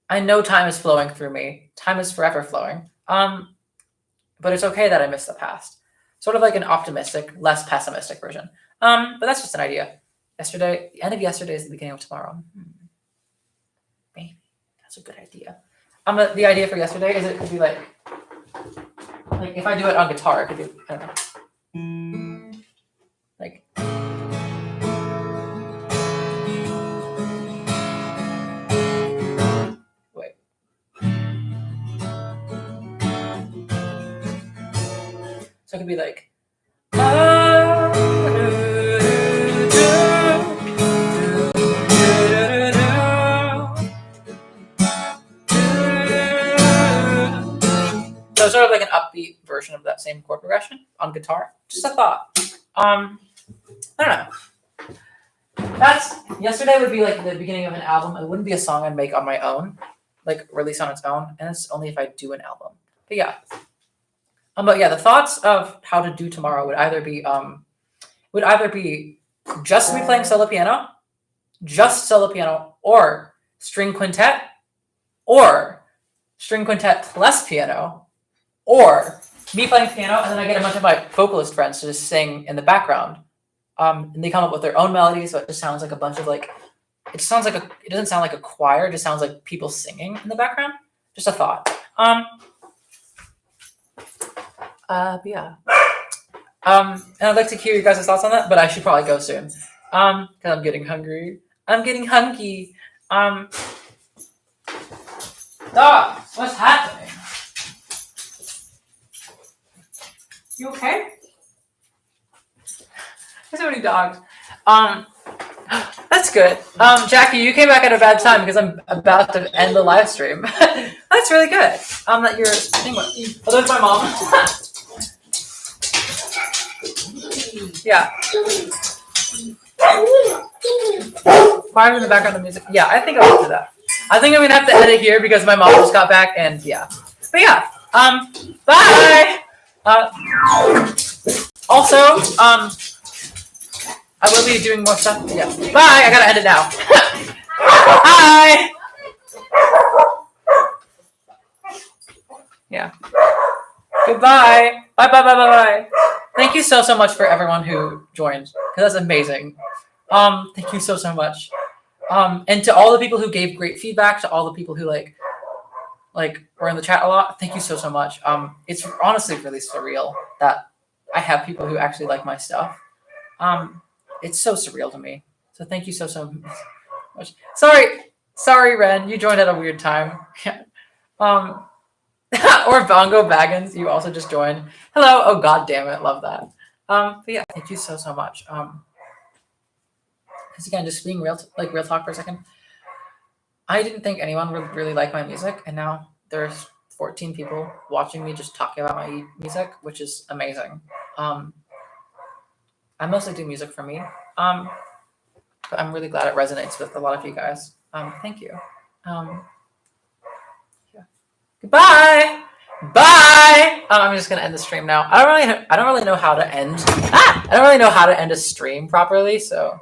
I know time is flowing through me. Time is forever flowing. But it's okay that I miss the past. Sort of like an optimistic, less pessimistic version. But that's just an idea. Yesterday, the end of Yesterday is the beginning of tomorrow. Maybe that's a good idea. The idea for Yesterday is it could be like if I do it on guitar, it could be, I don't know. Like wait. So it could be like so sort of like an upbeat version of that same chord progression on guitar. Just a thought. I don't know. That's Yesterday would be like the beginning of an album. It wouldn't be a song I'd make on my own, like release on its own, and it's only if I do an album. But yeah. But yeah, the thoughts of how to do tomorrow would either be just me playing solo piano, or string quintet plus piano, or me playing piano and then I get a bunch of my vocalist friends to just sing in the background. And they come up with their own melodies, so it just sounds like a bunch of like, it doesn't sound like a choir, it just sounds like people singing in the background. Just a thought. But yeah. And I'd like to hear you guys' thoughts on that, but I should probably go soon. Because I'm getting hungry. Dog, what's happening? You okay? There's so many dogs. That's good. Jackie, you came back at a bad time because I'm about to end the live stream. That's really good. That you're sitting with. Oh, there's my mom. Yeah. Fire in the background of music. Yeah, I think I'll do that. I think I'm gonna have to edit here because my mom just got back, and yeah. But yeah. Bye. Also, I will be doing more stuff. Yeah. Bye. I gotta end it now. Bye. Yeah. Goodbye. Bye. Thank you so much for everyone who joined, because that's amazing. Thank you so much. And to all the people who gave great feedback, to all the people who like or in the chat a lot, thank you so much. It's honestly really surreal that I have people who actually like my stuff. It's so surreal to me. So thank you so much. Sorry, Ren, you joined at a weird time. um, or Bongo Baggins, you also just joined. Hello. Oh god damn it, love that. But yeah, thank you so much. Because again, just being real talk for a second. I didn't think anyone would really like my music, and now there's 14 people watching me just talking about my music, which is amazing. I mostly do music for me, but I'm really glad it resonates with a lot of you guys. Thank you. Yeah. Goodbye. Bye. I'm just gonna end the stream now. I don't really know how to end. I don't really know how to end a stream properly. So,